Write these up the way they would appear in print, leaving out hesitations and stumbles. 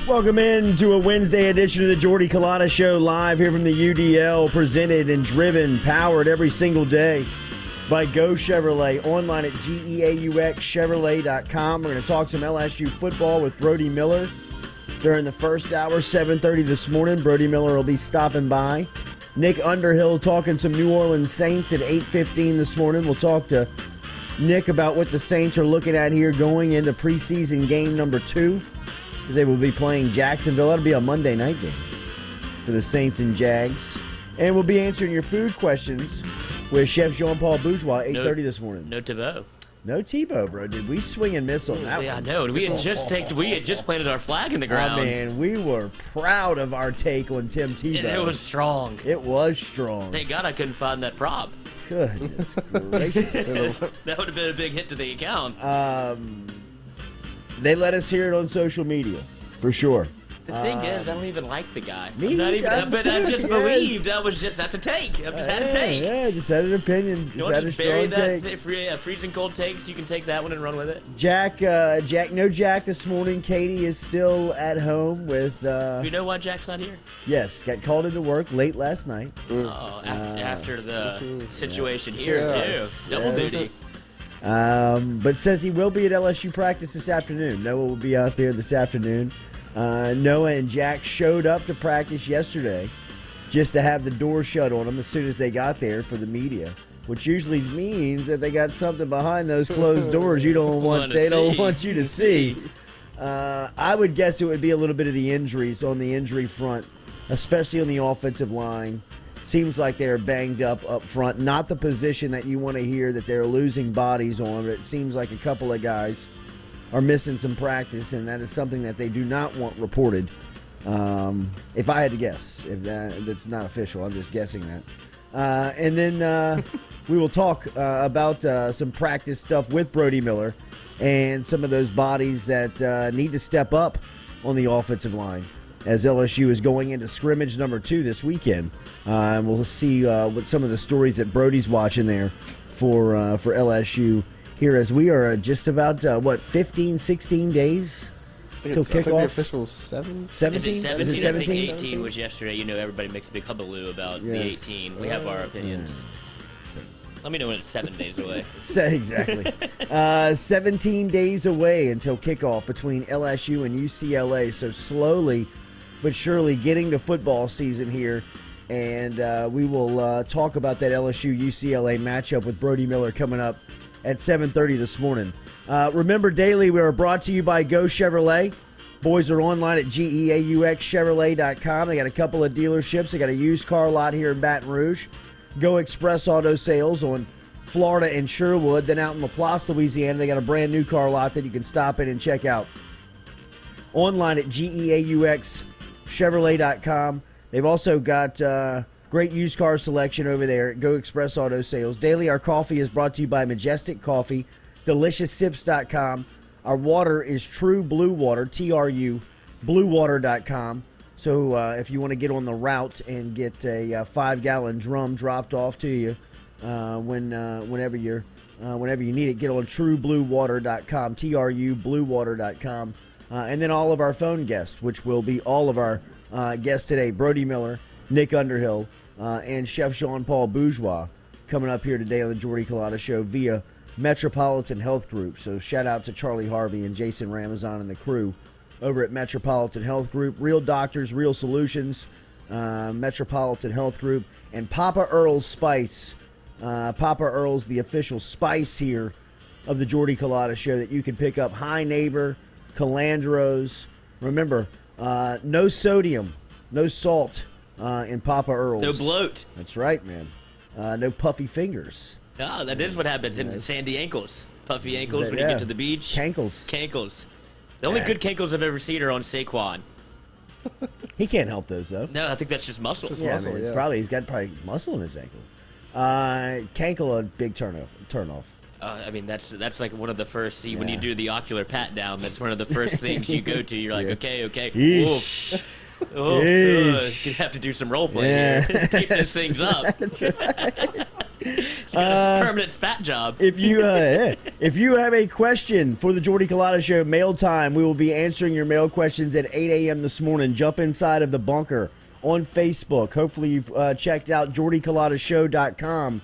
Welcome in to a Wednesday edition of the Jordy Culotta Show, live here from the UDL, presented and driven, powered every single day by Go Chevrolet, online at geauxchevrolet.com. We're going to talk some LSU football with Brody Miller during the first hour, 7:30 this morning. Brody Miller will be stopping by. Nick Underhill talking some New Orleans Saints at 8:15 this morning. We'll talk to Nick about what the Saints are looking at here going into preseason game number 2. Because they will be playing Jacksonville. That'll be a Monday night game for the Saints and Jags. And we'll be answering your food questions with Chef Jean-Paul Bourgeois, 8:30 this morning. No Tebow. No Tebow, bro. Did we swing and miss on that one? Yeah, I know. We had just planted our flag in the ground. Oh, man, we were proud of our take on Tim Tebow. It was strong. It was strong. Thank God I couldn't find that prop. Goodness gracious. That would have been a big hit to the account. They let us hear it on social media, for sure. The thing is, I don't even like the guy. Me But I just believed that's a take. I just had a take. Yeah, just had an opinion. You want to bury that freezing cold takes? You can take that one and run with it. Jack this morning. Katie is still at home with. Do you know why Jack's not here? Yes, got called into work late last night. Oh, after the situation here too. Double duty. But says he will be at LSU practice this afternoon. Noah will be out there this afternoon. Noah and Jack showed up to practice yesterday just to have the door shut on them as soon as they got there for the media, which usually means that they got something behind those closed doors they don't want you to see. I would guess it would be a little bit of the injuries on the injury front, especially on the offensive line. Seems like they're banged up front. Not the position that you want to hear that they're losing bodies on, but it seems like a couple of guys are missing some practice, and that is something that they do not want reported. If I had to guess, if that's not official, I'm just guessing that. And then we will talk about some practice stuff with Brody Miller and some of those bodies that need to step up on the offensive line as LSU is going into scrimmage number 2 this weekend. And we'll see what some of the stories that Brody's watching there for LSU here, as we are just about 15, 16 days till kickoff. I think the official 17. 17? Is it 17? I 17? think 18 was yesterday. You know, everybody makes a big hullabaloo about the 18. We have our opinions. Let me know when it's 7 days away. Exactly. 17 days away until kickoff between LSU and UCLA. So slowly but surely getting to football season here. And we will talk about that LSU-UCLA matchup with Brody Miller coming up at 7:30 this morning. Remember, daily, we are brought to you by Go Chevrolet. Boys are online at geauxchevrolet.com. They got a couple of dealerships. They got a used car lot here in Baton Rouge. Go Express Auto Sales on Florida and Sherwood. Then out in Laplace, Louisiana, they got a brand new car lot that you can stop in and check out. Online at geauxchevrolet.com. They've also got great used car selection over there at Go Express Auto Sales. Daily, our coffee is brought to you by Majestic Coffee, DeliciousSips.com. Our water is True Blue Water, TRU, BlueWater.com. So if you want to get on the route and get a 5-gallon drum dropped off to you whenever you need it, get on TrueBlueWater.com, TRU, BlueWater.com. And then all of our phone guests, which will be all of our guests today, Brody Miller, Nick Underhill, and Chef Jean-Paul Bourgeois, coming up here today on the Jordy Culotta Show via Metropolitan Health Group. So shout out to Charlie Harvey and Jason Ramazan and the crew over at Metropolitan Health Group. Real doctors, real solutions, Metropolitan Health Group. And Papa Earl's Spice. Papa Earl's, the official spice here of the Jordy Culotta Show that you can pick up. High Neighbor, Calandros. Remember, no sodium, no salt in Papa Earl's. No bloat. That's right, man. No puffy fingers. Oh, that is what happens in sandy ankles. Puffy ankles when you get to the beach. Cankles. The only good cankles I've ever seen are on Saquon. He can't help those, though. No, I think that's just muscle. He's got muscle in his ankle. Cankle, a big turn off. I mean, that's like one of the first, when you do the ocular pat down, that's one of the first things you go to. You're like, okay. You have to do some role play here. Tape those things up. That's right. got a permanent spat job. If you have a question for the Jordy Culotta Show, mail time, we will be answering your mail questions at 8 a.m. this morning. Jump inside of the bunker on Facebook. Hopefully you've checked out jordyculottashow.com.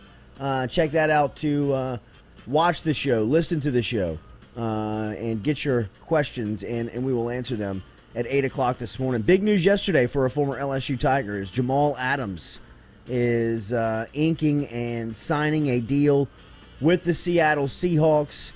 Check that out to watch the show, listen to the show, and get your questions in, and we will answer them at 8 o'clock this morning. Big news yesterday for a former LSU Tiger is Jamal Adams is inking and signing a deal with the Seattle Seahawks.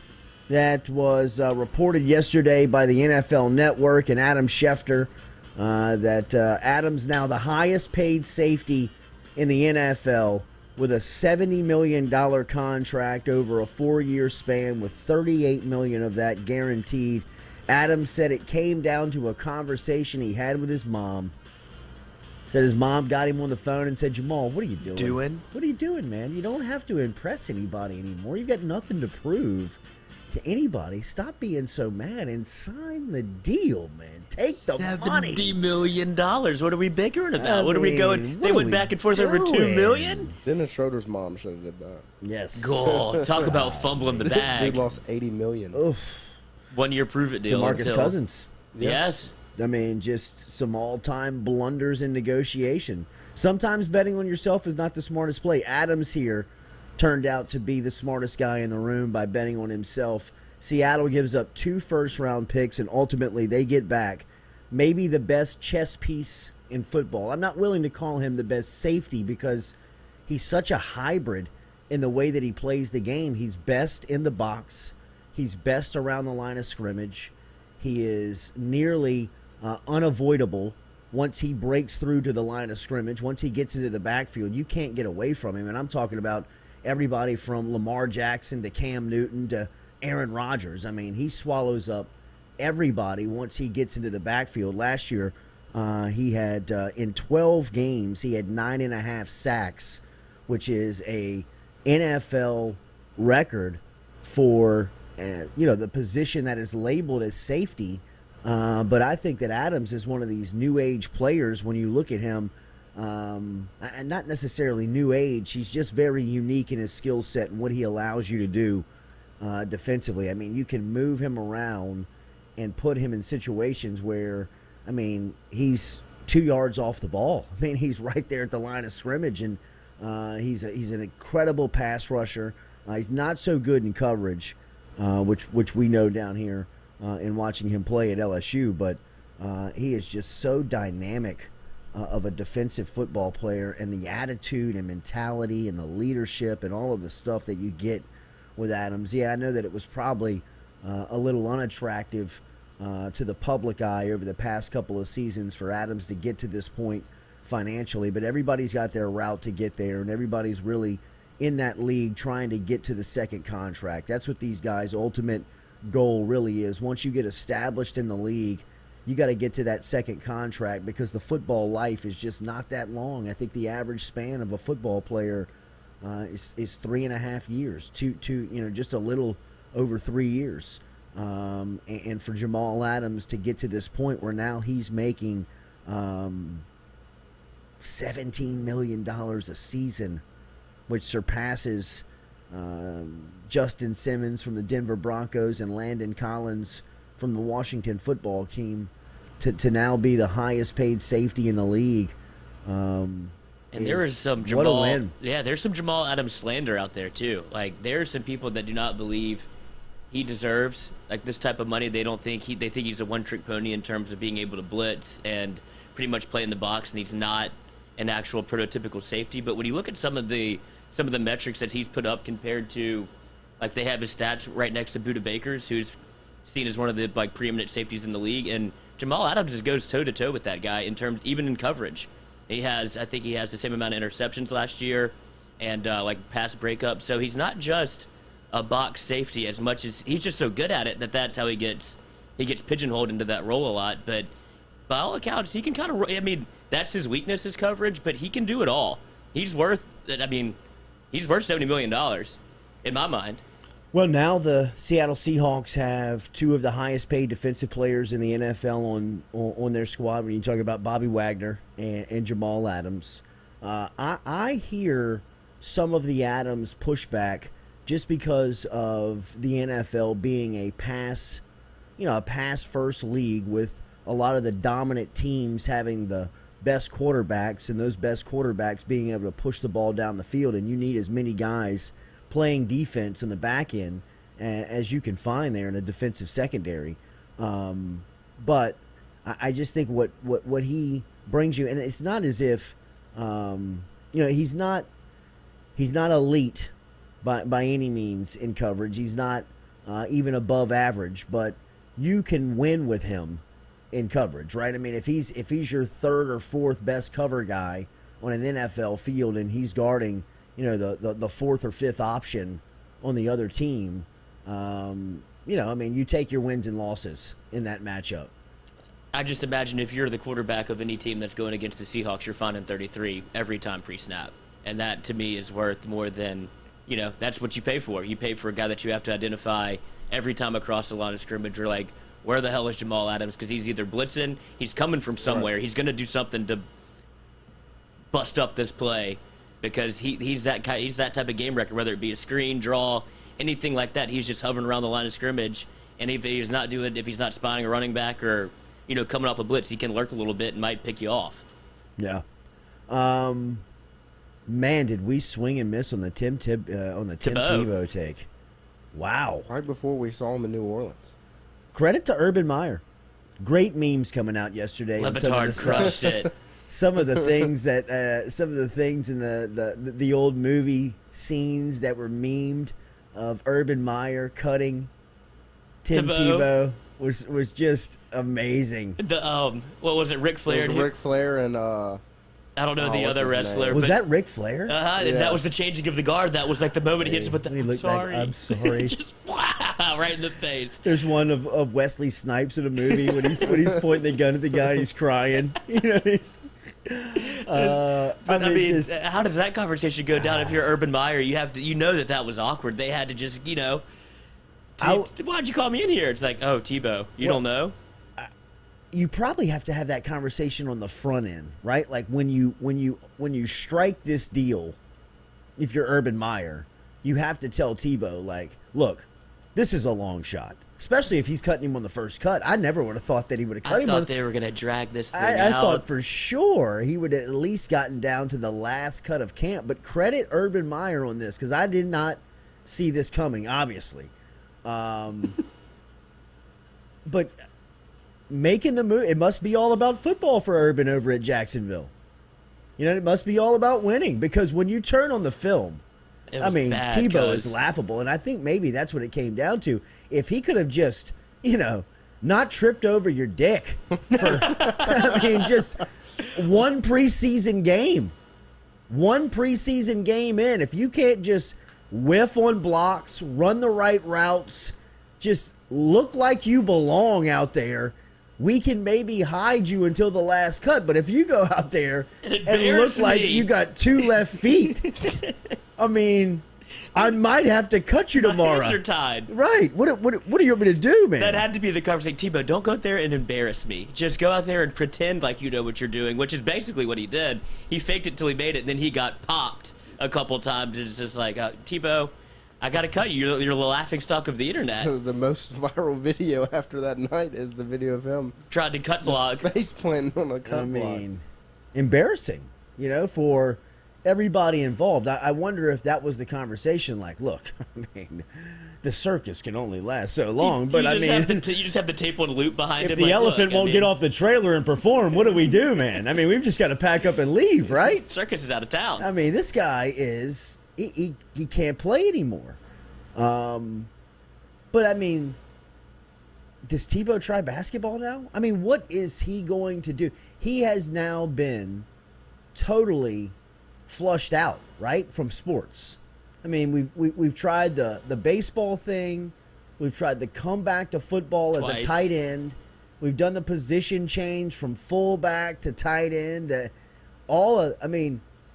That was reported yesterday by the NFL Network and Adam Schefter, that Adams now the highest paid safety in the NFL with a $70 million contract over a 4-year span with $38 million of that guaranteed. Adams said it came down to a conversation he had with his mom. Said his mom got him on the phone and said, Jamal, what are you doing? What are you doing, man? You don't have to impress anybody anymore. You've got nothing to prove to anybody. Stop being so mad and sign the deal, man. Take the money. $70 million. What are we bickering about? What are we going? They went back and forth over $2 million? Dennis Schroeder's mom should have did that. Yes. Cool. Talk about fumbling the bag. Dude lost $80 million. Oof. 1 year prove it deal. DeMarcus Cousins. Yep. Yes. I mean, just some all-time blunders in negotiation. Sometimes betting on yourself is not the smartest play. Adams here turned out to be the smartest guy in the room by betting on himself. Seattle gives up 2 first-round picks, and ultimately they get back maybe the best chess piece in football. I'm not willing to call him the best safety because he's such a hybrid in the way that he plays the game. He's best in the box. He's best around the line of scrimmage. He is nearly unavoidable once he breaks through to the line of scrimmage. Once he gets into the backfield, you can't get away from him. And I'm talking about everybody from Lamar Jackson to Cam Newton to Aaron Rodgers. I mean, he swallows up everybody once he gets into the backfield. Last year, he had, in 12 games, he had 9.5 sacks, which is a NFL record for, the position that is labeled as safety. But I think that Adams is one of these new age players when you look at him. And not necessarily new age. He's just very unique in his skill set and what he allows you to do defensively. I mean, you can move him around and put him in situations where, I mean, he's 2 yards off the ball. I mean, he's right there at the line of scrimmage, and he's an incredible pass rusher. He's not so good in coverage, which we know down here in watching him play at LSU, but he is just so dynamic of a defensive football player, and the attitude and mentality and the leadership and all of the stuff that you get with Adams. Yeah, I know that it was probably a little unattractive to the public eye over the past couple of seasons for Adams to get to this point financially, but everybody's got their route to get there, and everybody's really in that league trying to get to the second contract. That's what these guys' ultimate goal really is. Once you get established in the league, you got to get to that second contract because the football life is just not that long. I think the average span of a football player is 3.5 years, just a little over 3 years. And for Jamal Adams to get to this point where now he's making $17 million a season, which surpasses Justin Simmons from the Denver Broncos and Landon Collins from the Washington football team, to now be the highest paid safety in the league. And there is some Jamal, there's some Jamal Adams slander out there too. Like, there are some people that do not believe he deserves like this type of money. They don't think they think he's a one-trick pony in terms of being able to blitz and pretty much play in the box, and he's not an actual prototypical safety. But when you look at some of the metrics that he's put up compared to, like, they have his stats right next to Budda Baker's, who's seen as one of the preeminent safeties in the league, and Jamal Adams just goes toe to toe with that guy in terms, even in coverage. I think he has the same amount of interceptions last year, and pass breakup. So he's not just a box safety as much as he's just so good at it that's how he gets pigeonholed into that role a lot. But by all accounts, he can kind of, that's his weakness, his coverage, but he can do it all. He's worth $70 million in my mind. Well, now the Seattle Seahawks have 2 of the highest paid defensive players in the NFL on their squad. When you talk about Bobby Wagner and Jamal Adams, I hear some of the Adams pushback just because of the NFL being a pass first league with a lot of the dominant teams having the best quarterbacks and those best quarterbacks being able to push the ball down the field, and you need as many guys playing defense in the back end as you can find there in a defensive secondary. But I just think what he brings you, and it's not as if he's not elite by any means in coverage. He's not even above average, but you can win with him in coverage, right? I mean, if he's your third or fourth best cover guy on an NFL field and he's guarding, the fourth or fifth option on the other team, you take your wins and losses in that matchup. I just imagine if you're the quarterback of any team that's going against the Seahawks, you're finding 33 every time pre-snap. And that, to me, is worth more than, that's what you pay for. You pay for a guy that you have to identify every time across the line of scrimmage. You're like, where the hell is Jamal Adams? Because he's either blitzing, he's coming from somewhere. Right. He's going to do something to bust up this play because he's that type of game wrecker, whether it be a screen, draw, anything like that. He's just hovering around the line of scrimmage. And if he's not spying a running back or coming off a blitz, he can lurk a little bit and might pick you off. Yeah. Man, did we swing and miss on the Tim Tebow take? Wow. Right before we saw him in New Orleans. Credit to Urban Meyer. Great memes coming out yesterday. Le Batard crushed it. Some of the things in the old movie scenes that were memed of Urban Meyer cutting Tim Tebow was just amazing. What was it? Ric Flair. Ric Flair and I don't know the other wrestler. Was that Ric Flair? Yeah. That was the changing of the guard. That was like the moment he hits him with the I'm sorry. Just wow, right in the face. There's one of Wesley Snipes in a movie when he's pointing the gun at the guy and he's crying. How does that conversation go down if you're Urban Meyer? You have to, that was awkward. They had to just, why'd you call me in here? It's like, oh, Tebow, you don't know? You probably have to have that conversation on the front end, right? Like when you strike this deal, if you're Urban Meyer, you have to tell Tebow, like, look, this is a long shot. Especially if he's cutting him on the first cut. I never would have thought that he would have cut him. I thought they were going to drag this thing out. I thought for sure he would have at least gotten down to the last cut of camp. But credit Urban Meyer on this because I did not see this coming, obviously. But making the move, it must be all about football for Urban over at Jacksonville. It must be all about winning because when you turn on the film, Tebow is laughable, and I think maybe that's what it came down to. If he could have just, not tripped over your dick for, just one preseason game in, if you can't just whiff on blocks, run the right routes, just look like you belong out there, we can maybe hide you until the last cut. But if you go out there and look like you got two left feet, I might have to cut you tomorrow. My hands are tied. Right. What do you want me to do, man? That had to be the conversation. Tebow, don't go out there and embarrass me. Just go out there and pretend like you know what you're doing, which is basically what he did. He faked it till he made it, and then he got popped a couple times. It's just like, Tebow, I got to cut you. You're the laughingstock of the internet. The most viral video after that night is the video of him tried to cut block. Face planting on a cut block. Embarrassing, for everybody involved. I wonder if that was the conversation. Like, look, the circus can only last so long. But you just have the tape on loop behind him. If the elephant won't get off the trailer and perform, what do we do, man? We've just got to pack up and leave, right? Circus is out of town. This guy is. He can't play anymore. But does Tebow try basketball now? What is he going to do? He has now been totally flushed out, right, from sports. We've tried the baseball thing. We've tried the comeback to football twice. As a tight end. We've done the position change from fullback to tight end.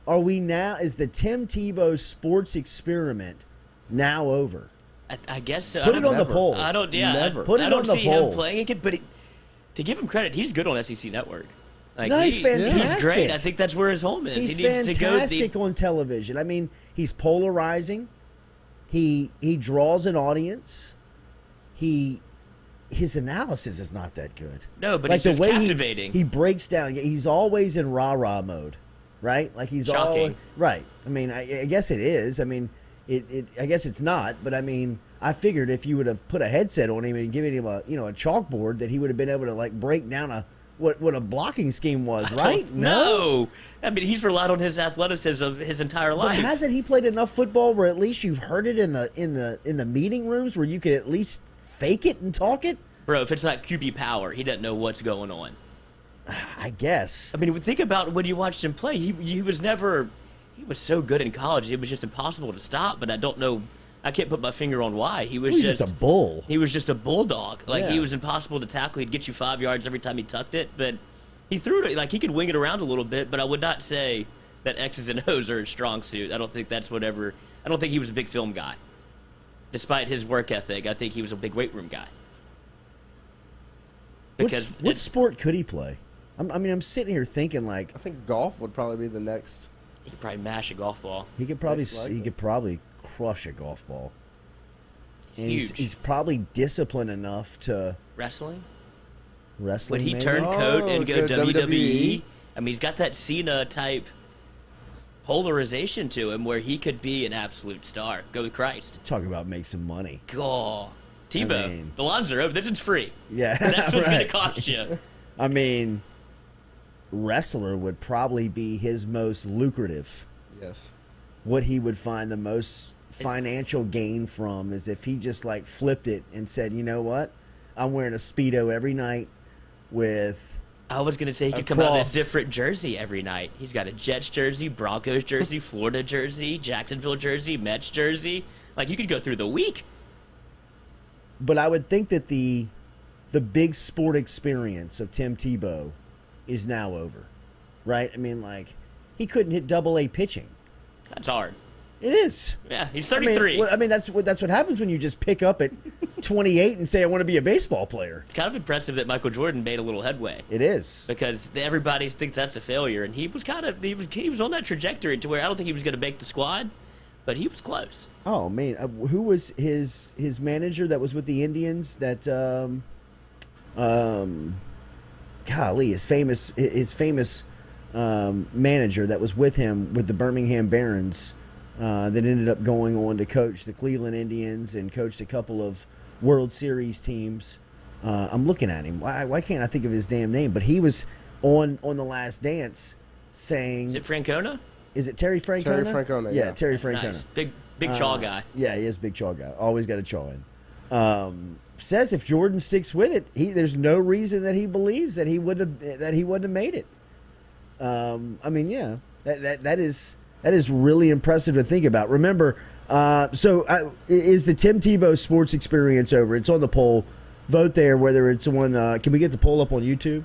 Are we now? Is the Tim Tebow sports experiment now over? I guess so. Put it on the poll. I don't. Yeah, never. Put it on the poll. I don't see him playing it, but to give him credit, he's good on SEC Network. Like, no, he's fantastic. He's great. I think that's where his home is. He's he needs fantastic to go on television. I mean, he's polarizing. He draws an audience. His analysis is not that good. No, but like he's the way captivating. He breaks down. He's always in rah-rah mode, right? Like he's shocking. Right. I mean, I guess it is. I mean, I guess it's not. But I mean, I figured if you would have put a headset on him and given him a chalkboard, that he would have been able to like break down what a blocking scheme was, right? No. I mean, he's relied on his athleticism his entire life. But hasn't he played enough football where at least you've heard it in the meeting rooms where you could at least fake it and talk it? Bro, if it's not QB power, he doesn't know what's going on. I guess. I mean, think about when you watched him play. He was so good in college. It was just impossible to stop, but I don't know. I can't put my finger on why. He was just a bull. He was just a bulldog. Like, yeah. He was impossible to tackle. He'd get you 5 yards every time he tucked it, but he threw it. Like, he could wing it around a little bit, but I would not say that X's and O's are his strong suit. I don't think that's whatever. I don't think he was a big film guy. Despite his work ethic, I think he was a big weight room guy. Because what sport could he play? I'm sitting here thinking like. I think golf would probably be the next. He could probably mash a golf ball. He could probably crush a golf ball. And Huge. He's probably disciplined enough to Wrestling? Would he maybe? turn coat and go good WWE? I mean, he's got that Cena type polarization to him where he could be an absolute star. Go with Christ. Talk about make some money. God. Tebow. I mean, the lawns are over. This is free. Yeah. That's what's right. going to cost you. I mean, wrestler would probably be his most lucrative. Yes. What he would find the most financial gain from is if he just like flipped it and said, you know what? I'm wearing a Speedo every night with I was going to say he could come out in a different jersey every night. He's got a Jets jersey, Broncos jersey, Florida jersey, Jacksonville jersey, Mets jersey. Like, you could go through the week. But I would think that the big sport experience of Tim Tebow is now over, right? I mean, like, he couldn't hit double-A pitching. That's hard. It is. Yeah, he's 33. I mean, that's what happens when you just pick up at 28 and say, I want to be a baseball player. It's kind of impressive that Michael Jordan made a little headway. It is. Because everybody thinks that's a failure, and he was on that trajectory to where I don't think he was going to make the squad, but he was close. Oh man, who was his manager that was with the Indians? That golly, his famous manager that was with him with the Birmingham Barons, that ended up going on to coach the Cleveland Indians and coached a couple of World Series teams. I'm looking at him. Why can't I think of his damn name? But he was on The Last Dance saying, Is it Francona? Is it Terry Francona? Terry Francona, yeah. Terry Francona. Nice. Big chaw guy. Yeah, he is a big chaw guy. Always got a chaw in. Says if Jordan sticks with it, there's no reason that he believes that he wouldn't have made it. I mean, yeah, that is really impressive to think about. Remember, is the Tim Tebow sports experience over? It's on the poll. Vote there whether it's on. Can we get the poll up on YouTube?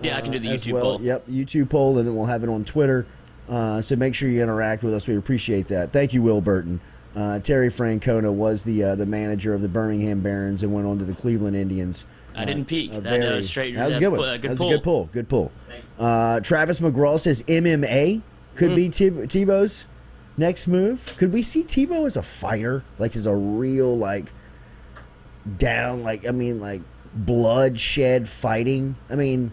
Yeah, I can do the YouTube poll. Yep, YouTube poll, and then we'll have it on Twitter. So make sure you interact with us. We appreciate that. Thank you, Will Burton. Terry Francona was the manager of the Birmingham Barons and went on to the Cleveland Indians. I didn't peek. That was a good one. Good pull. Good pull. Travis McGraw says MMA could be Tebow's next move. Could we see Tebow as a fighter, like as a real bloodshed fighting? I mean,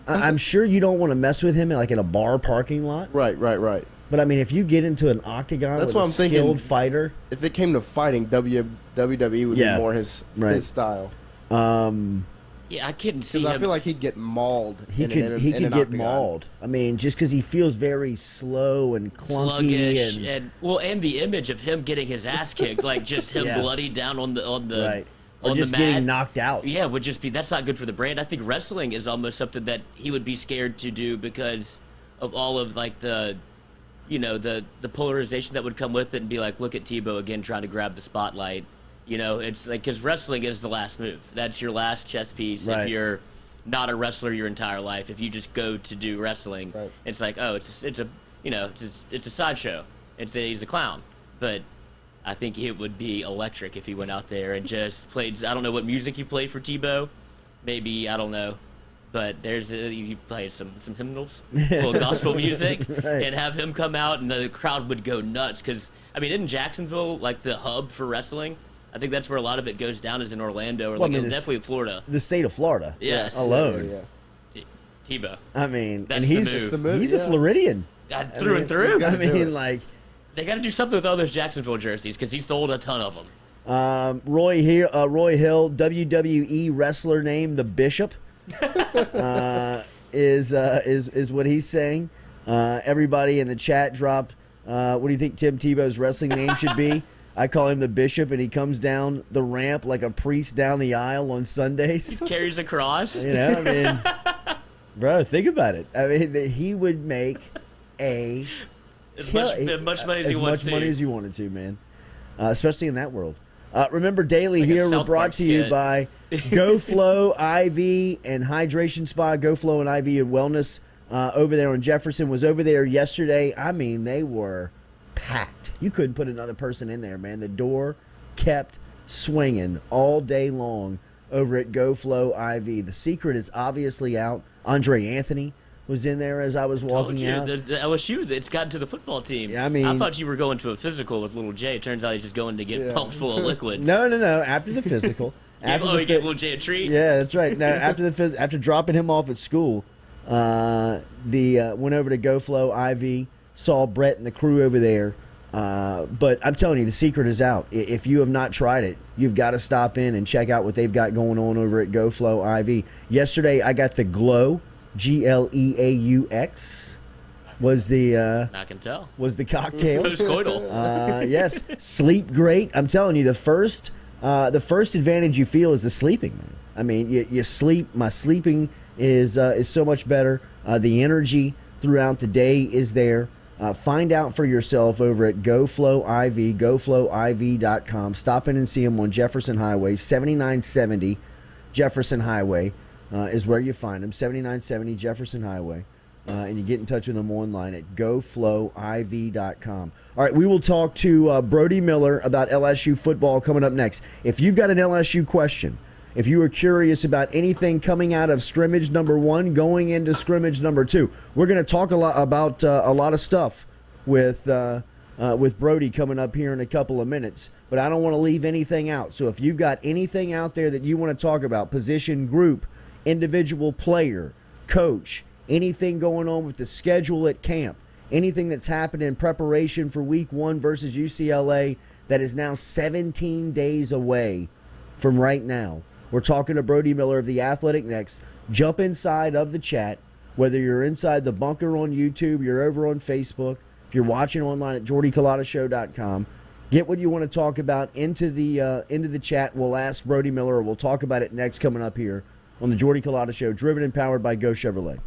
I'm sure you don't want to mess with him in a bar parking lot. Right. But I mean, if you get into an octagon with a skilled fighter, if it came to fighting, WWE would be more his style. Yeah, I couldn't see him. Because I feel like he'd get mauled. He could get mauled. I mean, just because he feels very slow and clunky, sluggish, and the image of him getting his ass kicked, like just him bloody down on the right. Or on just the mat. getting knocked out. Yeah, would just be that's not good for the brand. I think wrestling is almost something that he would be scared to do because of all of the polarization that would come with it, and be like, look at Tebow again trying to grab the spotlight. It's like, because wrestling is the last move. That's your last chess piece. Right. If you're not a wrestler your entire life, if you just go to do wrestling, it's like, oh, it's a sideshow. He's a clown. But I think it would be electric if he went out there and just played. I don't know what music he played for Tebow. Maybe, I don't know. but you play some hymnals, little gospel music, right, and have him come out, and the crowd would go nuts. Because, I mean, isn't Jacksonville like the hub for wrestling? I think that's where a lot of it goes down, is in Orlando, or definitely in Florida. The state of Florida. Yes. Alone. Yeah. Tebow. I mean, that's and he's a Floridian. Through and through. I mean, like, they got to do something with all those Jacksonville jerseys, because he sold a ton of them. Roy Hill, WWE wrestler named the Bishop, is what he's saying. Everybody in the chat dropped. What do you think Tim Tebow's wrestling name should be? I call him the Bishop, and he comes down the ramp like a priest down the aisle on Sundays. He carries a cross. You know, I mean, bro, think about it. I mean, he would make as much money as you wanted to, man. Especially in that world. Remember, Daily like here, we're brought to you by GoFlow IV and Hydration Spa. GoFlow and IV and Wellness over there on Jefferson. Was over there yesterday. I mean, they were packed. You couldn't put another person in there, man. The door kept swinging all day long over at GoFlow IV. The secret is obviously out. Andre Anthony was in there as I was walking out. The LSU, it's gotten to the football team. Yeah, I mean, I thought you were going to a physical with little Jay. Turns out he's just going to get pumped full of liquids. No. After the physical. You gave little Jay a treat? Yeah, that's right. Now, after dropping him off at school, went over to GoFlow IV, saw Brett and the crew over there. But I'm telling you, the secret is out. If you have not tried it, you've got to stop in and check out what they've got going on over at GoFlow IV. Yesterday, I got the Glow, GLEAUX, was the I can tell. Was the cocktail. Postcoital. Yes, sleep great. I'm telling you, the first advantage you feel is the sleeping, man. I mean, you sleep. My sleeping is so much better. The energy throughout the day is there. Find out for yourself over at GoFlow IV, GoFlowIV.com. Stop in and see them on Jefferson Highway, 7970 Jefferson Highway is where you find them, 7970 Jefferson Highway. And you get in touch with them online at GoFlowIV.com. All right, we will talk to Brody Miller about LSU football coming up next. If you've got an LSU question, if you are curious about anything coming out of scrimmage number 1 going into scrimmage number 2, we're going to talk a lot about a lot of stuff with Brody coming up here in a couple of minutes. But I don't want to leave anything out. So if you've got anything out there that you want to talk about, position group, individual player, coach, anything going on with the schedule at camp, anything that's happened in preparation for week 1 versus UCLA that is now 17 days away from right now. We're talking to Brody Miller of The Athletic next. Jump inside of the chat, whether you're inside the bunker on YouTube, you're over on Facebook, if you're watching online at JordyCulottaShow.com, get what you want to talk about into the chat. We'll ask Brody Miller, or we'll talk about it next coming up here on the Jordy Culotta Show, driven and powered by Go Chevrolet.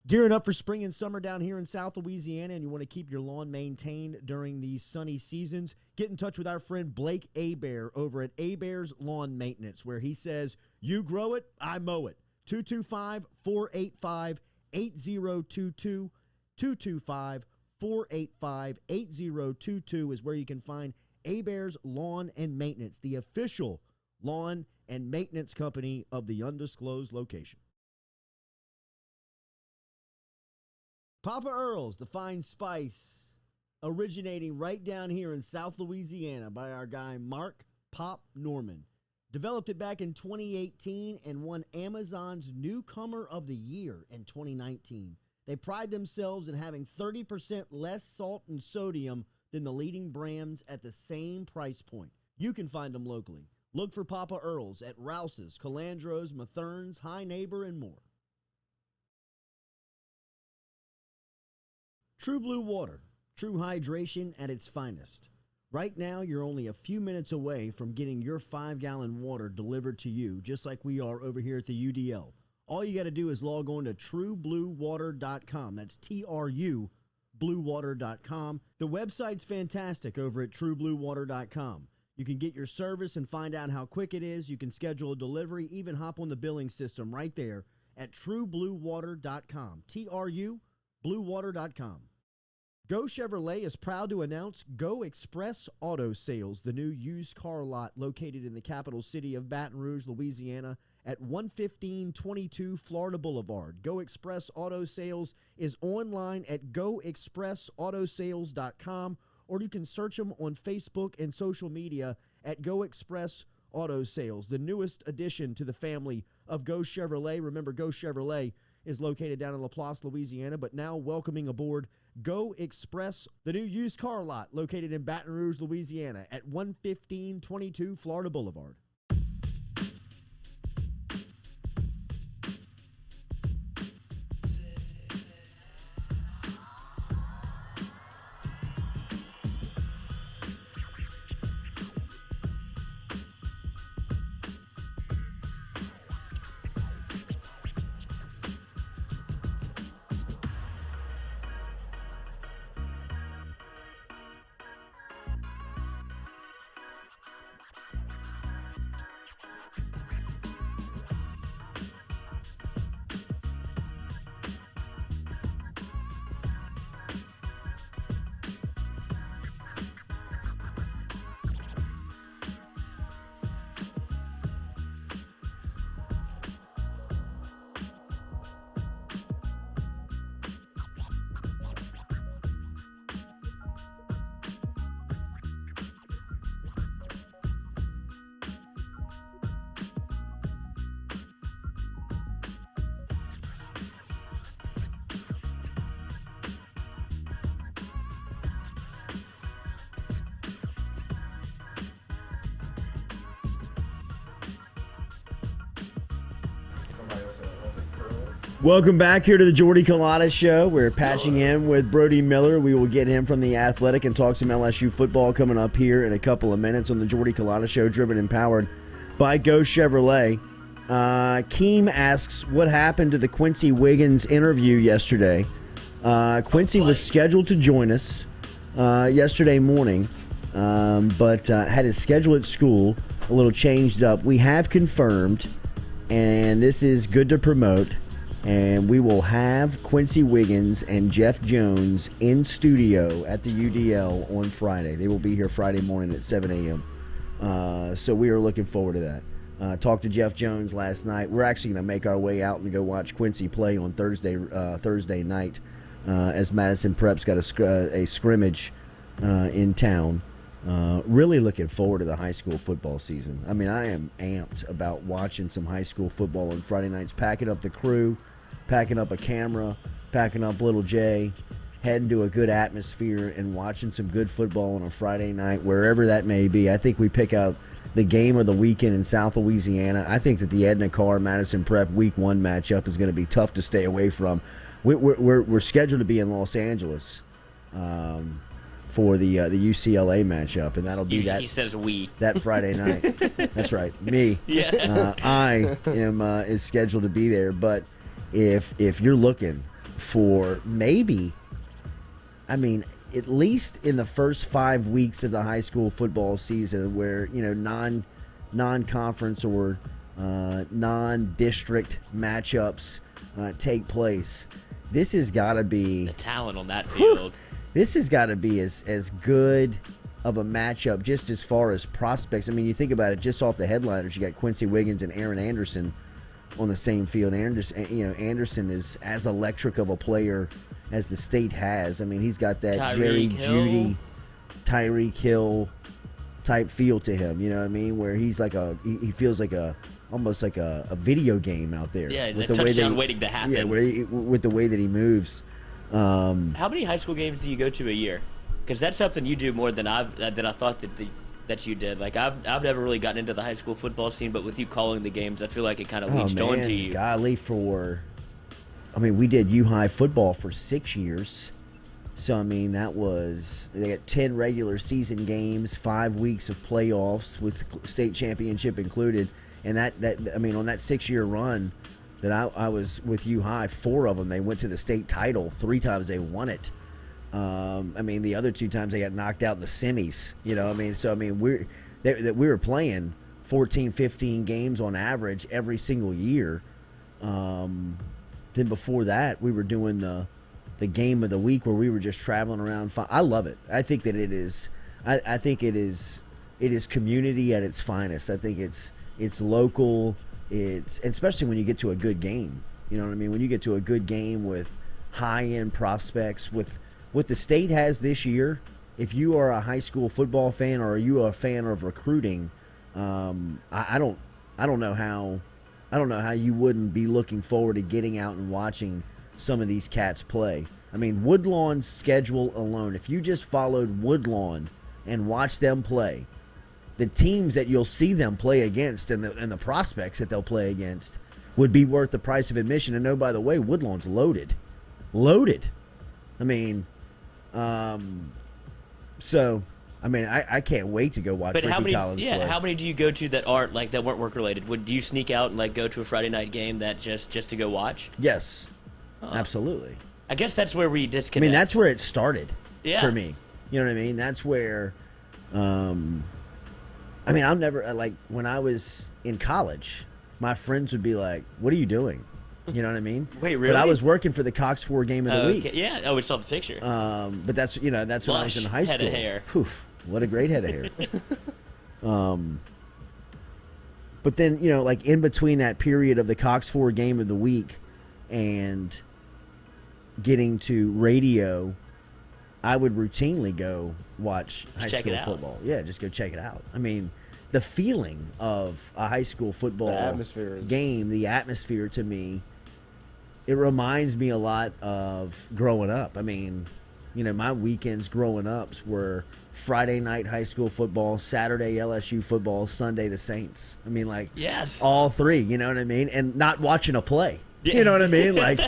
Gearing up for spring and summer down here in South Louisiana, and you want to keep your lawn maintained during these sunny seasons, get in touch with our friend Blake Abear over at Abear's Lawn Maintenance, where he says, you grow it, I mow it. 225-485-8022. 225-485-8022 is where you can find Abear's Lawn and Maintenance, the official lawn and maintenance company of the undisclosed location. Papa Earl's, the fine spice, originating right down here in South Louisiana by our guy Mark Pop Norman. Developed it back in 2018 and won Amazon's Newcomer of the Year in 2019. They pride themselves in having 30% less salt and sodium than the leading brands at the same price point. You can find them locally. Look for Papa Earl's at Rouse's, Calandro's, Mathern's, High Neighbor, and more. True Blue Water, true hydration at its finest. Right now, you're only a few minutes away from getting your 5-gallon water delivered to you, just like we are over here at the UDL. All you got to do is log on to truebluewater.com. That's TRU, bluewater.com. The website's fantastic over at truebluewater.com. You can get your service and find out how quick it is. You can schedule a delivery, even hop on the billing system right there at truebluewater.com. TRU, bluewater.com. Go Chevrolet is proud to announce Go Express Auto Sales, the new used car lot located in the capital city of Baton Rouge, Louisiana, at 11522 Florida Boulevard. Go Express Auto Sales is online at goexpressautosales.com, or you can search them on Facebook and social media at Go Express Auto Sales, the newest addition to the family of Go Chevrolet. Remember, Go Chevrolet is located down in LaPlace, Louisiana, but now welcoming aboard Go Express, the new used car lot located in Baton Rouge, Louisiana at 11522 Florida Boulevard. Welcome back here to the Jordy Culotta Show. We're patching in with Brody Miller. We will get him from the Athletic and talk some LSU football coming up here in a couple of minutes on the Jordy Culotta Show, driven and powered by Go Chevrolet. Keem asks, what happened to the Quincy Wiggins interview yesterday? Quincy was scheduled to join us yesterday morning, but had his schedule at school a little changed up. We have confirmed, and this is good to promote, and we will have Quincy Wiggins and Jeff Jones in studio at the UDL on Friday. They will be here Friday morning at 7 a.m. So we are looking forward to that. Talked to Jeff Jones last night. We're actually going to make our way out and go watch Quincy play on Thursday night as Madison Prep's got a scrimmage in town. Really looking forward to the high school football season. I mean, I am amped about watching some high school football on Friday nights, packing up the crew, packing up a camera, packing up Little J, heading to a good atmosphere and watching some good football on a Friday night, wherever that may be. I think we pick out the game of the weekend in South Louisiana. I think that the Edna Carr Madison Prep Week 1 matchup is going to be tough to stay away from. We're scheduled to be in Los Angeles for the UCLA matchup, and that'll be He says we. That Friday night. That's right, me. Yeah. I am is scheduled to be there. But if you're looking for maybe, I mean, at least in the first 5 weeks of the high school football season, where non-conference or non-district matchups take place, this has got to be the talent on that field. This has got to be as good of a matchup just as far as prospects. I mean, you think about it, just off the headliners, you got Quincy Wiggins and Aaron Anderson on the same field. Anderson is as electric of a player as the state has. I mean, he's got that Jerry Jeudy, Tyreek Hill type feel to him. You know what I mean? Where he's like he feels like almost like a video game out there. Yeah, it's a touchdown waiting to happen. Yeah, with the way that he moves. How many high school games do you go to a year? Because that's something you do more than I thought that you did. Like I've never really gotten into the high school football scene, but with you calling the games, I feel like it kind of leached onto you. Golly, we did U-High football for 6 years. So, I mean, they got 10 regular season games, 5 weeks of playoffs with state championship included. And that on that 6-year run that I was with U-High, 4 of them, they went to the state title. 3 times they won it. The other 2 times they got knocked out in the semis. You know, we were playing 14, 15 games on average every single year. Then before that, we were doing the the game of the week where we were just traveling around. I love it. I think that it is. I think it is community at its finest. I think it's local. It's especially when you get to a good game. You know what I mean? When you get to a good game with high-end prospects, with what the state has this year. If you are a high school football fan or are you a fan of recruiting, I don't know how you wouldn't be looking forward to getting out and watching some of these cats play. I mean, Woodlawn's schedule alone, if you just followed Woodlawn and watched them play, the teams that you'll see them play against and the prospects that they'll play against would be worth the price of admission. And oh, by the way, Woodlawn's loaded. I mean, so I mean, I can't wait to go watch Ricky Collins play. How many do you go to that weren't work related? Do you sneak out and like go to a Friday night game that just to go watch? Yes, absolutely. I guess that's where we disconnect. I mean, that's where it started for me. You know what I mean? That's where. I mean, I'll never like when I was in college, my friends would be like, "What are you doing?" You know what I mean? Wait, really? But I was working for the Cox 4 game of the week. Okay. Yeah. Oh, we saw the picture. But that's when I was in high school. Head of hair. Whew, what a great head of hair. But then, like in between that period of the Cox 4 game of the week and getting to radio, I would routinely go watch high school football. Yeah, just go check it out. I mean, the feeling of a high school football game, the atmosphere to me, it reminds me a lot of growing up. I mean, my weekends growing up were Friday night high school football, Saturday LSU football, Sunday the Saints. I mean, like, yes, all three, you know what I mean? And not watching a play. You know what I mean? Like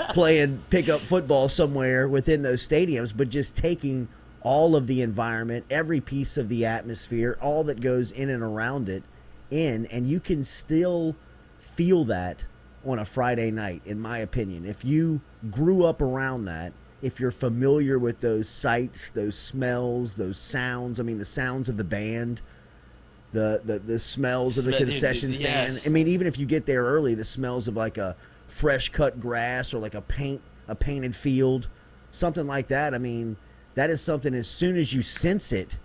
playing pickup football somewhere within those stadiums, but just taking all of the environment, every piece of the atmosphere, all that goes in and around it and you can still feel that on a Friday night, in my opinion. If you grew up around that, if you're familiar with those sights, those smells, those sounds, I mean, the sounds of the band, the smells of the concession stand. Yes. I mean, even if you get there early, the smells of like a fresh cut grass or like a painted field, something like that. I mean, that is something, as soon as you sense it,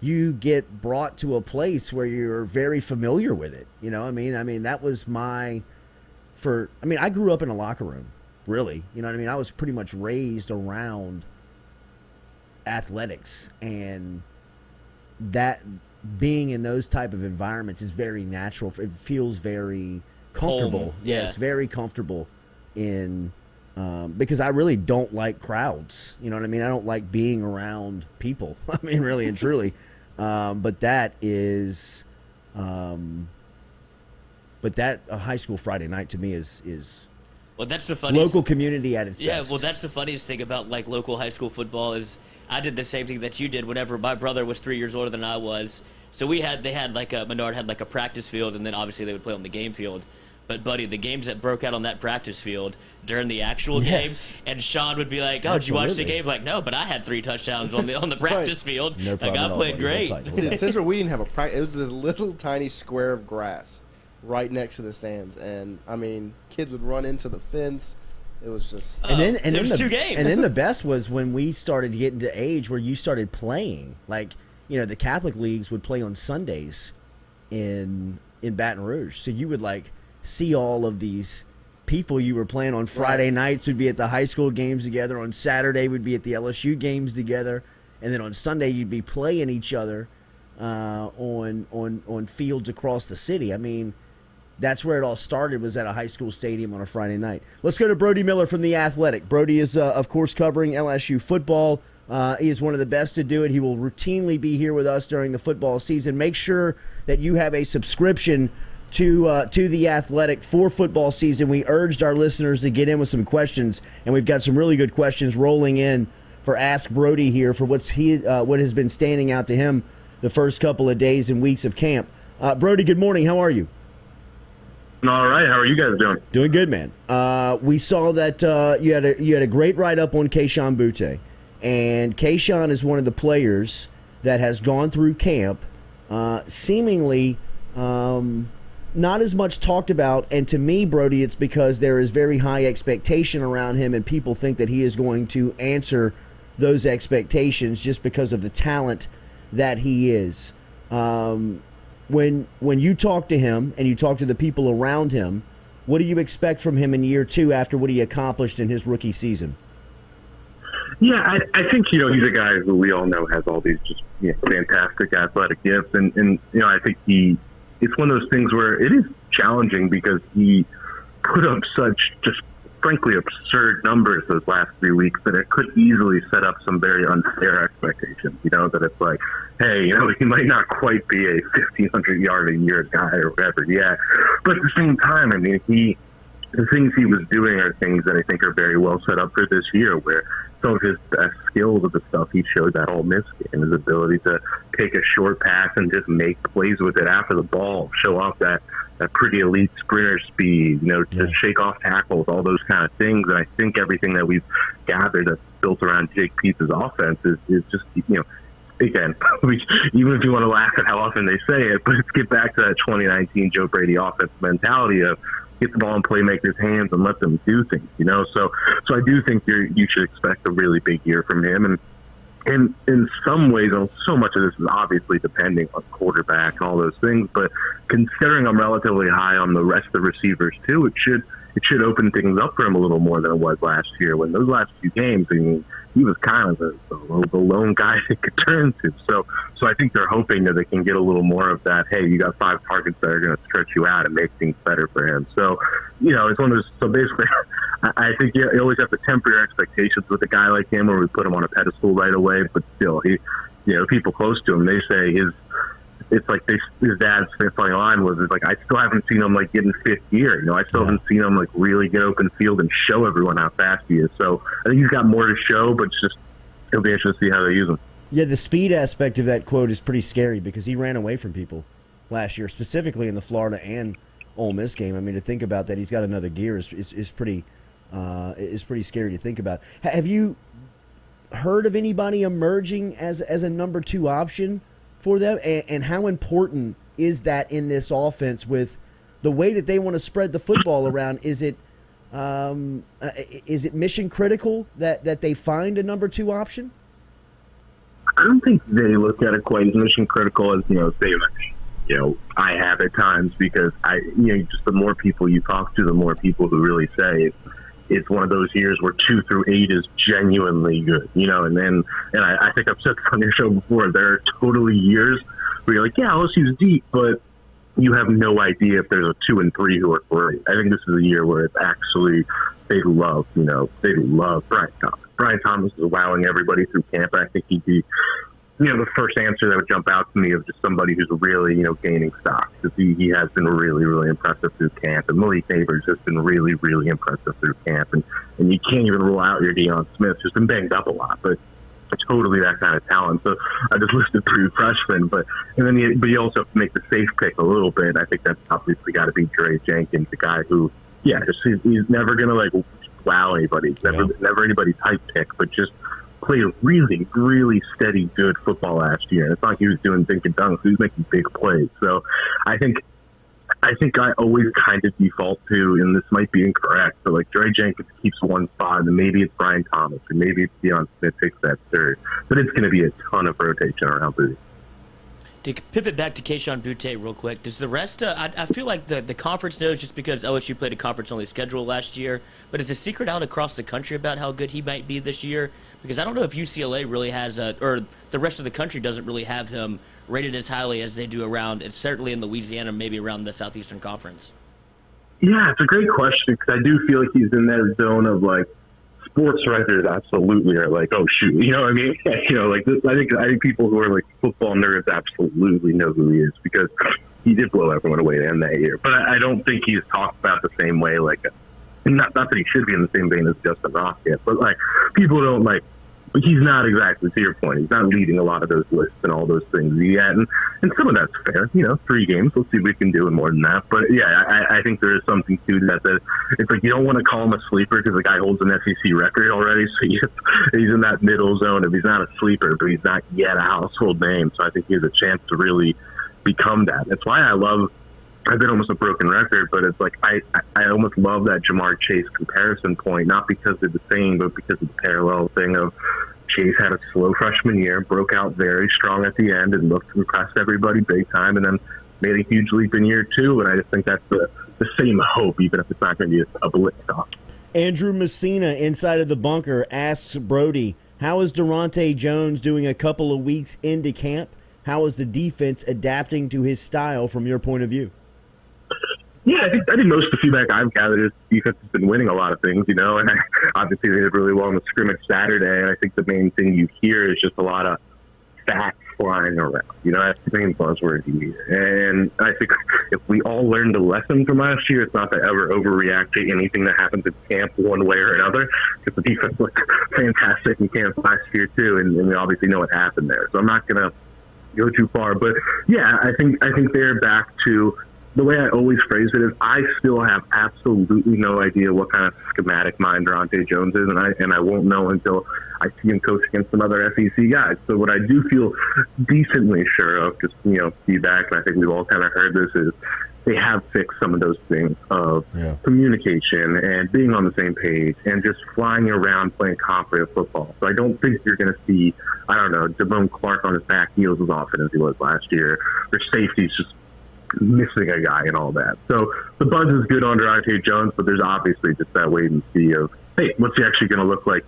you get brought to a place where you're very familiar with it. You know what I mean? I mean, that was I grew up in a locker room, really. You know what I mean? I was pretty much raised around athletics, and that being in those type of environments is very natural. It feels very comfortable. Home. Yes, very comfortable in because I really don't like crowds. You know what I mean? I don't like being around people. I mean, really and truly. But that is, a high school Friday night to me is well, that's the funniest. Local community at its best. Yeah, well, that's the funniest thing about like local high school football is I did the same thing that you did whenever my brother was 3 years older than I was. So Menard had like a practice field, and then obviously they would play on the game field. But, buddy, the games that broke out on that practice field during the actual game, and Sean would be like, "Oh, did you watch the game?" Like, no, but I had 3 touchdowns on the practice field. No like, I played great. See, Central, we didn't have a practice. It was this little tiny square of grass right next to the stands, and I mean, kids would run into the fence. It was just and then was 2 games. And then the best was when we started getting to age where you started playing. Like, the Catholic leagues would play on Sundays in Baton Rouge, so you would like see all of these people you were playing on Friday nights would be at the high school games together. On Saturday would be at the LSU games together, and then on Sunday you'd be playing each other on fields across the city. I mean, that's where it all started, was at a high school stadium on a Friday night. Let's go to Brody Miller from The Athletic. Brody is, of course, covering LSU football. He is one of the best to do it. He will routinely be here with us during the football season. Make sure that you have a subscription to The Athletic for football season. We urged our listeners to get in with some questions, and we've got some really good questions rolling in for Ask Brody here for what has been standing out to him the first couple of days and weeks of camp. Brody, good morning. How are you? All right. How are you guys doing? Doing good, man. We saw that you had a great write-up on Kayshon Boutte, and Kayshon is one of the players that has gone through camp seemingly not as much talked about, and to me, Brody, it's because there is very high expectation around him, and people think that he is going to answer those expectations just because of the talent that he is. When you talk to him and you talk to the people around him, what do you expect from him in year 2 after what he accomplished in his rookie season? Yeah, I think, he's a guy who we all know has all these just fantastic athletic gifts. And I think it's one of those things where it is challenging because he put up such just frankly absurd numbers those last 3 weeks that it could easily set up some very unfair expectations, that it's like, hey, he might not quite be a 1,500 yard a year guy or whatever. Yeah. But at the same time, I mean, the things he was doing are things that I think are very well set up for this year, where some of his best skills of the stuff he showed that Ole Miss game, his ability to take a short pass and just make plays with it after the ball, show off that pretty elite sprinter speed, to shake off tackles, all those kind of things. And I think everything that we've gathered that's built around Jake Peetz's offense is just, again, even if you want to laugh at how often they say it, but let's get back to that 2019 Joe Brady offense mentality of get the ball in playmakers' hands and let them do things, So I do think you should expect a really big year from him. And in some ways, so much of this is obviously depending on quarterback and all those things, but considering I'm relatively high on the rest of the receivers too, it should open things up for him a little more than it was last year. When those last few games, I mean, he was kind of the lone guy they could turn to. So I think they're hoping that they can get a little more of that, hey, you got 5 targets that are going to stretch you out and make things better for him. So, it's one of those, so basically, I think you always have to temper your expectations with a guy like him, or we put him on a pedestal right away, but still, people close to him, they say it's like his dad's funny line was like, I still haven't seen him like get in 5th gear. I still haven't seen him like really get open field and show everyone how fast he is. So I think he's got more to show, but it'll be interesting to see how they use him. Yeah, the speed aspect of that quote is pretty scary because he ran away from people last year, specifically in the Florida and Ole Miss game. I mean, to think about that, he's got another gear is pretty scary to think about. Have you heard of anybody emerging as a number 2 option for them, and how important is that in this offense with the way that they want to spread the football around? Is it mission critical that they find a number 2 option? I don't think they look at it quite as mission critical as I have at times, because just the more people you talk to, the more people who really say it's one of those years where 2 through 8 is genuinely good, and I think I've said this on your show before, there are totally years where you're like, yeah, LSU's deep, but you have no idea if there's a 2 and 3 who are great. I think this is a year where it's actually, they love Brian Thomas. Brian Thomas is wowing everybody through camp. I think he'd be, the first answer that would jump out to me of just somebody who's really, gaining stock. Because he has been really, really impressive through camp. And Malik Neighbors has been really, really impressive through camp. And you can't even rule out your Deion Smith, who's been banged up a lot, but totally that kind of talent. So I just listed 3 freshmen, but you also have to make the safe pick a little bit. I think that's obviously got to be Dre Jenkins, the guy who, he's never going to wow anybody. Never anybody's hype pick, but just played really, really steady, good football last year. And it's not like he was doing dink and dunks. He was making big plays. So I think I always kind of default to, and this might be incorrect, but Dre Jenkins keeps 1 spot, and maybe it's Brian Thomas, and maybe it's Deion Smith takes that 3rd. But it's going to be a ton of rotation around Booty. To pivot back to Kayshon Boutte real quick, does the rest I feel like the conference knows just because LSU played a conference-only schedule last year, but is the secret out across the country about how good he might be this year? Because I don't know if UCLA really has or the rest of the country doesn't really have him rated as highly as they do around, it's certainly in Louisiana, maybe around the Southeastern Conference. Yeah, it's a great question, because I do feel like he's in that zone of sports writers absolutely are oh shoot, you know what I mean? I think people who are football nerds absolutely know who he is, because he did blow everyone away to end that year. But I don't think he's talked about the same way, not that he should be in the same vein as Justin Rocket, but people don't but he's not exactly, to your point, he's not leading a lot of those lists and all those things yet. And some of that's fair, 3 games. Let's see if we can do more than that. But yeah, I think there is something to that it's you don't want to call him a sleeper because the guy holds an SEC record already. So he's in that middle zone of he's not a sleeper, but he's not yet a household name. So I think he has a chance to really become that. That's why I love I've been almost a broken record, but it's like I almost love that Jamar Chase comparison point, not because they're the same, but because of the parallel thing of Chase had a slow freshman year, broke out very strong at the end, and looked impressed everybody big time, and then made a huge leap in year 2. And I just think that's the same hope, even if it's not going to be a blitz off. Andrew Messina, inside of the bunker, asks Brody, how is Durante Jones doing a couple of weeks into camp? How is the defense adapting to his style from your point of view? Yeah, I think most of the feedback I've gathered is defense has been winning a lot of things, and obviously they did really well in the scrimmage Saturday, and I think the main thing you hear is just a lot of facts flying around. That's the main buzzword you hear. And I think if we all learned a lesson from last year, it's not to ever overreact to anything that happens in camp one way or another, because the defense looked fantastic in camp last year too, and we obviously know what happened there. So I'm not going to go too far, but yeah, I think they're back to the way I always phrase it is I still have absolutely no idea what kind of schematic mind Durante Jones is, and I won't know until I see him coach against some other SEC guys. So what I do feel decently sure of, just feedback, and I think we've all kind of heard this, is they have fixed some of those things of communication and being on the same page and just flying around playing confident football. So I don't think you're going to see, Damone Clark on his back heels as often as he was last year. Their safety's just missing a guy and all that. So the buzz is good on Durante Jones, but there's obviously just that wait and see of, hey, what's he actually going to look like,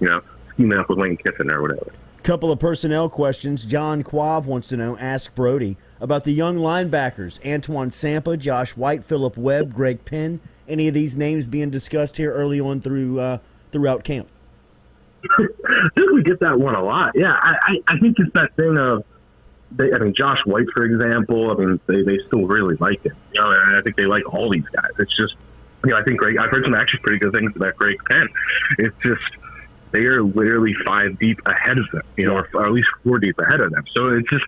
scheming up with Lane Kiffin or whatever. Couple of personnel questions. John Quav wants to know, ask Brody, about the young linebackers, Antoine Sampa, Josh White, Phillip Webb, Greg Penn. Any of these names being discussed here early on throughout camp? I think we get that one a lot. Yeah, I think it's that thing of, Josh White, for example, they still really like him. And I think they like all these guys. It's just, I think I've heard some actually pretty good things about Greg Penn. It's just, they are literally 5 deep ahead of them, or at least 4 deep ahead of them. So it's just,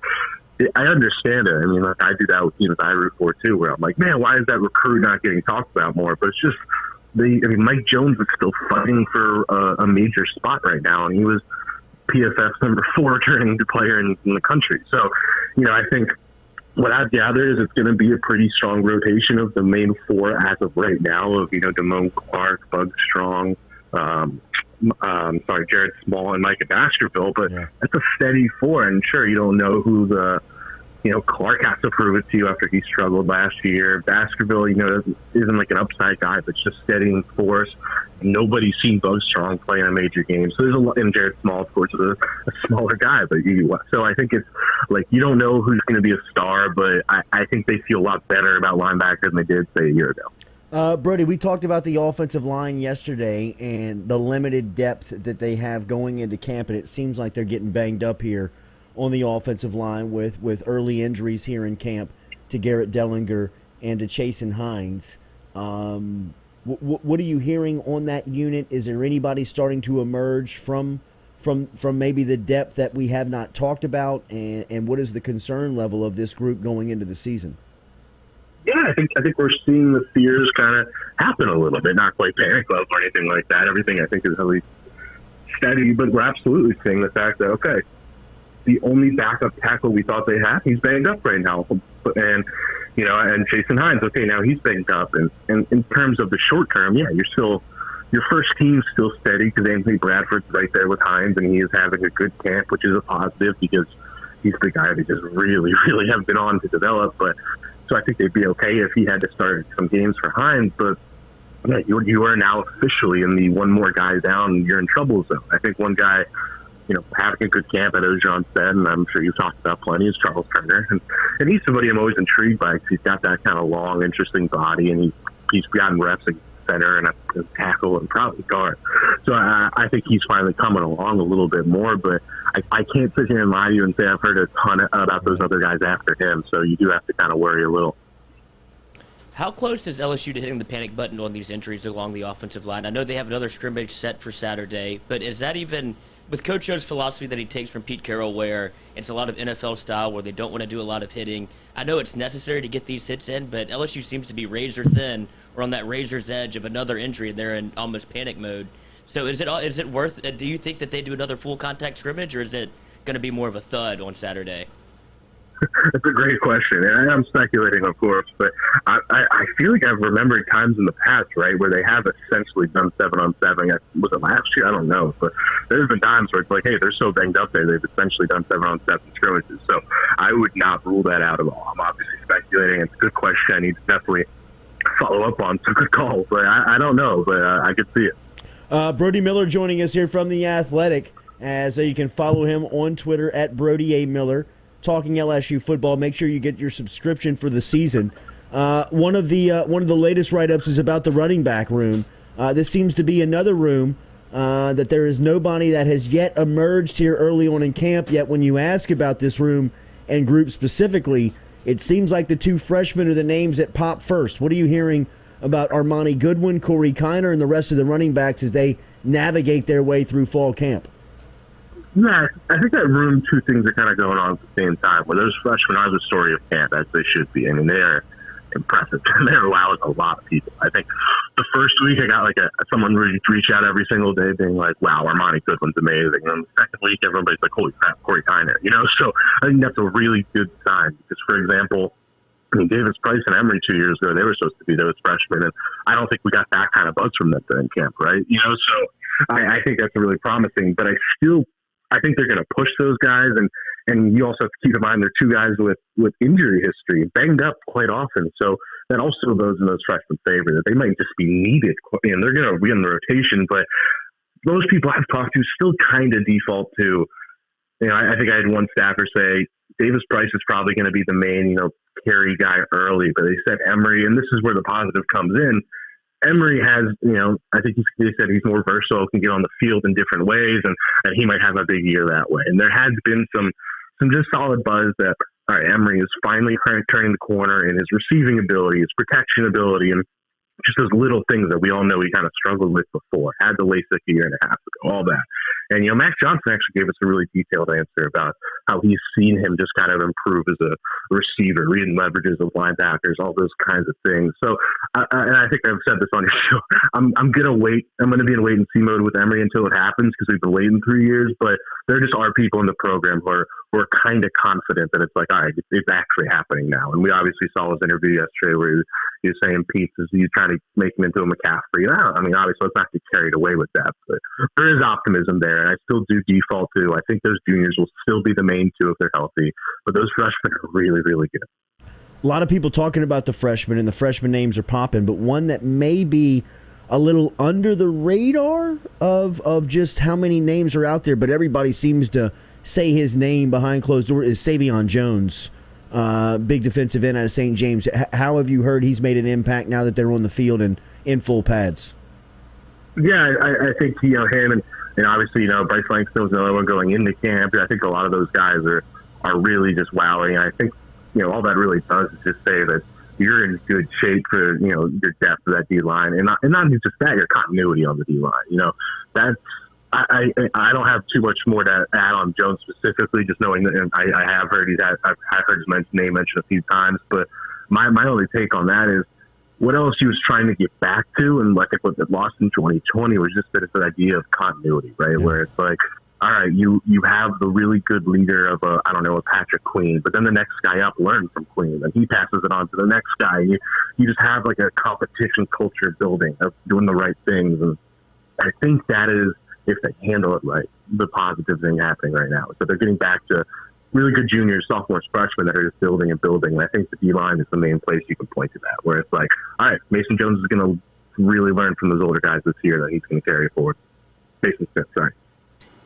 I understand it. I do that with teams I root for too, where I'm like, man, why is that recruit not getting talked about more? But it's just, Mike Jones is still fighting for a major spot right now, and he was PFF's number 4 returning player in the country. So, I think what I've gathered is it's going to be a pretty strong rotation of the main 4 as of right now of, Damone Clark, Bug Strong, Jared Small and Micah Baskerville, but that's a steady 4. And sure, you don't know who Clark has to prove it to you after he struggled last year. Baskerville, isn't like an upside guy, but just steadying force. Nobody's seen Bug Strong play in a major game. So there's a lot, and Jared Small, of course, is a smaller guy, but so I think it's like, you don't know who's going to be a star, but I think they feel a lot better about linebackers than they did, say, a year ago. Brody, we talked about the offensive line yesterday and the limited depth that they have going into camp, and it seems like they're getting banged up here on the offensive line with early injuries here in camp to Garrett Dellinger and to Chasen Hines. What are you hearing on that unit? Is there anybody starting to emerge from maybe the depth that we have not talked about, and what is the concern level of this group going into the season? Yeah, I think we're seeing the fears kind of happen a little bit, not quite panic level or anything like that. Everything I think is at least steady, but we're absolutely seeing the fact that, okay, the only backup tackle we thought they had, he's banged up right now. And, and Chasen Hines, okay, now he's banged up. And in terms of the short term, yeah, your first team's still steady because Anthony Bradford's right there with Hines, and he is having a good camp, which is a positive because he's the guy they just really, really have been on to develop. But so I think they'd be okay if he had to start some games for Hines. But yeah, you are now officially in the one more guy down, you're in trouble zone. I think one guy, having a good camp, as John said, and I'm sure you've talked about plenty, is Charles Turner. And he's somebody I'm always intrigued by because he's got that kind of long, interesting body, and he's gotten reps at center and a tackle and probably guard. So I think he's finally coming along a little bit more, but I can't sit here and lie to you and say I've heard a ton about those other guys after him, so you do have to kind of worry a little. How close is LSU to hitting the panic button on these injuries along the offensive line? I know they have another scrimmage set for Saturday, but is that even, with Coach O's philosophy that he takes from Pete Carroll, where it's a lot of NFL style, where they don't want to do a lot of hitting? I know it's necessary to get these hits in, but LSU seems to be razor thin or on that razor's edge of another injury. They're in almost panic mode. So is it worth, do you think that they do another full contact scrimmage, or is it going to be more of a thud on Saturday? That's a great question, and I'm speculating, of course, but I feel like I've remembered times in the past, right, where they have essentially done 7-on-7. Was it last year? I don't know, but there's been times where it's like, hey, they're so banged up there, they've essentially done 7-on-7 scrimmages. So I would not rule that out at all. I'm obviously speculating. It's a good question. I need to definitely follow up on. It's a good call, but I don't know, but I could see it. Brody Miller joining us here from The Athletic, as you can follow him on Twitter at Brody A. Miller. Talking LSU football. Make sure you get your subscription for the season. One of the latest write-ups is about the running back room. This seems to be another room that there is nobody that has yet emerged here early on in camp. Yet when you ask about this room and group specifically, it seems like the two freshmen are the names that pop first. What are you hearing about Armani Goodwin, Corey Kiner, and the rest of the running backs as they navigate their way through fall camp? Yeah, I think that room, two things are kind of going on at the same time. Where those freshmen are the story of camp, as they should be. I mean, they're impressive. They're wowing a lot of people. I think the first week I got like someone reach out every single day being like, wow, Armani Goodwin's amazing. And then the second week, everybody's like, holy crap, Corey Kiner. So I think that's a really good sign. Because, for example, I mean, Davis Price and Emory 2 years ago, they were supposed to be there as freshmen. And I don't think we got that kind of buzz from them during camp, right? So I think that's really promising. But I think they're going to push those guys, and you also have to keep in mind they're two guys with injury history, banged up quite often. So that also goes in those freshmen' favor, that they might just be needed, and they're going to be in the rotation. But most people I've talked to still kind of default to, I think I had one staffer say Davis Price is probably going to be the main, carry guy early, but they said Emory, and this is where the positive comes in. Emory has, I think they said he's more versatile, can get on the field in different ways, and he might have a big year that way. And there has been some just solid buzz that, all right, Emory is finally turning the corner in his receiving ability, his protection ability, and just those little things that we all know he kind of struggled with before. Had the LASIK a year and a half ago, all that. And, Max Johnson actually gave us a really detailed answer about how he's seen him just kind of improve as a receiver, reading leverages of linebackers, all those kinds of things. So, and I think I've said this on your show, I'm going to wait. I'm going to be in wait and see mode with Emory until it happens because we've been waiting 3 years. But there just are people in the program who are kind of confident that it's like, all right, it's actually happening now. And we obviously saw his interview yesterday where he was saying Pete is he's trying to make him into a McCaffrey. I mean, obviously, let's not get carried away with that. But there is optimism there, and I still do default to. I think those juniors will still be the main two if they're healthy. But those freshmen are really, really good. A lot of people talking about the freshmen, and the freshman names are popping, but one that may be a little under the radar of just how many names are out there, but everybody seems to say his name behind closed doors is Savion Jones. Big defensive end out of St. James. How have you heard he's made an impact now that they're on the field and in full pads? Yeah, I think him and obviously Bryce Langston was another one going into camp. I think a lot of those guys are really just wowing. I think all that really does is just say that you're in good shape for your depth of that D line, and not just that, your continuity on the D line. That's. I don't have too much more to add on Jones specifically, just knowing that I have heard I've heard his name mentioned a few times. But my only take on that is what else he was trying to get back to, and like what they lost in 2020 was just that it's an idea of continuity, right? Yeah. Where it's like, all right, you have the really good leader of a Patrick Queen, but then the next guy up learned from Queen, and he passes it on to the next guy. You just have like a competition culture building of doing the right things, and I think that is, if they handle it right, the positive thing happening right now. So they're getting back to really good juniors, sophomores, freshmen that are just building and building. And I think the D-line is the main place you can point to that, where it's like, all right, Mason Jones is going to really learn from those older guys this year that he's going to carry forward. Mason Smith, sorry.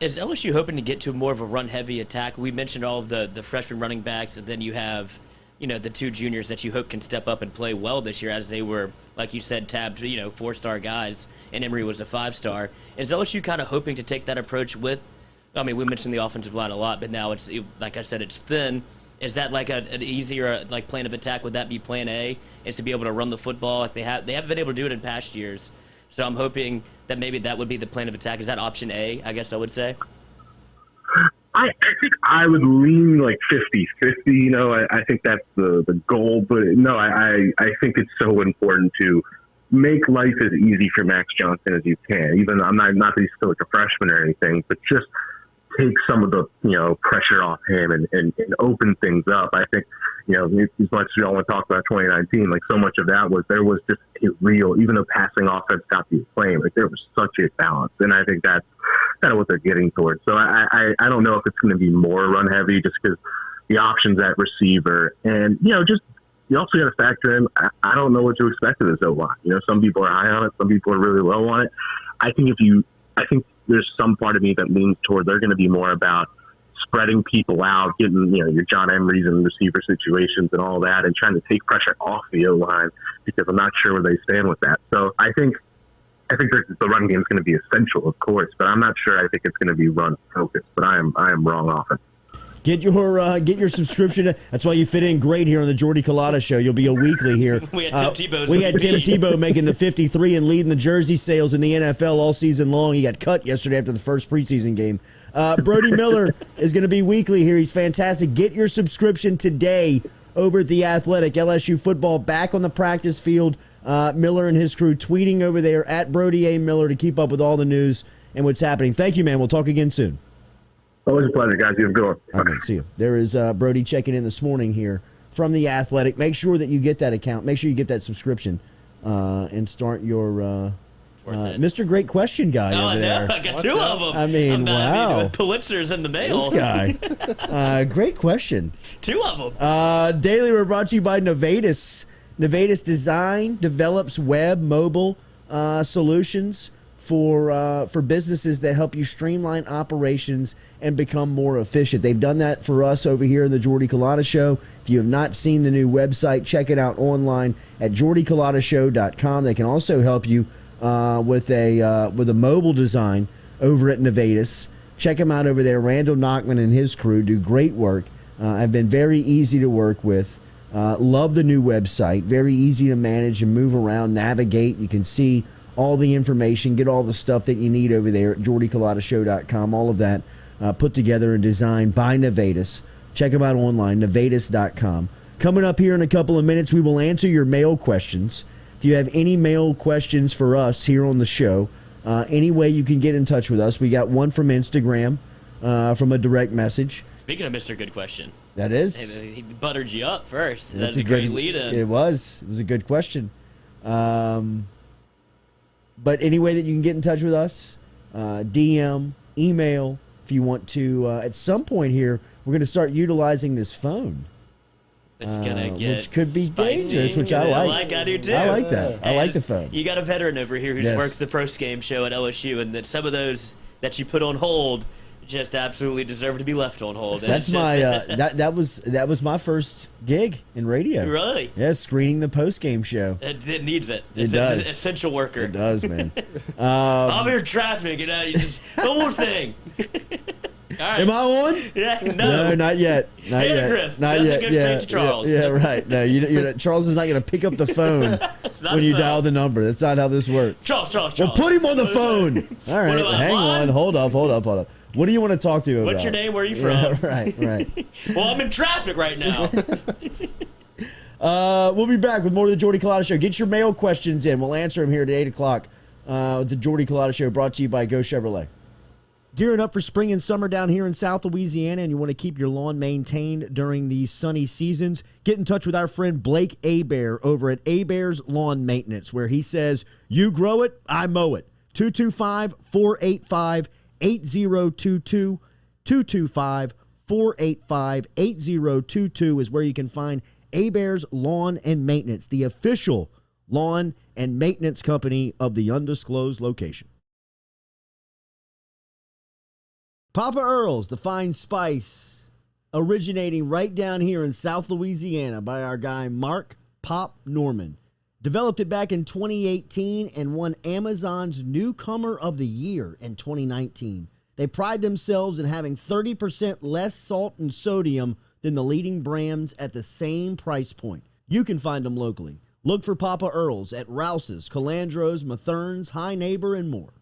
Is LSU hoping to get to more of a run-heavy attack? We mentioned all of the freshman running backs, and then you have the two juniors that you hope can step up and play well this year, as they were, like you said, tabbed, 4-star guys, and Emory was a 5-star. Is LSU kind of hoping to take that approach with, we mentioned the offensive line a lot, but now it's, like I said, it's thin. Is that like an easier plan of attack? Would that be plan A, is to be able to run the football? Like they haven't been able to do it in past years. So I'm hoping that maybe that would be the plan of attack. Is that option A, I guess I would say? I think I would lean like 50-50. I think that's the goal. But no, I think it's so important to make life as easy for Max Johnson as you can. Even I'm not that he's still like a freshman or anything, but just take some of the, pressure off him and open things up. I think, as much as we all want to talk about 2019, like so much of that there was just a real, even though passing offense got the acclaim, like there was such a balance. And I think that's kind of what they're getting towards. So I don't know if it's going to be more run heavy just because the options at receiver and, just, you also got to factor in, I don't know what to expect of this O-line. Some people are high on it. Some people are really low on it. I think there's some part of me that leans toward they're going to be more about spreading people out, getting, your John Emery's and receiver situations and all that, and trying to take pressure off the O-line because I'm not sure where they stand with that. So I think the run game is going to be essential, of course, but I'm not sure I think it's going to be run focused, but I am wrong often. Get your subscription. That's why you fit in great here on the Jordy Culotta Show. You'll be a weekly here. We had Tim Tebow making the 53 and leading the jersey sales in the NFL all season long. He got cut yesterday after the first preseason game. Brody Miller is going to be weekly here. He's fantastic. Get your subscription today over at The Athletic. LSU Football back on the practice field. Miller and his crew tweeting over there at Brody A. Miller to keep up with all the news and what's happening. Thank you, man. We'll talk again soon. Always a pleasure, guys. You have a good one. All right, see you. There is Brody checking in this morning here from The Athletic. Make sure that you get that account. Make sure you get that subscription and start your Mr. Great Question guy over there. I got two of them. I mean, wow. Pulitzer's in the mail. This guy. Great question. Two of them. Daily, we're brought to you by Nevadis. Nevadis Design develops web, mobile solutions for businesses that help you streamline operations and become more efficient. They've done that for us over here in the Jordy Culotta Show. If you have not seen the new website, check it out online at jordyculottashow.com. They can also help you with a mobile design over at Nevadis. Check them out over there. Randall Knockman and his crew do great work. Have been very easy to work with. Love the new website. Very easy to manage and move around, navigate. You can see all the information, get all the stuff that you need over there at jordyculottashow.com. All of that put together and designed by Nevadis. Check them out online, nevadis.com. Coming up here in a couple of minutes, we will answer your mail questions. If you have any mail questions for us here on the show, any way you can get in touch with us. We got one from Instagram, from a direct message. Speaking of Mr. Good Question. That is. He buttered you up first. That's a great lead-in. It was a good question. But any way that you can get in touch with us, DM, email, if you want to. At some point here, we're going to start utilizing this phone. It's gonna get which could be spicy. dangerous, which I like. I do too. I like that. I like the phone. You got a veteran over here who's worked the post game show at LSU, and that some of those that you put on hold just absolutely deserve to be left on hold. And that's my that was my first gig in radio. Really? Yeah, screening the post game show. It needs it. It does. An essential worker. It does, man. I'm here in traffic, you just one more thing. All right. Am I on? Yeah, no, not yet. Not yet. Griff. Not yet. Go straight to Charles. Yeah, right. No, Charles is not going to pick up the phone when you dial the number. That's not how this works. Charles. Well, put him on the phone. All right, hang on. Hold up. What do you want to talk to about? What's your name? Where are you from? Yeah, right. Well, I'm in traffic right now. We'll be back with more of the Jordy Culotta Show. Get your mail questions in. We'll answer them here at 8 o'clock. The Jordy Culotta Show brought to you by Go Chevrolet. Gearing up for spring and summer down here in South Louisiana, and you want to keep your lawn maintained during these sunny seasons, get in touch with our friend Blake Abear over at Abear's Lawn Maintenance, where he says, you grow it, I mow it. 225-485-8022. 225-485-8022 is where you can find Abear's Lawn and Maintenance, the official lawn and maintenance company of the undisclosed location. Papa Earl's, the fine spice, originating right down here in South Louisiana by our guy Mark Pop Norman. Developed it back in 2018 and won Amazon's Newcomer of the Year in 2019. They pride themselves in having 30% less salt and sodium than the leading brands at the same price point. You can find them locally. Look for Papa Earl's at Rouse's, Calandro's, Mathern's, High Neighbor, and more.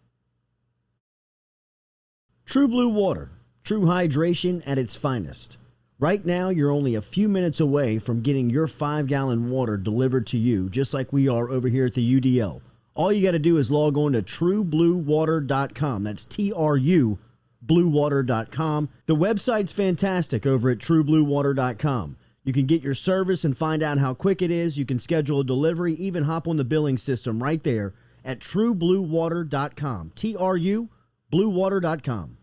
True Blue Water, true hydration at its finest. Right now, you're only a few minutes away from getting your 5-gallon water delivered to you, just like we are over here at the UDL. All you got to do is log on to truebluewater.com. That's TRU truebluewater.com. The website's fantastic over at truebluewater.com. You can get your service and find out how quick it is. You can schedule a delivery, even hop on the billing system right there at truebluewater.com. TRU bluewater.com.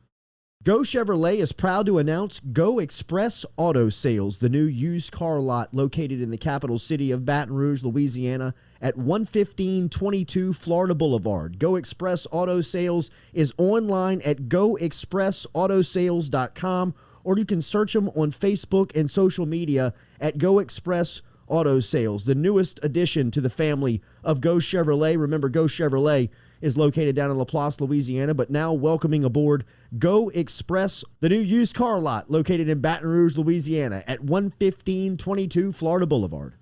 Go Chevrolet is proud to announce Go Express Auto Sales, the new used car lot located in the capital city of Baton Rouge, Louisiana at 11522 Florida Boulevard. Go Express Auto Sales is online at goexpressautosales.com, or you can search them on Facebook and social media at Go Express Auto Sales, the newest addition to the family of Go Chevrolet. Remember, Go Chevrolet is located down in Laplace, Louisiana, but now welcoming aboard Go Express, the new used car lot located in Baton Rouge, Louisiana at 11522 Florida Boulevard.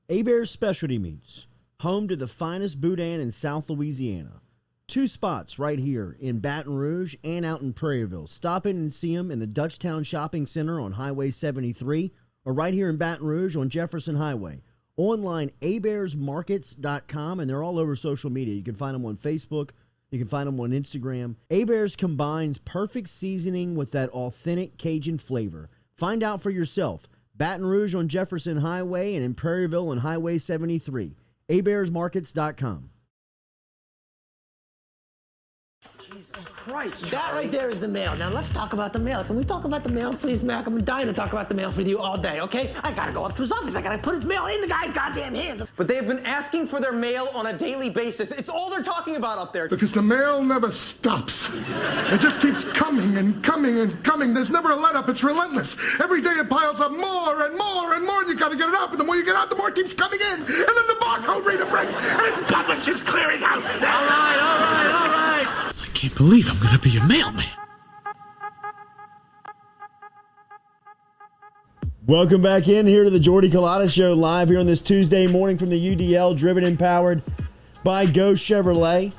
Hebert's Specialty Meats, home to the finest boudin in South Louisiana. 2 spots right here in Baton Rouge and out in Prairieville. Stop in and see them in the Dutchtown Shopping Center on Highway 73 or right here in Baton Rouge on Jefferson Highway. Online, abearsmarkets.com, and they're all over social media. You can find them on Facebook. You can find them on Instagram. Hebert's combines perfect seasoning with that authentic Cajun flavor. Find out for yourself. Baton Rouge on Jefferson Highway and in Prairieville on Highway 73. abearsmarkets.com. Jesus Christ, that right there is the mail. Now let's talk about the mail. Can we talk about the mail, please, Mac? I've been dying to talk about the mail with you all day, okay? I gotta go up to his office. I gotta put his mail in the guy's goddamn hands. But they have been asking for their mail on a daily basis. It's all they're talking about up there. Because the mail never stops. It just keeps coming and coming and coming. There's never a let-up. It's relentless. Every day it piles up more and more and more, and you gotta get it up. And the more you get out, the more it keeps coming in. And then the barcode reader breaks, and it publishes clearinghouse. All right. I can't believe I'm gonna be a mailman. Welcome back in here to the Jordy Culotta Show, live here on this Tuesday morning from the UDL, driven and powered by Go Chevrolet.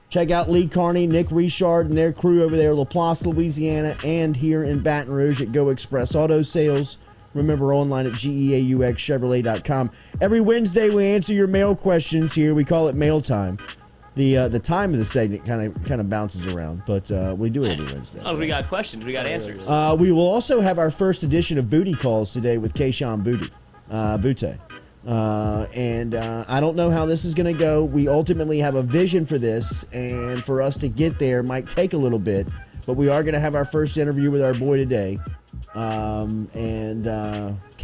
Check out Lee Carney, Nick Richard, and their crew over there, Laplace, Louisiana, and here in Baton Rouge at Go Express Auto Sales. Remember, online at GEAUXChevrolet.com. Every Wednesday, we answer your mail questions here. We call it Mail Time. The time of the segment kind of bounces around, but we do it every Wednesday. Oh, we got questions. We got answers. We will also have our first edition of Booty Calls today with Keyshawn Butte. And I don't know how this is going to go. We ultimately have a vision for this, and for us to get there might take a little bit, but we are going to have our first interview with our boy today.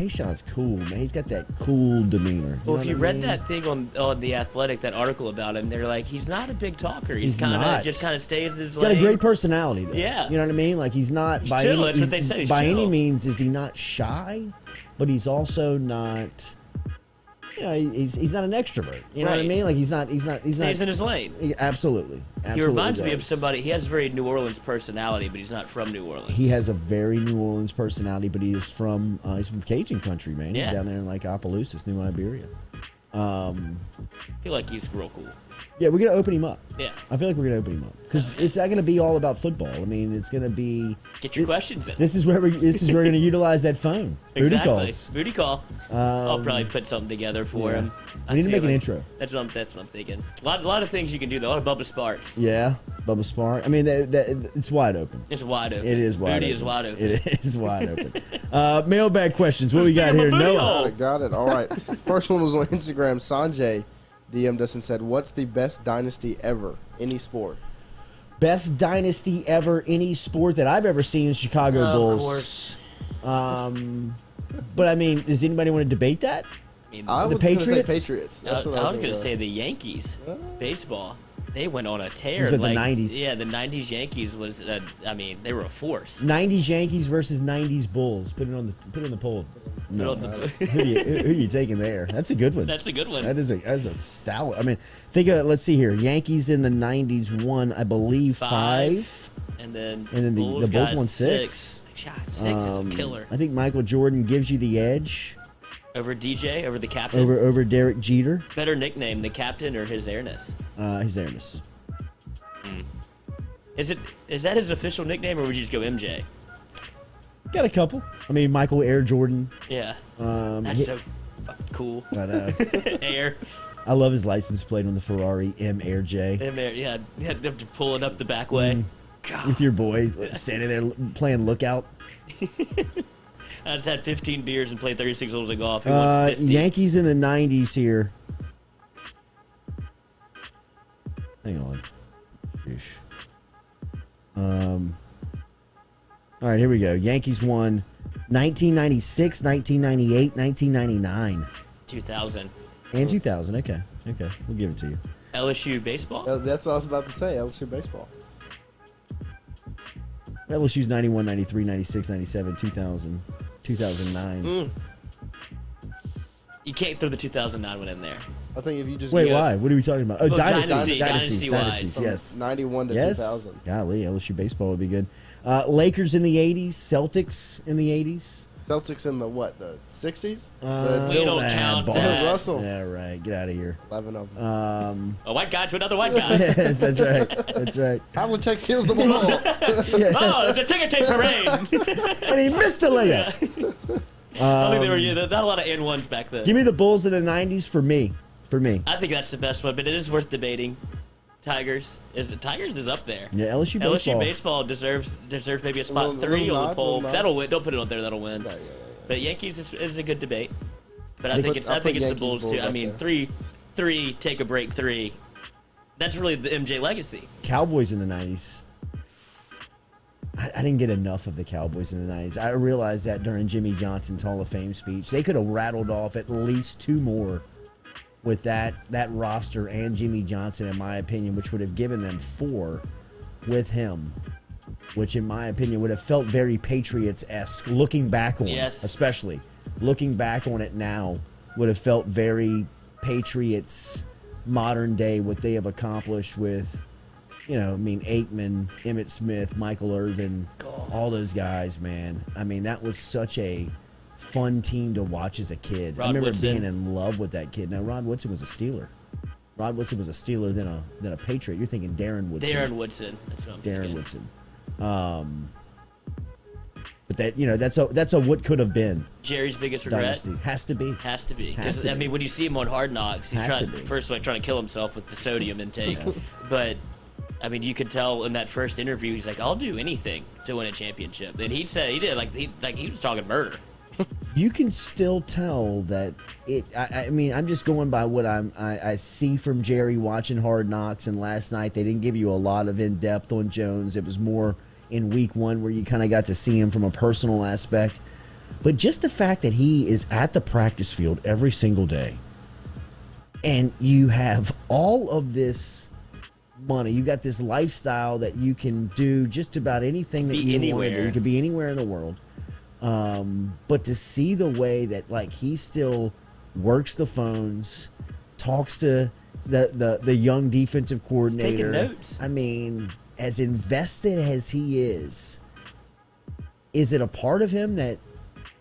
Keyshawn's cool, man. He's got that cool demeanor. Well, if you read that thing on the Athletic, that article about him, they're like, he's not a big talker. He's kind of just stays in his lane. He's got a great personality, though. Yeah. You know what I mean? Like, he's not He's chill. That's what they say. By any means is he not shy, but he's also not. You know, he's not an extrovert. You know what I mean? Like he's not. Stays in his lane. Absolutely. He reminds me of somebody. He has a very New Orleans personality, but he's not from New Orleans. He has a very New Orleans personality, but he's from Cajun country, man. He's down there in like Opelousas, New Iberia. I feel like he's real cool. Yeah, we're gonna open him up. Yeah, I feel like we're gonna open him up because it's not gonna be all about football. I mean, it's gonna be get your questions in. This is where we're gonna utilize that phone. Booty calls. Booty call. I'll probably put something together for him. I need to make an intro. That's what I'm thinking. A lot of things you can do though. A lot of Bubba Sparks. Yeah, Bubba Spark. I mean, it's wide open. It's wide open. It is wide. Booty open. is wide open. It is wide open. Mailbag questions. What we got here? Noah. Got it. All right. First one was on Instagram. Sanjay DM'd us and said, "What's the best dynasty ever, any sport?" Best dynasty ever, any sport that I've ever seen, Chicago Bulls. Of course. But I mean, does anybody want to debate that? I The was going to say Patriots? Patriots. I was going to say the Yankees. Baseball. They went on a tear. Was it the 90s? Yeah, the 90s Yankees was, they were a force. 90s Yankees versus 90s Bulls. Put it on the poll. No. who are you taking there? That's a good one. That's a good one. That is a stalwart. I mean, let's see here. Yankees in the 90s won, I believe, 5. And then the Bulls won 6. Six is a killer. I think Michael Jordan gives you the edge. Over DJ, over the captain. Over Derek Jeter. Better nickname, the captain or his airness? His airness. Is that his official nickname, or would you just go MJ? Got a couple. I mean, Michael Air Jordan. Yeah. That's so fucking cool. I know. Air. I love his license plate on the Ferrari M Air J. M Air, yeah, you had them to pull it up the back way. With your boy standing there playing lookout. I just had 15 beers and played 36 holes of golf. He wants 50. Yankees in the 90s here. Hang on. Sheesh. All right, here we go. Yankees won 1996, 1998, 1999. 2000. And 2000. Okay. We'll give it to you. LSU baseball? That's what I was about to say. LSU baseball. LSU's 91, 93, 96, 97, 2000, 2009. You can't throw the 2009 one in there. I think if you just wait, why? What are we talking about? Oh, dynasties. Yes, 91 to 2000. Golly, LSU baseball would be good. Lakers in the 80s, Celtics in the 80s. Celtics in the what? The 60s? We don't count that. Russell. Yeah, right. Get out of here. 11 of them. A white guy to another white guy. Yes, that's right. That's right. Havlicek steals the ball. Oh, it's a ticker tape parade. And he missed the layup. I think there were not a lot of N1s back then. Give me the Bulls in the 90s for me. I think that's the best one, but it is worth debating. Tigers is up there. Yeah, LSU baseball deserves maybe a spot 3 on the poll. That'll win. Don't put it on there. That'll win. Yeah. But Yankees is a good debate. But I think it's the Bulls too. I mean, 3 take a break 3. That's really the MJ legacy. Cowboys in the 90s. I didn't get enough of the Cowboys in the 90s. I realized that during Jimmy Johnson's Hall of Fame speech. They could have rattled off at least 2 more with that roster and Jimmy Johnson, in my opinion, which would have given them 4 with him, which in my opinion would have felt very Patriots-esque. Looking back on it, especially looking back on it now, would have felt very Patriots modern day, what they have accomplished with, Aikman, Emmitt Smith, Michael Irvin, all those guys, man. I mean, that was such a fun team to watch as a kid. I remember being in love with that kid. Now, Rod Woodson was a Steeler. Rod Woodson was a Steeler than a Patriot. You're thinking Darren Woodson. Darren Woodson. That's what I'm thinking. Woodson. But that's a what could have been. Jerry's biggest regret dynasty. Has to be. Because I mean, when you see him on Hard Knocks, he's trying to kill himself with the sodium intake. But I mean, you could tell in that first interview, he's like, "I'll do anything to win a championship," and he was talking murder. You can still tell that it. I mean, I'm just going by what I see from Jerry watching Hard Knocks, and last night they didn't give you a lot of in depth on Jones. It was more in week 1 where you kind of got to see him from a personal aspect. But just the fact that he is at the practice field every single day, and you have all of this money, you got this lifestyle that you can do just about anything that you want to do. You could be anywhere in the world. But to see the way that he still works the phones, talks to the young defensive coordinator. He's taking notes. I mean, as invested as he is it a part of him that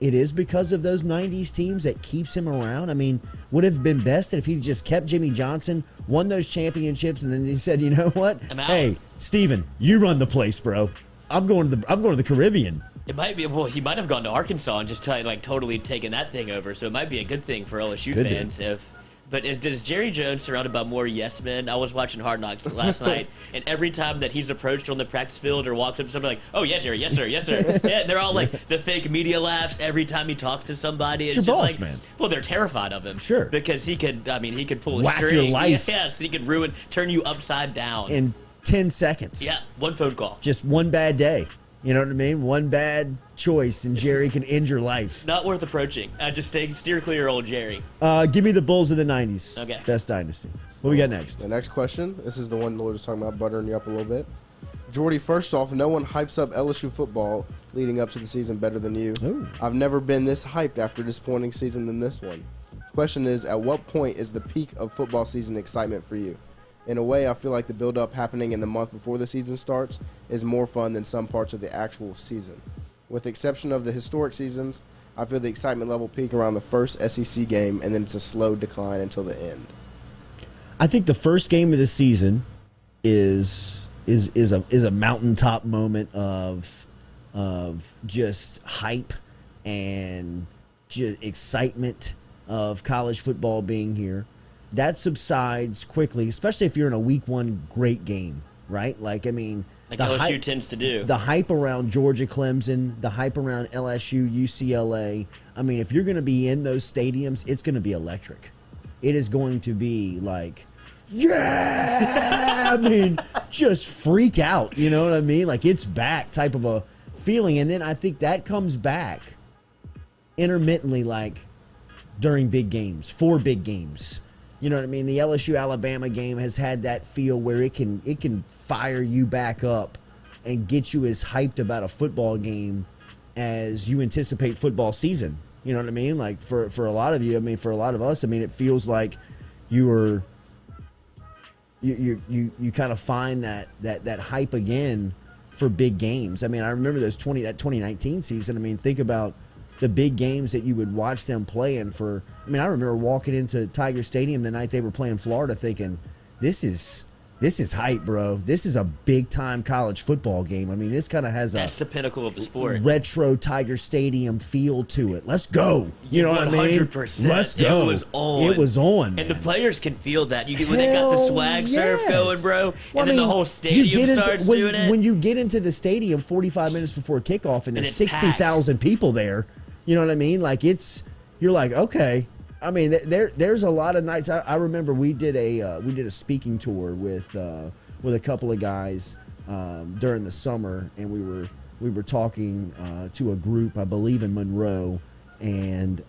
it is because of those 90s teams that keeps him around? I mean, would have been best if he just kept Jimmy Johnson, won those championships, and then he said, "You know what? Hey, Steven, you run the place, bro. I'm going to the Caribbean." It might be. Well, he might have gone to Arkansas and just totally taken that thing over. So it might be a good thing for LSU fans But is Jerry Jones surrounded by more yes men? I was watching Hard Knocks last night, and every time that he's approached on the practice field or walks up to somebody like, "Oh yeah, Jerry, yes sir, yes sir," yeah, they're all like the fake media laughs every time he talks to somebody. It's your boss, man. Well, they're terrified of him, sure, because he could pull a whack string. your life. Yes, he could turn you upside down in 10 seconds. Yeah, one phone call, just one bad day. You know what I mean? One bad choice, and Jerry can end your life. Not worth approaching. Just steer clear, old Jerry. Give me the Bulls of the 90s. Okay. Best dynasty. What we got next? The next question. This is the one Lord was talking about, buttering you up a little bit. Jordy, first off, no one hypes up LSU football leading up to the season better than you. Ooh. I've never been this hyped after a disappointing season than this one. Question is, at what point is the peak of football season excitement for you? In a way, I feel like the build-up happening in the month before the season starts is more fun than some parts of the actual season. With the exception of the historic seasons, I feel the excitement level peak around the first SEC game, and then it's a slow decline until the end. I think the first game of the season is a mountaintop moment of just hype and just excitement of college football being here. that subsides quickly, especially if you're in a week 1 great game, right? Like, I mean, like LSU tends to do. The hype around Georgia, Clemson, the hype around LSU, UCLA. I mean, if you're going to be in those stadiums, it's going to be electric. It is going to be like, yeah, I mean, just freak out. You know what I mean? Like, it's back type of a feeling. And then I think that comes back intermittently, like during big games, 4 big games. You know what I mean? The LSU Alabama game has had that feel where it can fire you back up and get you as hyped about a football game as you anticipate football season. You know what I mean? Like for a lot of you, I mean, for a lot of us, I mean, it feels like you kind of find that hype again for big games. I mean, I remember that 2019 season. I mean, think about the big games that you would watch them playing for. I mean, I remember walking into Tiger Stadium the night they were playing Florida thinking, this is hype, bro. This is a big-time college football game. I mean, this kind of has That's the pinnacle of the sport. Retro Tiger Stadium feel to it. Let's go. You know 100%. What I mean? 100%. Let's go. It was on. It was on, man. And the players can feel that. When they got the swag surf going, bro, well, and then the whole stadium starts doing it. When you get into the stadium 45 minutes before kickoff and there's 60,000 people there, you know what I mean? Like, you're like, okay. I mean, there's a lot of nights. I remember we did a speaking tour with a couple of guys during the summer, and we were talking to a group, I believe in Monroe, and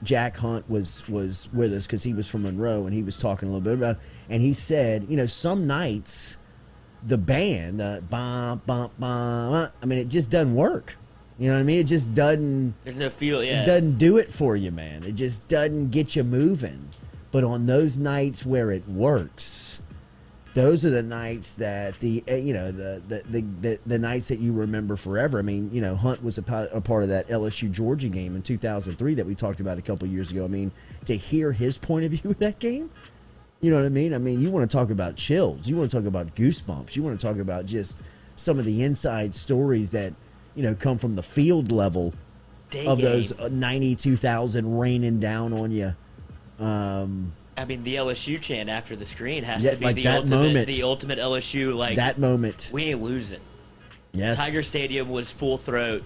Jack Hunt was with us because he was from Monroe, and he was talking a little bit about it, and he said, you know, some nights the band, the bum bum bum, I mean, it just doesn't work. You know what I mean? It just doesn't. There's no feel, yeah. It doesn't do it for you, man. It just doesn't get you moving. But on those nights where it works, those are the nights that the nights that you remember forever. I mean, you know, Hunt was a part of that LSU Georgia game in 2003 that we talked about a couple of years ago. I mean, to hear his point of view of that game, you know what I mean? I mean, you want to talk about chills. You want to talk about goosebumps. You want to talk about just some of the inside stories that, you know, come from the field level of those 92,000 raining down on you. I mean, the LSU chant after the screen has to be like the ultimate LSU. Like that moment, we ain't losing. Yes, Tiger Stadium was full throat.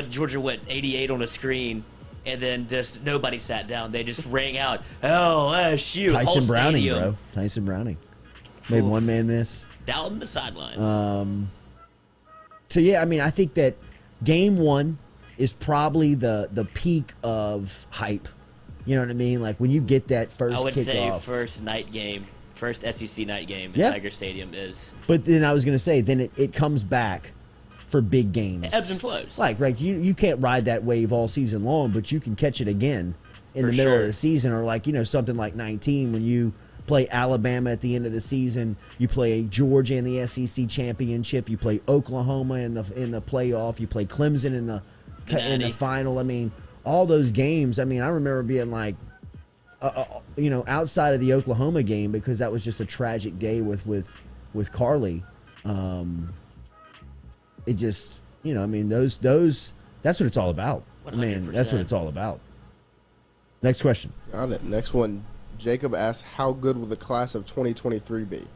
Georgia went 88 on a screen, and then just nobody sat down. They just rang out LSU. Tyson Browning, bro. Tyson Browning made one man miss down the sidelines. So, yeah, I mean, I think that game 1 is probably the peak of hype. You know what I mean? Like, when you get that first kickoff. I would say first SEC night game in Tiger Stadium is. But then I was going to say, then it comes back for big games. It ebbs and flows. Like, right, you can't ride that wave all season long, but you can catch it again in the middle of the season. Or, like, you know, something like 19 when you play Alabama at the end of the season, you play Georgia in the SEC championship, you play Oklahoma in the playoff, you play Clemson in the final. I mean, all those games. I mean, I remember being like, you know, outside of the Oklahoma game, because that was just a tragic day with Carly. It just, you know, I mean, those that's what it's all about. 100%. Man, that's what it's all about. Next question. Got it. Next one. Jacob asks, how good will the class of 2023 be?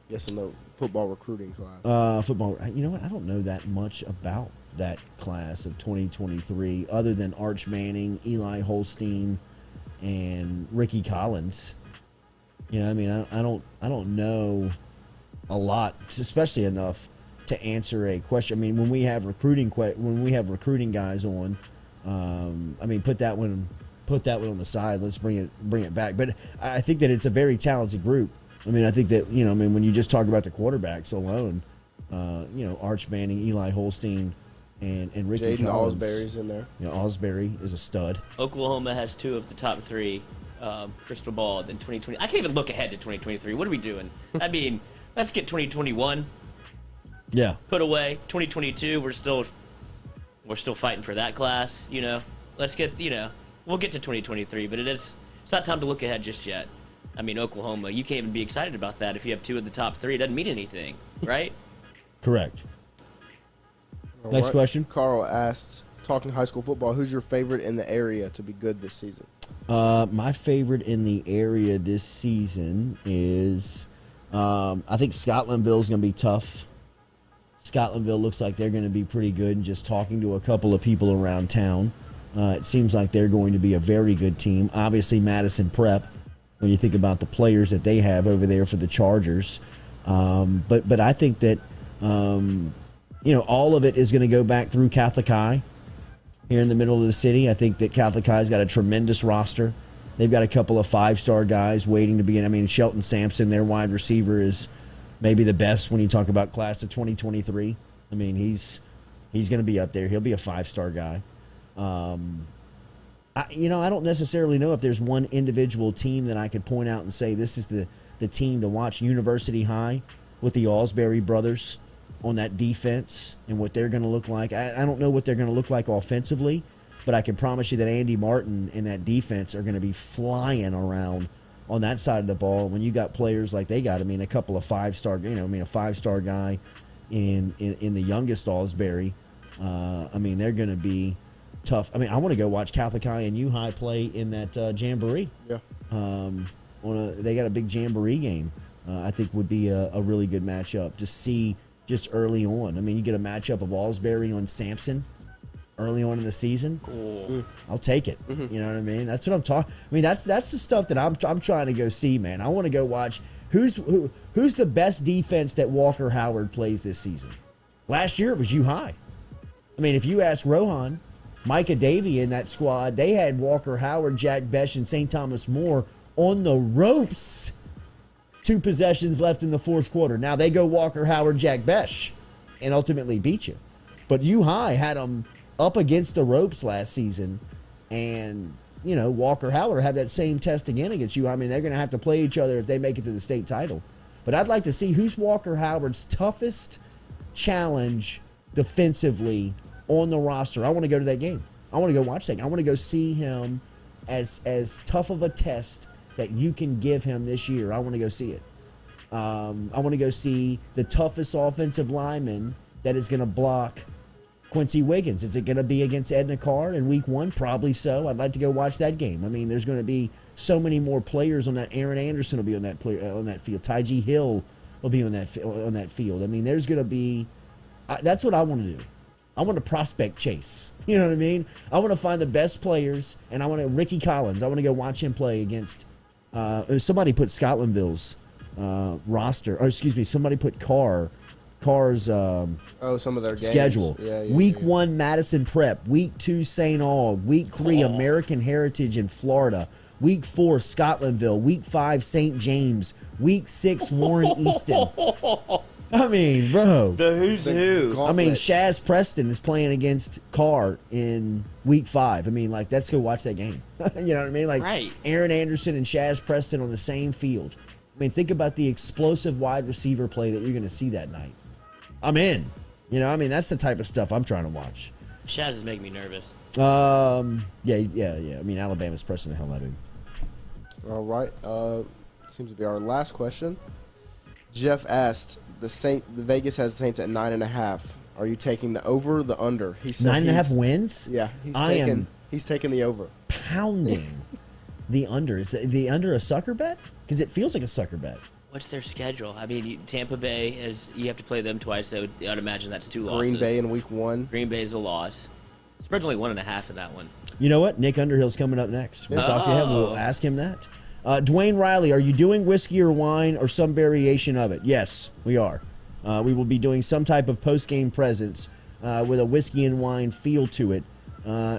Yes, in the football recruiting class. Football. You know what? I don't know that much about that class of 2023 other than Arch Manning, Eli Holstein, and Ricky Collins. You know, I mean, I don't know a lot, especially enough to answer a question. I mean, when we have recruiting guys on, I mean, put that one on the side. Let's bring it back. But I think that it's a very talented group. I mean, I think that, you know, I mean, when you just talk about the quarterbacks alone, you know, Arch Manning, Eli Holstein, and Ricky Jaden Collins. Osbury's in there. You know, Osbury is a stud. Oklahoma has 2 of the top 3 crystal ball in 2020. I can't even look ahead to 2023. What are we doing? I mean, let's get 2021. Yeah. Put away 2022. We're still fighting for that class. You know, let's get, you know. We'll get to 2023, but it's not time to look ahead just yet. I mean, Oklahoma, you can't even be excited about that if you have 2 of the top 3. It doesn't mean anything, right? Correct. All Next question. Carl asks, talking high school football, who's your favorite in the area to be good this season? My favorite in the area this season is, I think Scotlandville's going to be tough. Scotlandville looks like they're going to be pretty good. And just talking to a couple of people around town, it seems like they're going to be a very good team. Obviously, Madison Prep, when you think about the players that they have over there for the Chargers. But I think that, all of it is going to go back through Catholic High here in the middle of the city. I think that Catholic High's got a tremendous roster. They've got a couple of 5-star guys waiting to be in. I mean, Shelton Sampson, their wide receiver, is maybe the best when you talk about class of 2023. I mean, he's going to be up there. He'll be a 5-star guy. I don't necessarily know if there's one individual team that I could point out and say this is the team to watch. University High with the Alsbury brothers on that defense and what they're going to look like. I don't know what they're going to look like offensively, but I can promise you that Andy Martin and that defense are going to be flying around on that side of the ball. When you got players like they got, a couple of 5-star, a 5-star guy in the youngest Alsbury, they're going to be tough. I want to go watch Catholic High and U High play in that jamboree. Yeah. They got a big jamboree game. I think would be a really good matchup to see just early on. You get a matchup of Alsbury on Sampson early on in the season. Cool. I'll take it. You know what I mean? That's what I'm talking. That's the stuff that I'm trying to go see, man. I want to go watch who's the best defense that Walker Howard plays this season. Last year it was U High. If you ask Rohan, Micah Davey in that squad, they had Walker Howard, Jack Besh, and St. Thomas More on the ropes. 2 possessions left in the fourth quarter. Now they go Walker Howard, Jack Besh, and ultimately beat you. But U High had them up against the ropes last season, and Walker Howard had that same test again against you. They're going to have to play each other if they make it to the state title. But I'd like to see who's Walker Howard's toughest challenge defensively on the roster. I want to go to that game. I want to go watch that. I want to go see him as tough of a test that you can give him this year. I want to go see it. I want to go see the toughest offensive lineman that is going to block Quincy Wiggins. Is it going to be against Edna Carr in week 1? Probably so. I'd like to go watch that game. There's going to be so many more players on that. Aaron Anderson will be on that field. Ty G. Hill will be on that field. There's going to be. That's what I want to do. I want to prospect chase. You know what I mean? I want to find the best players, and I want to Ricky Collins. I want to go watch him play against. Somebody put Scotlandville's roster, or excuse me, somebody put Carr's some of their schedule. Yeah, week 1, Madison Prep. Week 2, St. Aug. Week 3, American Heritage in Florida. Week 4, Scotlandville. Week 5, St. James. Week 6, Warren Easton. Bro. The who's who. Shaz Preston is playing against Carr in week 5. Let's go watch that game. You know what I mean? Right. Aaron Anderson and Shaz Preston on the same field. Think about the explosive wide receiver play that you're going to see that night. I'm in. That's the type of stuff I'm trying to watch. Shaz is making me nervous. Yeah. Alabama's pressing the hell out of him. All right. Seems to be our last question. Jeff asked, the Vegas has the Saints at 9.5. Are you taking the over or the under? He said 9.5 wins? Yeah, he's taking the over. Pounding the under. Is the under a sucker bet? Because it feels like a sucker bet. What's their schedule? Tampa Bay you have to play them twice. I'd imagine that's 2 losses. Green Bay in week 1. Green Bay is a loss. Spread's only 1.5 in that one. You know what? Nick Underhill's coming up next. We'll talk to him. We'll ask him that. Dwayne Riley, are you doing whiskey or wine or some variation of it? Yes, we are. We will be doing some type of post-game presence with a whiskey and wine feel to it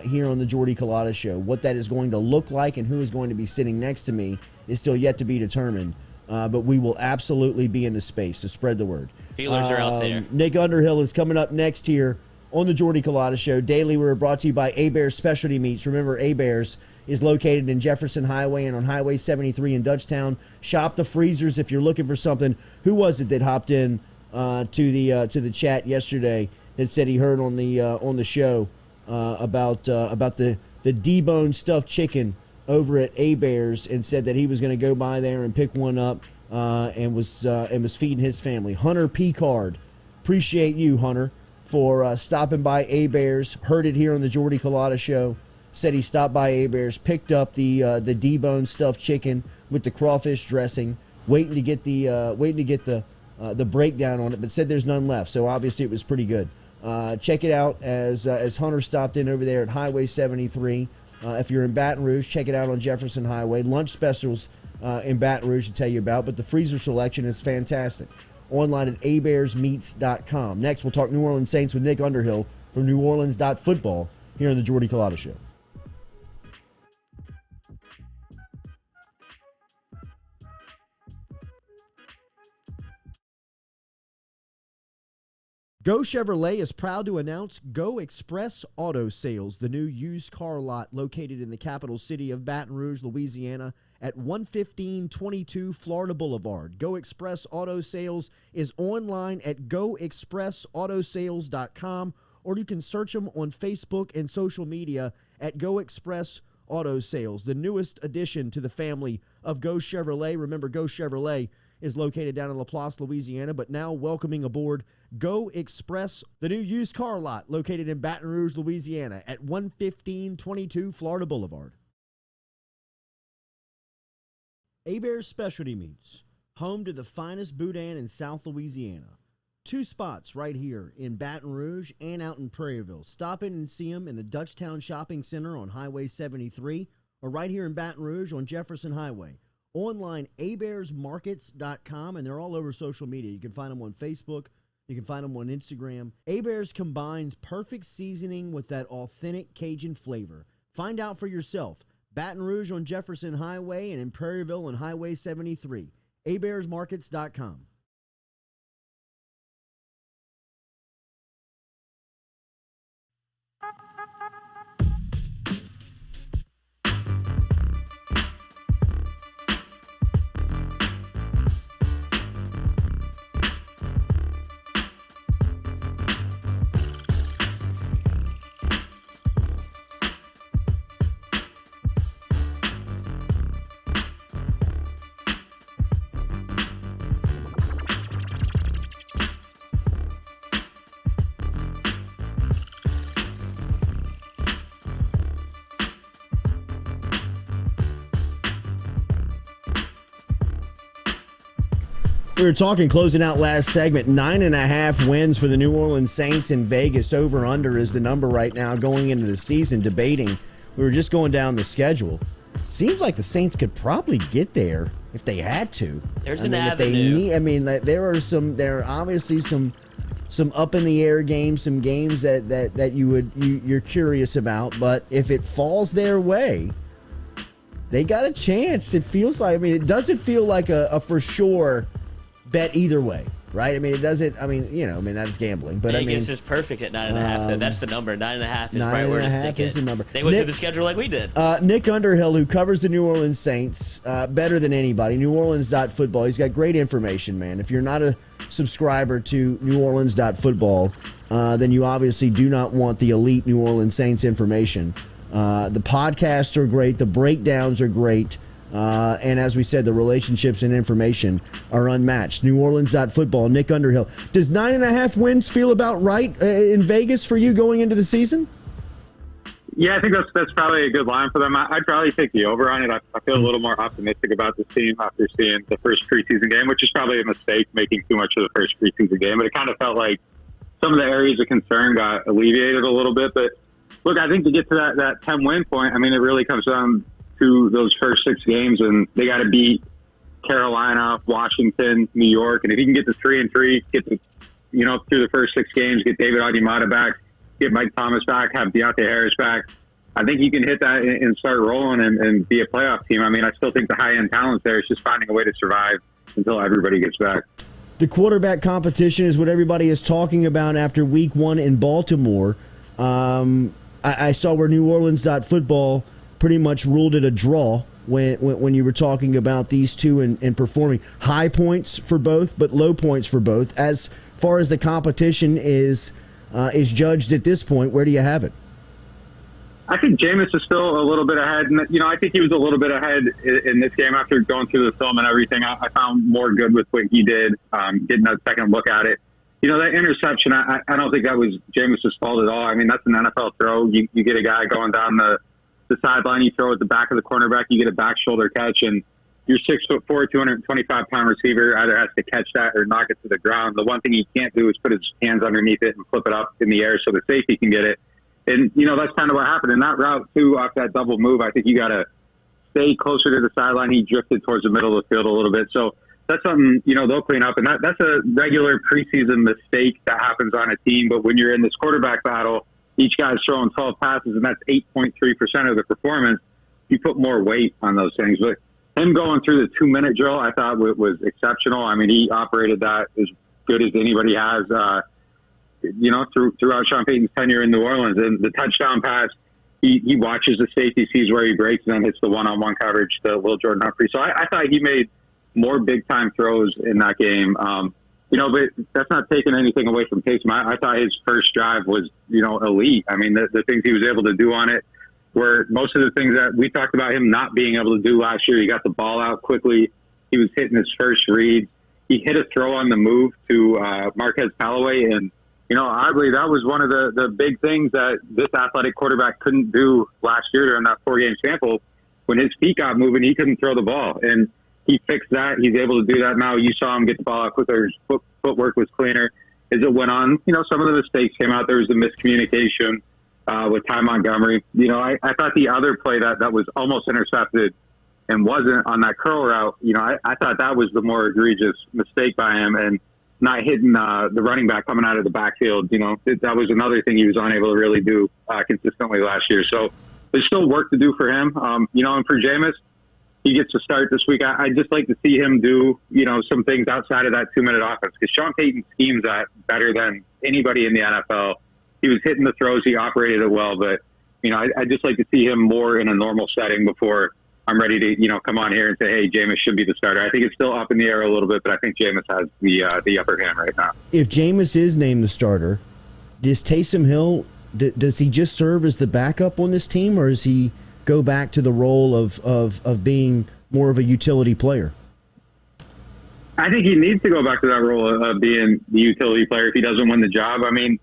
here on the Jordy Culotta Show. What that is going to look like and who is going to be sitting next to me is still yet to be determined. But we will absolutely be in the space, so spread the word. Feelers are out there. Nick Underhill is coming up next here on the Jordy Culotta Show. Daily, we're brought to you by A-Bears Specialty Meats. Remember, A-Bears is located in Jefferson Highway and on Highway 73 in Dutchtown. Shop the freezers if you're looking for something. Who was it that hopped in to the chat yesterday that said he heard on the show about the deboned stuffed chicken over at A-Bears and said that he was going to go by there and pick one up and was feeding his family. Hunter Picard, appreciate you, Hunter, for stopping by A-Bears. Heard it here on the Jordy Culotta Show. said he stopped by Hebert's, picked up the deboned stuffed chicken with the crawfish dressing, waiting to get the breakdown on it, but said there's none left. So obviously it was pretty good. Check it out as Hunter stopped in over there at Highway 73. If you're in Baton Rouge, check it out on Jefferson Highway. Lunch specials in Baton Rouge to tell you about, but the freezer selection is fantastic. Online at abearsmeats.com. Next, we'll talk New Orleans Saints with Nick Underhill from NewOrleans.football here on the Jordy Culotta Show. Go Chevrolet is proud to announce Go Express Auto Sales, the new used car lot located in the capital city of Baton Rouge, Louisiana, at 11522 Florida Boulevard. Go Express Auto Sales is online at goexpressautosales.com, or you can search them on Facebook and social media at Go Express Auto Sales, the newest addition to the family of Go Chevrolet. Remember, Go Chevrolet is located down in Laplace, Louisiana, but now welcoming aboard Go Express, the new used car lot located in Baton Rouge, Louisiana at 11522 Florida Boulevard. Hebert's Specialty Meats, home to the finest boudin in South Louisiana. 2 spots right here in Baton Rouge and out in Prairieville. Stop in and see them in the Dutchtown Shopping Center on Highway 73 or right here in Baton Rouge on Jefferson Highway. Online, abearsmarkets.com, and they're all over social media. You can find them on Facebook. You can find them on Instagram. Hebert's combines perfect seasoning with that authentic Cajun flavor. Find out for yourself. Baton Rouge on Jefferson Highway and in Prairieville on Highway 73. abearsmarkets.com. We were talking, closing out last segment, 9.5 wins for the New Orleans Saints in Vegas. Over under is the number right now going into the season, debating. We were just going down the schedule. Seems like the Saints could probably get there if they had to. There's an avenue. There are obviously some up in the air games, some games that you're curious about, but if it falls their way, they got a chance. It feels like, it doesn't feel like a for sure bet either way, right? It doesn't. That's gambling. But Vegas is perfect at 9.5. So that's the number. 9.5 is right where to stick it. The number. They went through the schedule like we did. Nick Underhill, who covers the New Orleans Saints better than anybody, NewOrleans.football. He's got great information, man. If you're not a subscriber to NewOrleans.football, then you obviously do not want the elite New Orleans Saints information. The podcasts are great. The breakdowns are great. And as we said, the relationships and information are unmatched. NewOrleans.football, Nick Underhill. Does 9.5 wins feel about right in Vegas for you going into the season? Yeah, I think that's probably a good line for them. I'd probably take the over on it. I feel a little more optimistic about this team after seeing the first preseason game, which is probably a mistake, making too much of the first preseason game. But it kind of felt like some of the areas of concern got alleviated a little bit. But look, I think to get to that 10-win point, it really comes down to those first 6 games, and they got to beat Carolina, Washington, New York, and if you can get to 3-3, get to through the first 6 games, get David Onyemata back, get Mike Thomas back, have Deontay Harris back, I think you can hit that and start rolling and be a playoff team. I still think the high end talent's there. It's just finding a way to survive until everybody gets back. The quarterback competition is what everybody is talking about after Week 1 in Baltimore. I saw where NewOrleans.football pretty much ruled it a draw when you were talking about these two and performing. High points for both, but low points for both. As far as the competition is judged at this point, where do you have it? I think Jameis is still a little bit ahead. And, I think he was a little bit ahead in this game after going through the film and everything. I found more good with what he did, getting that second look at it. That interception, I don't think that was Jameis' fault at all. That's an NFL throw. You get a guy going down the the sideline, you throw at the back of the cornerback, you get a back shoulder catch, and your 6'4", 225-pound receiver either has to catch that or knock it to the ground. The one thing he can't do is put his hands underneath it and flip it up in the air so the safety can get it. And, that's kind of what happened. In that route, too, off that double move, I think you got to stay closer to the sideline. He drifted towards the middle of the field a little bit. So that's something, they'll clean up. And that's a regular preseason mistake that happens on a team. But when you're in this quarterback battle, each guy's throwing 12 passes, and that's 8.3% of the performance. You put more weight on those things. But him going through the 2-minute drill, I thought was exceptional. I mean, he operated that as good as anybody has, throughout Sean Payton's tenure in New Orleans. And the touchdown pass, he watches the safety, sees where he breaks, and then hits the one-on-one coverage to Will Jordan Humphrey. So I thought he made more big-time throws in that game. But that's not taking anything away from Taysom. I thought his first drive was, elite. I mean, the things he was able to do on it were most of the things that we talked about him not being able to do last year. He got the ball out quickly. He was hitting his first read. He hit a throw on the move to Marquez Callaway, and oddly, that was one of the big things that this athletic quarterback couldn't do last year during that 4-game sample. When his feet got moving, he couldn't throw the ball, and he fixed that. He's able to do that now. You saw him get the ball out quicker. His footwork was cleaner. As it went on, some of the mistakes came out. There was the miscommunication with Ty Montgomery. I thought the other play that was almost intercepted and wasn't on that curl route, I thought that was the more egregious mistake by him, and not hitting the running back coming out of the backfield. That was another thing he was unable to really do consistently last year. So there's still work to do for him. And for Jameis, he gets to start this week. I'd just like to see him do, some things outside of that 2-minute offense, because Sean Payton schemes that better than anybody in the NFL. He was hitting the throws. He operated it well, but, I'd just like to see him more in a normal setting before I'm ready to, come on here and say, hey, Jameis should be the starter. I think it's still up in the air a little bit, but I think Jameis has the upper hand right now. If Jameis is named the starter, does Taysom Hill, does he just serve as the backup on this team, or does he go back to the role of being more of a utility player? I think he needs to go back to that role of being the utility player if he doesn't win the job. I mean,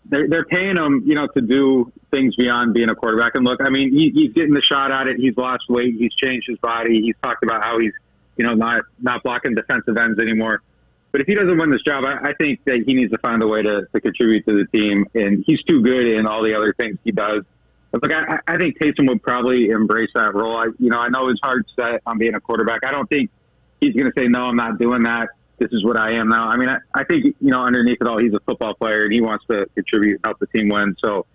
they're paying him, to do things beyond being a quarterback. And look, I mean, he's getting the shot at it. He's lost weight. He's changed his body. He's talked about how he's, not blocking defensive ends anymore. But if he doesn't win this job, I think that he needs to find a way to contribute to the team. And he's too good in all the other things he does. But look, I think Taysom would probably embrace that role. I know his heart's set on being a quarterback. I don't think he's going to say, no, I'm not doing that. This is what I am now. I mean, I think, underneath it all, he's a football player and he wants to contribute and help the team win. So,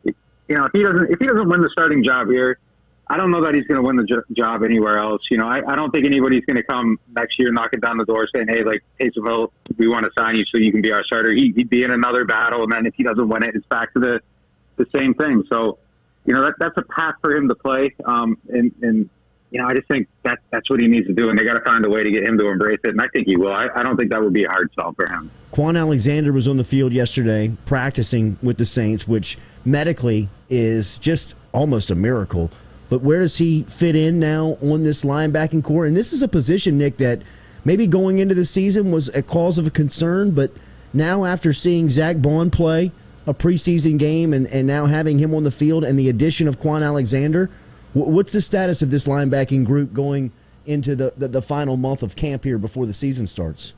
if he doesn't win the starting job here, I don't know that he's going to win the job anywhere else. I don't think anybody's going to come next year knocking down the door saying, hey, like, Taysom Hill, we want to sign you so you can be our starter. He'd be in another battle. And then if he doesn't win it, it's back to the same thing. So, that's a path for him to play. I just think that's what he needs to do, and they got to find a way to get him to embrace it, and I think he will. I don't think that would be a hard sell for him. Quan Alexander was on the field yesterday practicing with the Saints, which medically is just almost a miracle. But where does he fit in now on this linebacking core? And this is a position, Nick, that maybe going into the season was a cause of a concern, but now after seeing Zach Bond play a preseason game and now having him on the field and the addition of Quan Alexander, what's the status of this linebacking group going into the final month of camp here before the season starts?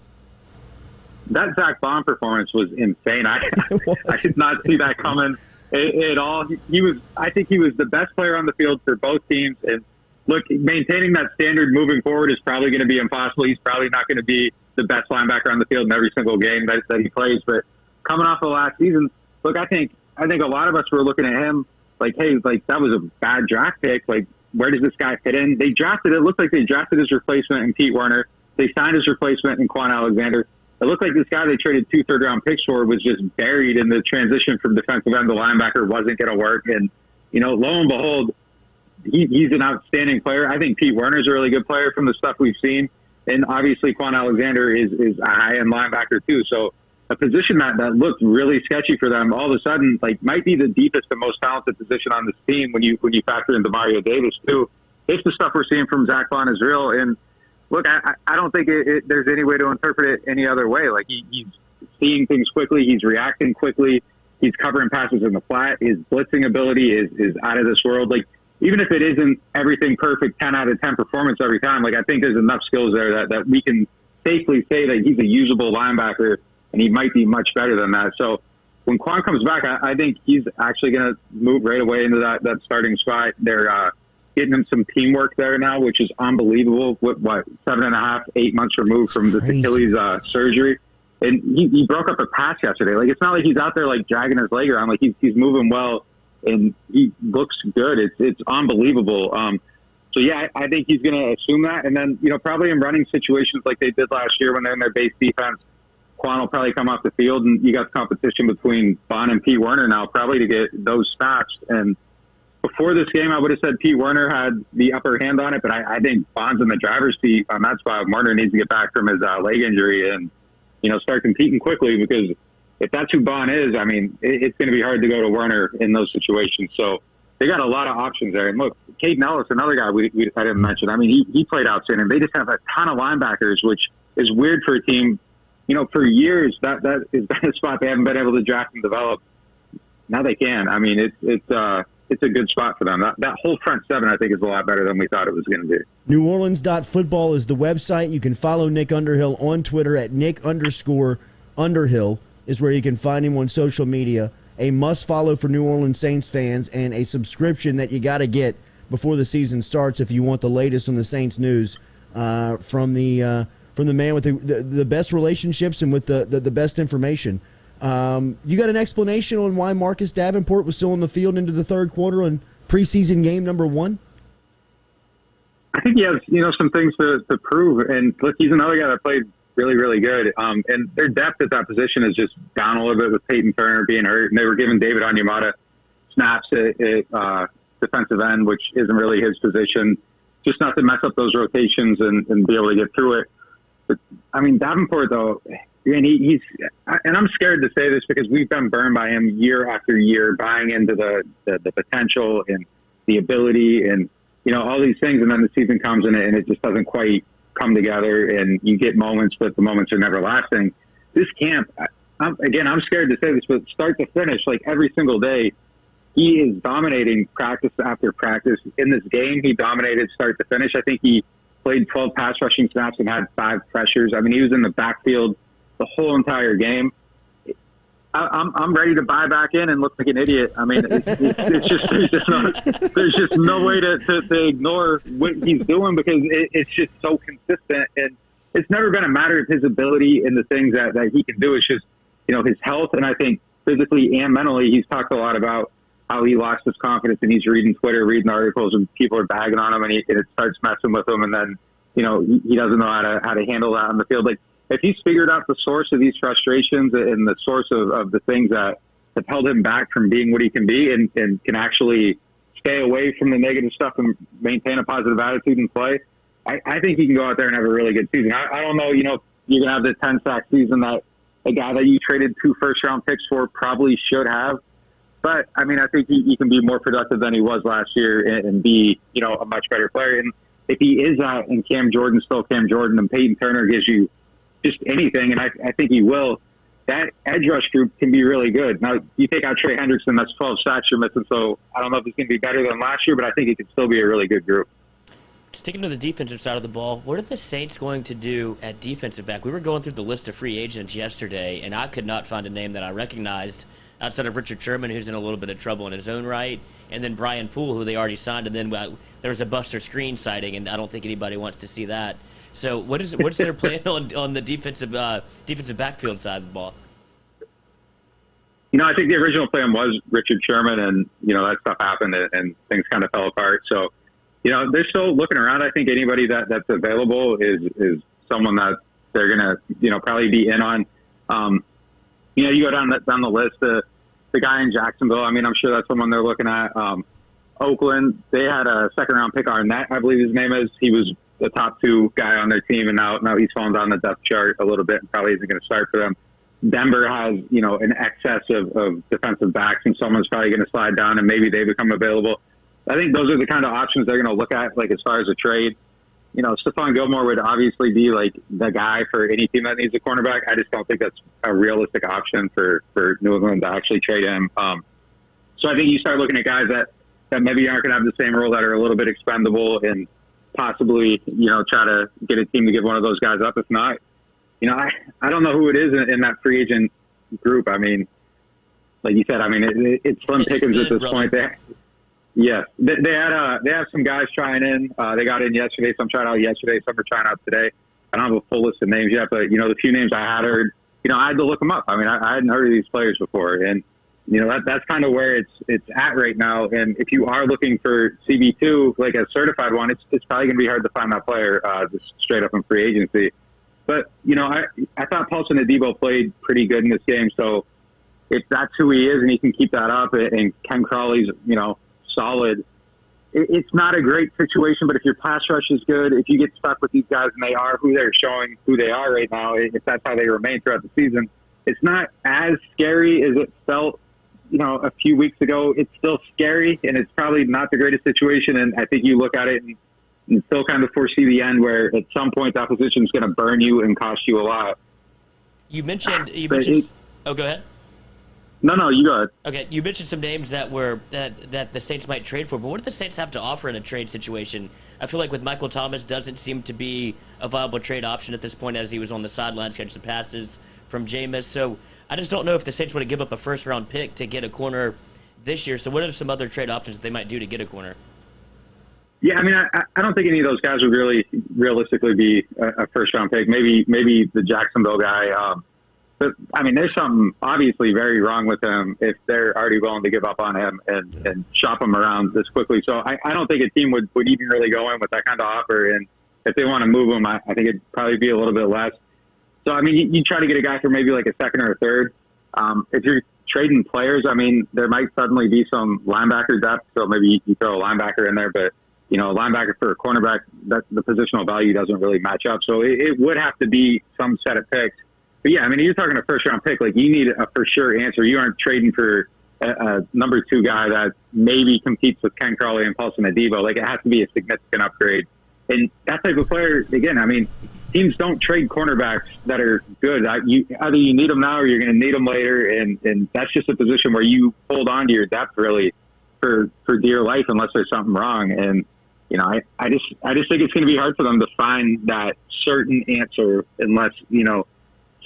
That Zach Bond performance was insane. I did not see that coming at all. I think he was the best player on the field for both teams. And look, maintaining that standard moving forward is probably going to be impossible. He's probably not going to be the best linebacker on the field in every single game that he plays. But coming off of last season, look, I think a lot of us were looking at him like, hey, like, that was a bad draft pick. Like, where does this guy fit in? It looked like they drafted his replacement in Pete Werner. They signed his replacement in Quan Alexander. It looked like this guy they traded 2 third-round picks for was just buried in the transition from defensive end to linebacker, wasn't going to work. And, lo and behold, he's an outstanding player. I think Pete Werner's a really good player from the stuff we've seen. And obviously Quan Alexander is a high-end linebacker too. So a position that looked really sketchy for them all of a sudden, like, might be the deepest and most talented position on this team when you factor in DeMario Davis too. If the stuff we're seeing from Zach Bond is real, and look, I don't think there's any way to interpret it any other way. Like, he's seeing things quickly, he's reacting quickly, he's covering passes in the flat, his blitzing ability is out of this world. Like, even if it isn't everything perfect 10 out of 10 performance every time, like I think there's enough skills there that we can safely say that he's a usable linebacker, and he might be much better than that. So when Quan comes back, I think he's actually going to move right away into that starting spot. They're getting him some teamwork there now, which is unbelievable. What 7.5, 8 months removed from the Achilles surgery. And he broke up a pass yesterday. Like, it's not like he's out there like dragging his leg around. Like, he's moving well, and he looks good. It's unbelievable. So yeah, I think he's going to assume that. And then, probably in running situations like they did last year when they're in their base defense, Quan will probably come off the field, and you got competition between Bond and P. Werner now, probably to get those snaps. And before this game, I would have said P. Werner had the upper hand on it, but I think Bond's in the driver's seat on that spot. Werner needs to get back from his leg injury and start competing quickly, because if that's who Bond is, I mean, it's going to be hard to go to Werner in those situations. So they got a lot of options there. And look, Caden Ellis, another guy I didn't mention. I mean, he played outstanding. They just have a ton of linebackers, which is weird for a team. For years, that is a spot they haven't been able to draft and develop. Now they can. I mean, it's a good spot for them. That whole front seven, I think, is a lot better than we thought it was going to be. NewOrleans.football is the website. You can follow Nick Underhill on Twitter at Nick_Underhill is where you can find him on social media. A must-follow for New Orleans Saints fans, and a subscription that you got to get before the season starts if you want the latest on the Saints news from the man with the best relationships and with the best information. You got an explanation on why Marcus Davenport was still on the field into the third quarter on preseason game number 1? I think he has, some things to prove. And look, he's another guy that played really, really good. And their depth at that position is just down a little bit with Peyton Turner being hurt. And they were giving David Onyemata snaps at defensive end, which isn't really his position. Just not to mess up those rotations and be able to get through it. But, I mean, Davenport, though, and he's and I'm scared to say this because we've been burned by him year after year, buying into the potential and the ability and, all these things. And then the season comes and it just doesn't quite come together, and you get moments, but the moments are never lasting. This camp, I'm scared to say this, but start to finish, like every single day, he is dominating practice after practice. In this game, he dominated start to finish. I think he played 12 pass rushing snaps and had 5 pressures. I mean, he was in the backfield the whole entire game. I'm ready to buy back in and look like an idiot. I mean, there's just no way to ignore what he's doing, because it's just so consistent, and it's never going to matter if his ability and the things that he can do. It's just, his health. And I think physically and mentally, he's talked a lot about how he lost his confidence, and he's reading Twitter, reading articles, and people are bagging on him, and it starts messing with him. And then, he doesn't know how to handle that on the field. Like, if he's figured out the source of these frustrations and the source of the things that have held him back from being what he can be, and can actually stay away from the negative stuff and maintain a positive attitude and play, I think he can go out there and have a really good season. I don't know, you're going to have the 10-sack season that a guy that you traded 2 first-round picks for probably should have. But, I mean, I think he can be more productive than he was last year and be, a much better player. And if he is that, and Cam Jordan's still Cam Jordan, and Peyton Turner gives you just anything, and I think he will, that edge rush group can be really good. Now, you take out Trey Hendrickson, that's 12 sacks you're missing, so I don't know if it's going to be better than last year, but I think it could still be a really good group. Sticking to the defensive side of the ball, what are the Saints going to do at defensive back? We were going through the list of free agents yesterday, and I could not find a name that I recognized outside of Richard Sherman, who's in a little bit of trouble in his own right, and then Brian Poole, who they already signed, and then there was a Buster Screen sighting, and I don't think anybody wants to see that. So what's their plan on the defensive backfield side of the ball? I think the original plan was Richard Sherman, and that stuff happened and things kind of fell apart. So they're still looking around. I think anybody that's available is someone that they're gonna probably be in on. You go down the list, the guy in Jacksonville. I mean, I'm sure that's someone they're looking at. Oakland, they had a 2nd-round pick on that, I believe his name is. He was the top 2 guy on their team, and now he's fallen down the depth chart a little bit and probably isn't going to start for them. Denver has, an excess of defensive backs, and someone's probably going to slide down, and maybe they become available. I think those are the kind of options they're going to look at, like as far as a trade. Stephon Gilmore would obviously be like the guy for any team that needs a cornerback. I just don't think that's a realistic option for New England to actually trade him. So I think you start looking at guys that that maybe aren't going to have the same role, that are a little bit expendable, and possibly, try to get a team to give one of those guys up. If not, I don't know who it is in that free agent group. I mean, like you said, it's slim pickings at this point. Yes, they have some guys trying in. They got in yesterday. Some tried out yesterday. Some are trying out today. I don't have a full list of names yet, but the few names I had heard, I had to look them up. I hadn't heard of these players before, and that's kind of where it's at right now. And if you are looking for CB2, like a certified one, it's probably going to be hard to find that player just straight up in free agency. But I thought Paulson Adebo played pretty good in this game, so if that's who he is and he can keep that up, and Ken Crawley's solid, it's not a great situation. But if your pass rush is good, if you get stuck with these guys and they are who they're showing who they are right now, if that's how they remain throughout the season, it's not as scary as it felt a few weeks ago. It's still scary, and it's probably not the greatest situation. And I think you look at it and still kind of foresee the end, where at some point the opposition is going to burn you and cost you a lot. You mentioned. Oh, go ahead. No, you go ahead. Okay, you mentioned some names that the Saints might trade for, but what do the Saints have to offer in a trade situation? I feel like with Michael Thomas, doesn't seem to be a viable trade option at this point, as he was on the sidelines catching some passes from Jameis. So I just don't know if the Saints want to give up a first-round pick to get a corner this year. So what are some other trade options that they might do to get a corner? Yeah, I don't think any of those guys would really realistically be a first-round pick. Maybe the Jacksonville guy. But, there's something obviously very wrong with him if they're already willing to give up on him and shop him around this quickly. So I don't think a team would even really go in with that kind of offer. And if they want to move him, I think it'd probably be a little bit less. So, you try to get a guy for maybe like a second or a third. If you're trading players, there might suddenly be some linebacker depth. So maybe you throw a linebacker in there. But, a linebacker for a cornerback, the positional value doesn't really match up. So it would have to be some set of picks. But yeah, you're talking a first-round pick. Like, you need a for-sure answer. You aren't trading for a number 2 guy that maybe competes with Ken Crawley and Paulson Adebo. Like, it has to be a significant upgrade. And that type of player, again, teams don't trade cornerbacks that are good. Either you need them now or you're going to need them later. And that's just a position where you hold on to your depth really for dear life unless there's something wrong. And, I just think it's going to be hard for them to find that certain answer unless,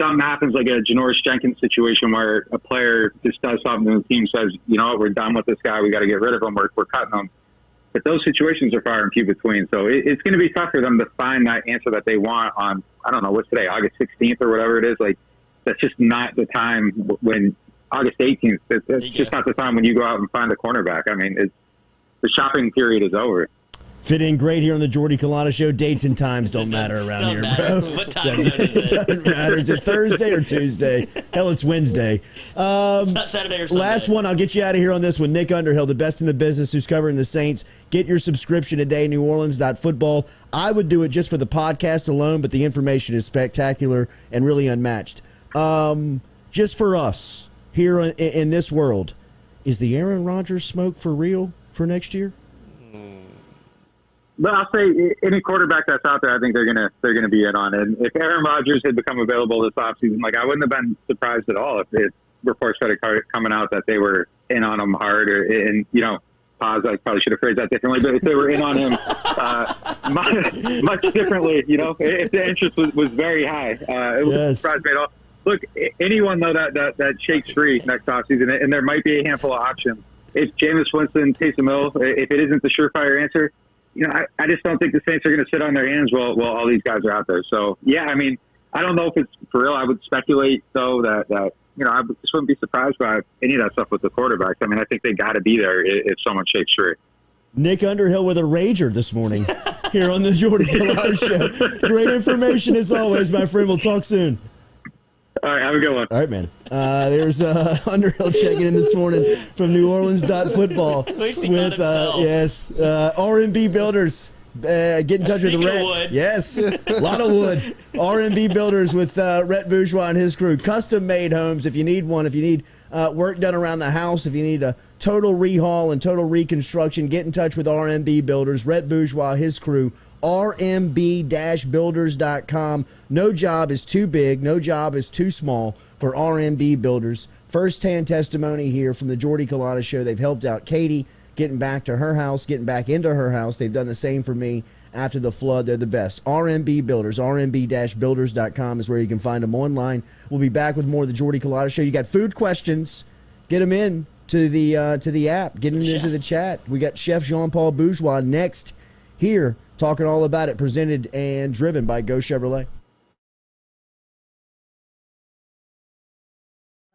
something happens, like a Janoris Jenkins situation where a player just does something and the team says, we're done with this guy. We got to get rid of him. We're cutting him. But those situations are far and few between. So it's going to be tough for them to find that answer that they want on, I don't know, what's today, August 16th or whatever it is. Like, that's just not the time when August 18th. It's just not the time when you go out and find a cornerback. The shopping period is over. Fit in great here on the Jordy Culotta Show. Dates and times don't matter around here, bro. What time zone is it? Doesn't matter. Is it Thursday or Tuesday? Hell, it's Wednesday. It's not Saturday or Sunday. Last one. I'll get you out of here on this one. Nick Underhill, the best in the business, who's covering the Saints. Get your subscription today, NewOrleans.football. I would do it just for the podcast alone, but the information is spectacular and really unmatched. Just for us here in this world, is the Aaron Rodgers smoke for real for next year? But I'll say any quarterback that's out there, I think they're gonna be in on it. And if Aaron Rodgers had become available this offseason, I wouldn't have been surprised at all if reports started coming out that they were in on him hard. I probably should have phrased that differently, but if they were in on him much differently, if the interest was very high, it wouldn't surprise me at all. Look, anyone though that shakes free next offseason, and there might be a handful of options. If Jameis, Winston, Taysom Hill, if it isn't the surefire answer, I just don't think the Saints are going to sit on their hands while all these guys are out there. So, yeah, I don't know if it's for real. I would speculate, though, that I just wouldn't be surprised by any of that stuff with the quarterbacks. I think they got to be there if someone shakes free. Nick Underhill with a rager this morning here on the Jordy Culotta Show. Great information as always, my friend. We'll talk soon. All right, have a good one. All right, man. There's Underhill checking in this morning from NewOrleans.football with R&B Builders. Get in touch with the Rhett. Yes, a lot of wood. R&B Builders with Rhett Bourgeois and his crew. Custom-made homes if you need one. If you need work done around the house, if you need a total rehaul and total reconstruction, get in touch with R&B Builders. Rhett Bourgeois, his crew. rmb-builders.com. No job is too big, no job is too small for RMB Builders. First-hand testimony here from the Jordy Culotta Show. They've helped out Katie, getting back to her house, getting back into her house. They've done the same for me after the flood. They're the best. RMB Builders, rmb-builders.com is where you can find them online. We'll be back with more of the Jordy Culotta Show. You got food questions, get them in to the app, get them into the chat. We got Chef Jean-Paul Bourgeois next here, talking all about it, presented and driven by Go Chevrolet.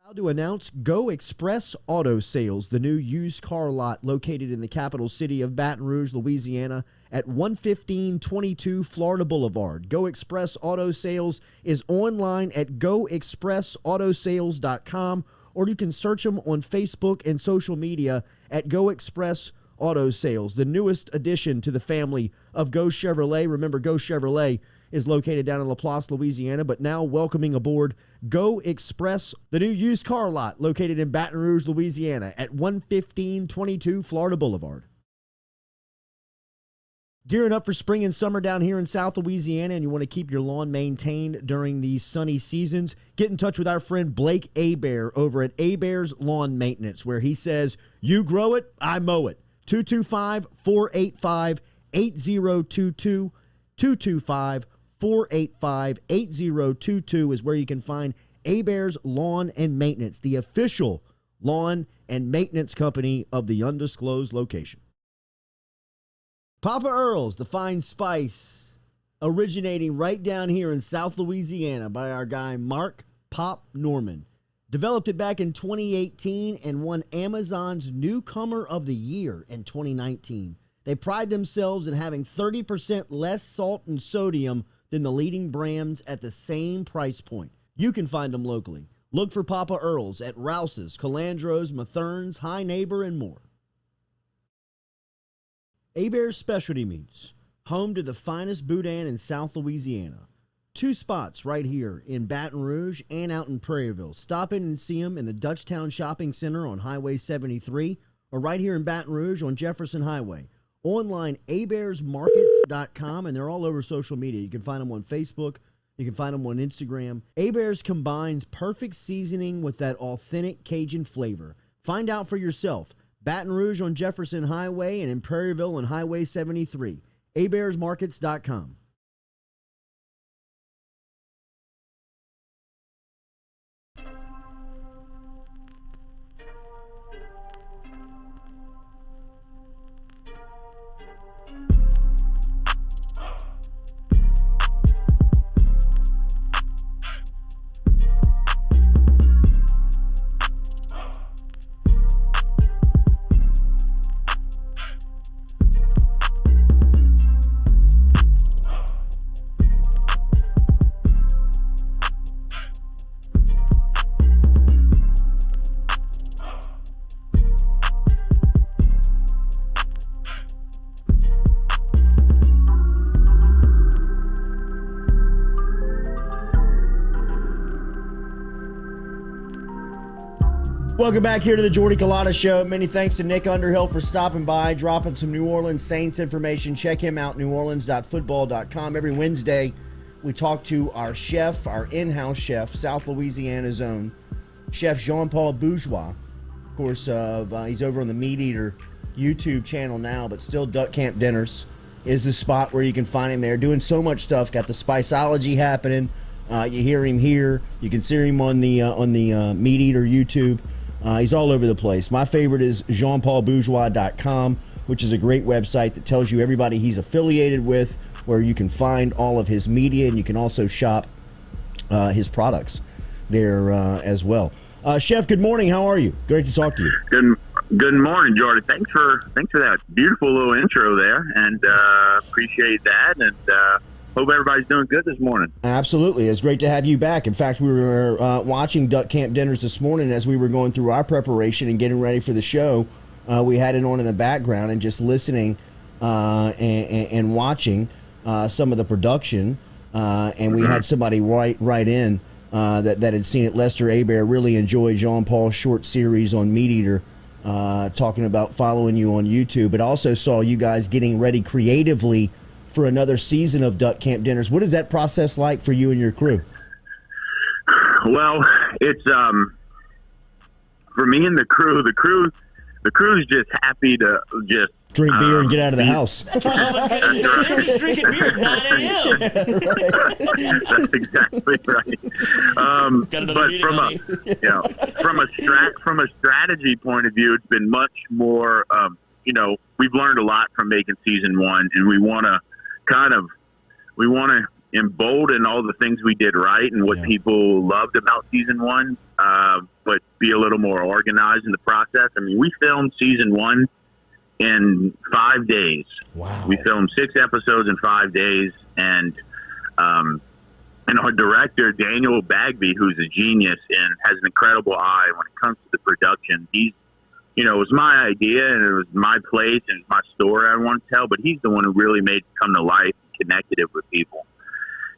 Proud to announce Go Express Auto Sales, the new used car lot located in the capital city of Baton Rouge, Louisiana, at 11522 Florida Boulevard. Go Express Auto Sales is online at goexpressautosales.com, or you can search them on Facebook and social media at Go Express Auto Sales, the newest addition to the family of Go Chevrolet. Remember, Go Chevrolet is located down in Laplace, Louisiana, but now welcoming aboard Go Express, the new used car lot located in Baton Rouge, Louisiana at 11522 Florida Boulevard. Gearing up for spring and summer down here in South Louisiana, and you want to keep your lawn maintained during these sunny seasons, get in touch with our friend Blake Abear over at Abear's Lawn Maintenance, where he says, you grow it, I mow it. 225-485-8022, 225-485-8022 is where you can find Abear's Lawn and Maintenance, the official lawn and maintenance company of the undisclosed location. Papa Earl's, the fine spice, originating right down here in South Louisiana by our guy Mark Pop Norman. Developed it back in 2018 and won Amazon's Newcomer of the Year in 2019. They pride themselves in having 30% less salt and sodium than the leading brands at the same price point. You can find them locally. Look for Papa Earl's at Rouse's, Calandro's, Mathern's, High Neighbor, and more. Abear's Specialty Meats, home to the finest boudin in South Louisiana. 2 spots right here in Baton Rouge and out in Prairieville. Stop in and see them in the Dutchtown Shopping Center on Highway 73 or right here in Baton Rouge on Jefferson Highway. Online, abearsmarkets.com, and they're all over social media. You can find them on Facebook. You can find them on Instagram. Abear's combines perfect seasoning with that authentic Cajun flavor. Find out for yourself. Baton Rouge on Jefferson Highway and in Prairieville on Highway 73. abearsmarkets.com. Welcome back here to the Jordy Culotta Show. Many thanks to Nick Underhill for stopping by, dropping some New Orleans Saints information. Check him out, NewOrleans.football.com. Every Wednesday, we talk to our chef, our in-house chef, South Louisiana's own, Chef Jean-Paul Bourgeois. Of course, he's over on the Meat Eater YouTube channel now, but still Duck Camp Dinners is the spot where you can find him there. Doing so much stuff. Got the Spiceology happening. You hear him here. You can see him on the Meat Eater YouTube. He's all over the place. My favorite is JeanPaulBourgeois.com, which is a great website that tells you everybody he's affiliated with, where you can find all of his media, and you can also shop his products there as well. Chef, good morning. How are you? Great to talk to you. Good morning, Jordy. Thanks for that beautiful little intro there, and appreciate that, and hope everybody's doing good this morning. Absolutely. It's great to have you back. In fact, we were watching Duck Camp Dinners this morning as we were going through our preparation and getting ready for the show. We had it on in the background and just listening and watching some of the production. And we had somebody write in that had seen it. Lester Abear really enjoyed Jean-Paul's short series on Meat Eater, talking about following you on YouTube, but also saw you guys getting ready creatively for another season of Duck Camp Dinners. What is that process like for you and your crew? Well, it's for me and the crew the crew's just happy to just drink beer and get out of the house. That's what I was going to say. They're just drinking beer at 9 a.m. That's exactly right. But from a strategy point of view, it's been much more. We've learned a lot from making season one, and we want to embolden all the things we did right and what people loved about season one, but be a little more organized in the process. I mean, we filmed season one in 5 days. Wow. We filmed 6 episodes in 5 days, and our director, Daniel Bagby, who's a genius and has an incredible eye when it comes to the production. It was my idea and it was my place and my story I want to tell, but he's the one who really made it come to life and connected it with people.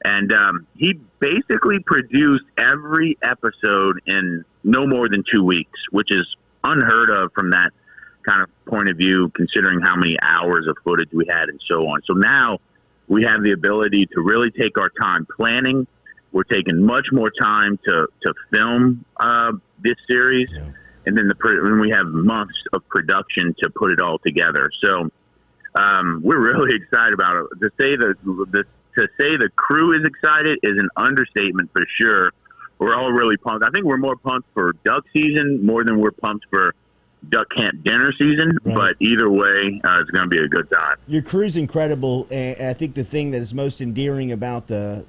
And he basically produced every episode in no more than 2 weeks, which is unheard of from that kind of point of view, considering how many hours of footage we had and so on. So now we have the ability to really take our time planning. We're taking much more time to film this series. Yeah. And then we have months of production to put it all together. So we're really excited about it. To say the crew is excited is an understatement for sure. We're all really pumped. I think we're more pumped for duck season more than we're pumped for duck camp dinner season. Right. But either way, it's going to be a good time. Your crew's incredible, and I think the thing that is most endearing about the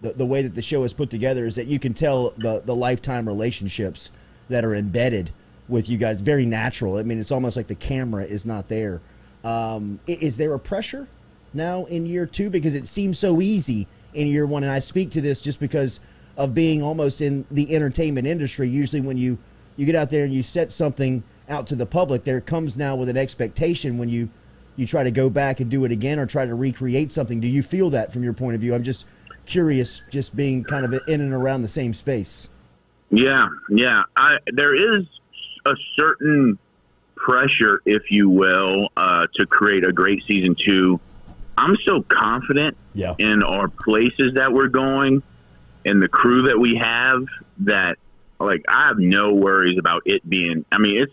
way that the show is put together is that you can tell the lifetime relationships that are embedded with you guys. Very natural. I mean, it's almost like the camera is not there. Is there a pressure now in year two? Because it seems so easy in year one, and I speak to this just because of being almost in the entertainment industry. Usually when you get out there and you set something out to the public, there comes now with an expectation when you try to go back and do it again or try to recreate something. Do you feel that from your point of view? I'm just curious, just being kind of in and around the same space. Yeah. There is a certain pressure, if you will, to create a great season two. I'm so confident in our places that we're going and the crew that we have that, like, I have no worries about it being. I mean,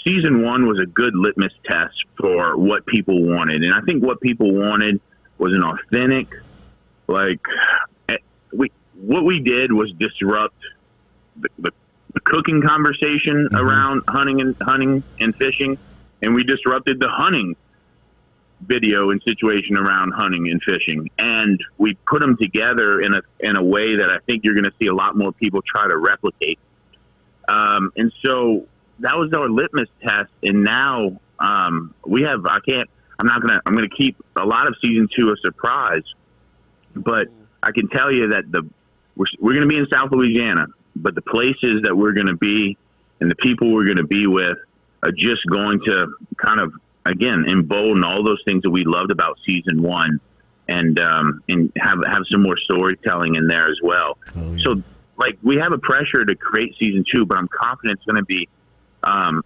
season one was a good litmus test for what people wanted, and I think what people wanted was an authentic. What we did was disrupt the cooking conversation around hunting and fishing, and we disrupted the hunting video and situation around hunting and fishing, and we put them together in a way that I think you're going to see a lot more people try to replicate. And so that was our litmus test, and now we have. I'm going to keep a lot of season two a surprise, but I can tell you that we're going to be in South Louisiana. But the places that we're going to be and the people we're going to be with are just going to kind of, again, embolden all those things that we loved about season one and have some more storytelling in there as well. Oh, yeah. So, we have a pressure to create season two, but I'm confident it's going to be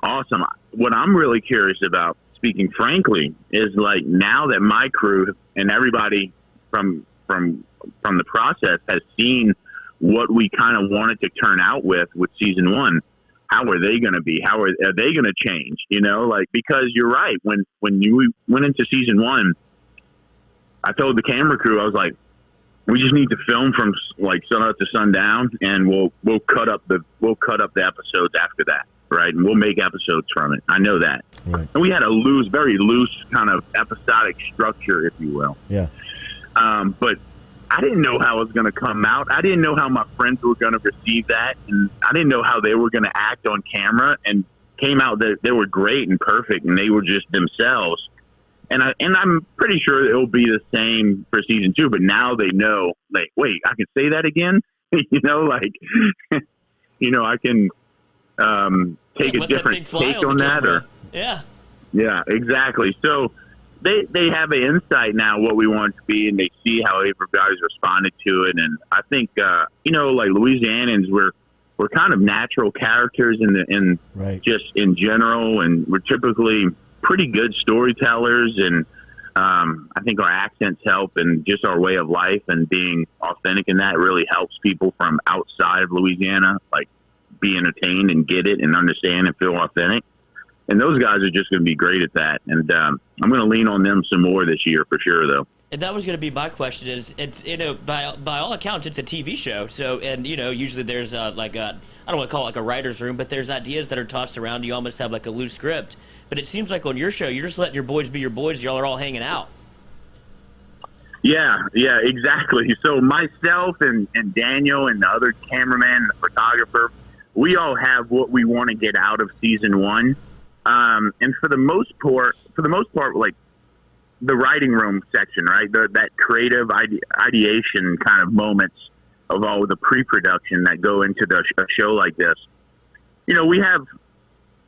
awesome. What I'm really curious about, speaking frankly, is now that my crew and everybody from the process has seen what we kind of wanted to turn out with season one, how are they going to be? How are they going to change? Because you're right. When you went into season one, I told the camera crew, I was like, we just need to film from sun up to sundown, and we'll cut up the episodes after that, right? And we'll make episodes from it. I know that. Right. And we had a very loose kind of episodic structure, if you will. Yeah. But I didn't know how it was going to come out. I didn't know how my friends were going to receive that, and I didn't know how they were going to act on camera. And came out that they were great and perfect, and they were just themselves. And I'm pretty sure it'll be the same for season two. But now they know, wait, I can say that again. I can take a different take on that, yeah, exactly. So. They have an insight now what we want it to be, and they see how everybody's responded to it. And I think Louisianans, we're kind of natural characters just in general, and we're typically pretty good storytellers. And I think our accents help, and just our way of life and being authentic in that really helps people from outside of Louisiana be entertained and get it and understand and feel authentic. And those guys are just going to be great at that. And I'm going to lean on them some more this year for sure, though. And that was going to be my question. Is it's by all accounts it's a TV show. So usually there's I don't want to call it like a writer's room, but there's ideas that are tossed around. You almost have like a loose script. But it seems like on your show you're just letting your boys be your boys. Y'all are all hanging out. Yeah, exactly. So myself and Daniel and the other cameraman and the photographer, we all have what we want to get out of season 1. And for the most part, like the writing room section, right? That creative ideation kind of moments of all the pre-production that go into a show like this. We have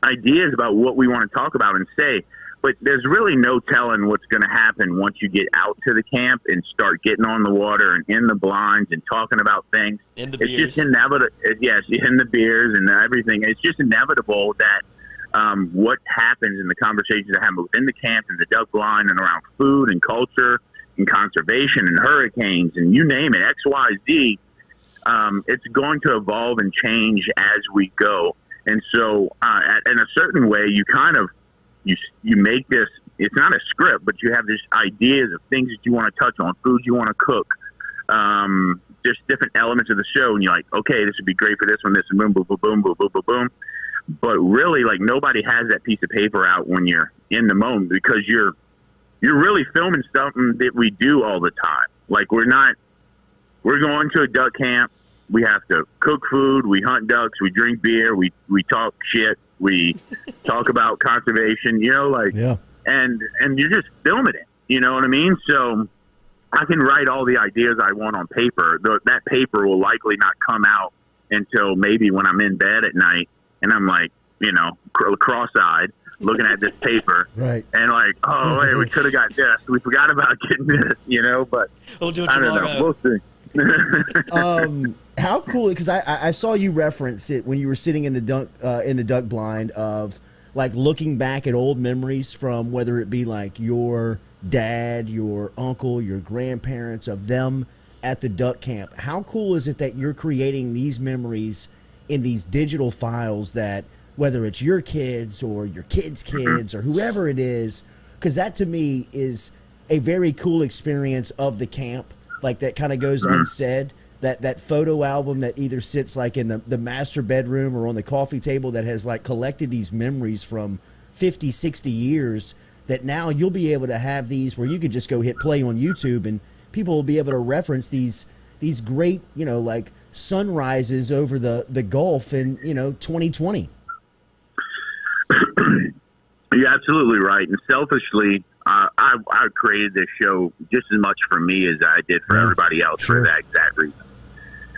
ideas about what we want to talk about and say, but there's really no telling what's going to happen once you get out to the camp and start getting on the water and in the blinds and talking about things. In the beers. It's just inevitable. Yes, in the beers and everything. It's just inevitable that what happens in the conversations that happen within the camp and the duck blind and around food and culture and conservation and hurricanes and you name it, X, Y, Z, it's going to evolve and change as we go. And so in a certain way, you kind of, you make this, it's not a script, but you have these ideas of things that you want to touch on, foods you want to cook, just different elements of the show. And you're like, okay, this would be great for this one, this and boom, boom, boom, boom, boom, boom, boom, boom. But really, like, nobody has that piece of paper out when you're in the moment because you're really filming something that we do all the time. Like, we're going to a duck camp. We have to cook food. We hunt ducks. We drink beer. We talk shit. We talk about conservation, and you're just filming it. You know what I mean? So I can write all the ideas I want on paper. That paper will likely not come out until maybe when I'm in bed at night. And I'm like, cross-eyed, looking at this paper, right? And like, oh, wait, we could have got this. We forgot about getting this, But we'll do it I don't know. We'll see. How cool? Because I saw you reference it when you were sitting in the duck blind of like looking back at old memories from whether it be like your dad, your uncle, your grandparents, of them at the duck camp. How cool is it that you're creating these memories in these digital files that whether it's your kids or your kids' kids or whoever it is, because that to me is a very cool experience of the camp, like that kind of goes unsaid. That photo album that either sits like in the master bedroom or on the coffee table that has like collected these memories from 50, 60 years that now you'll be able to have these where you could just go hit play on YouTube and people will be able to reference these great, like sunrises over the Gulf in 2020. You're absolutely right. And selfishly, I created this show just as much for me as I did for everybody else for that exact reason.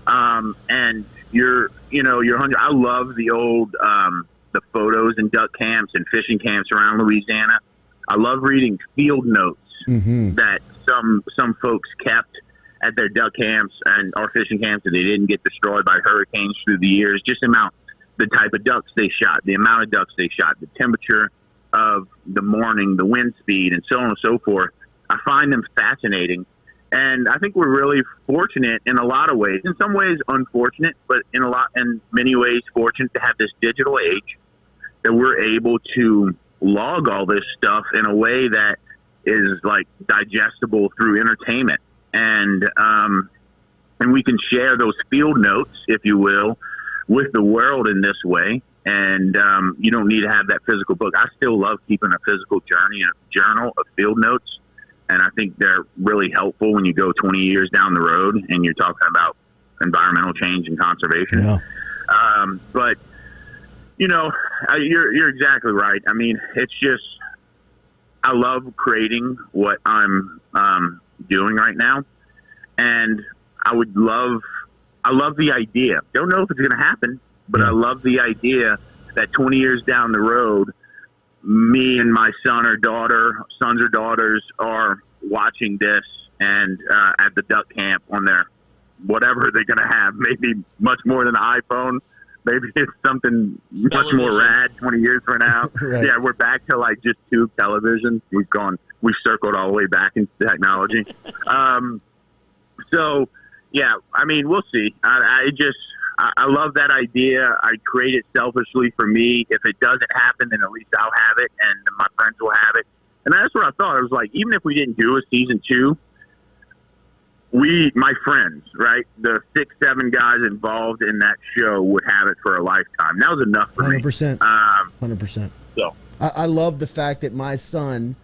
And you're hungry. I love the old the photos and duck camps and fishing camps around Louisiana. I love reading field notes that some folks kept at their duck camps and or fishing camps that they didn't get destroyed by hurricanes through the years. Just the type of ducks they shot, the amount of ducks they shot, the temperature of the morning, the wind speed, and so on and so forth. I find them fascinating. And I think we're really fortunate in a lot of ways. In some ways, unfortunate, but in many ways, fortunate to have this digital age that we're able to log all this stuff in a way that is like digestible through entertainment. And we can share those field notes, if you will, with the world in this way. And you don't need to have that physical book. I still love keeping a physical journal of field notes. And I think they're really helpful when you go 20 years down the road and you're talking about environmental change and conservation. Yeah. But, you're exactly right. I mean, it's just, I love creating what I'm doing right now. And I love the idea. Don't know if it's going to happen, but I love the idea that 20 years down the road, me and my sons or daughters are watching this and at the duck camp on their whatever they're going to have, maybe much more than an iPhone. Maybe it's something much more rad 20 years from now. Right. Yeah, we're back to like just tube television. We've circled all the way back into technology. So, yeah, I mean, we'll see. I I love that idea. I create it selfishly for me. If it doesn't happen, then at least I'll have it, and my friends will have it. And that's what I thought. It was like, even if we didn't do a season 2, my friends, right, the 6-7 guys involved in that show would have it for a lifetime. That was enough for 100%. me. 100%. So I love the fact that my son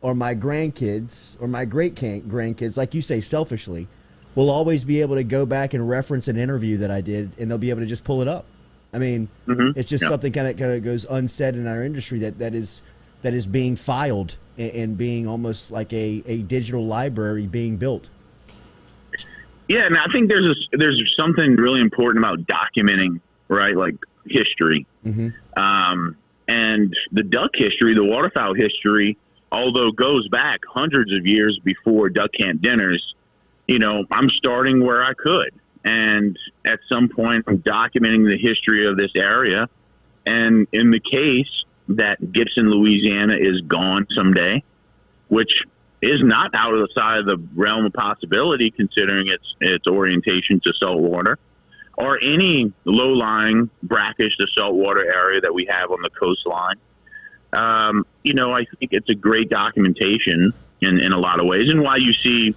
or my grandkids or my great-grandkids, like you say, selfishly, will always be able to go back and reference an interview that I did, and they'll be able to just pull it up. I mean, it's just something kind of goes unsaid in our industry that is being filed and being almost like a digital library being built. Yeah, and I think there's something really important about documenting, right, like history. And the duck history, the waterfowl history, although goes back hundreds of years before duck camp dinners, you know, I'm starting where I could. And at some point, I'm documenting the history of this area. And in the case that Gibson, Louisiana is gone someday, which is not out of the side of the realm of possibility considering its orientation to saltwater, or any low-lying, brackish to saltwater area that we have on the coastline. You know, I think it's a great documentation in a lot of ways, and why you see,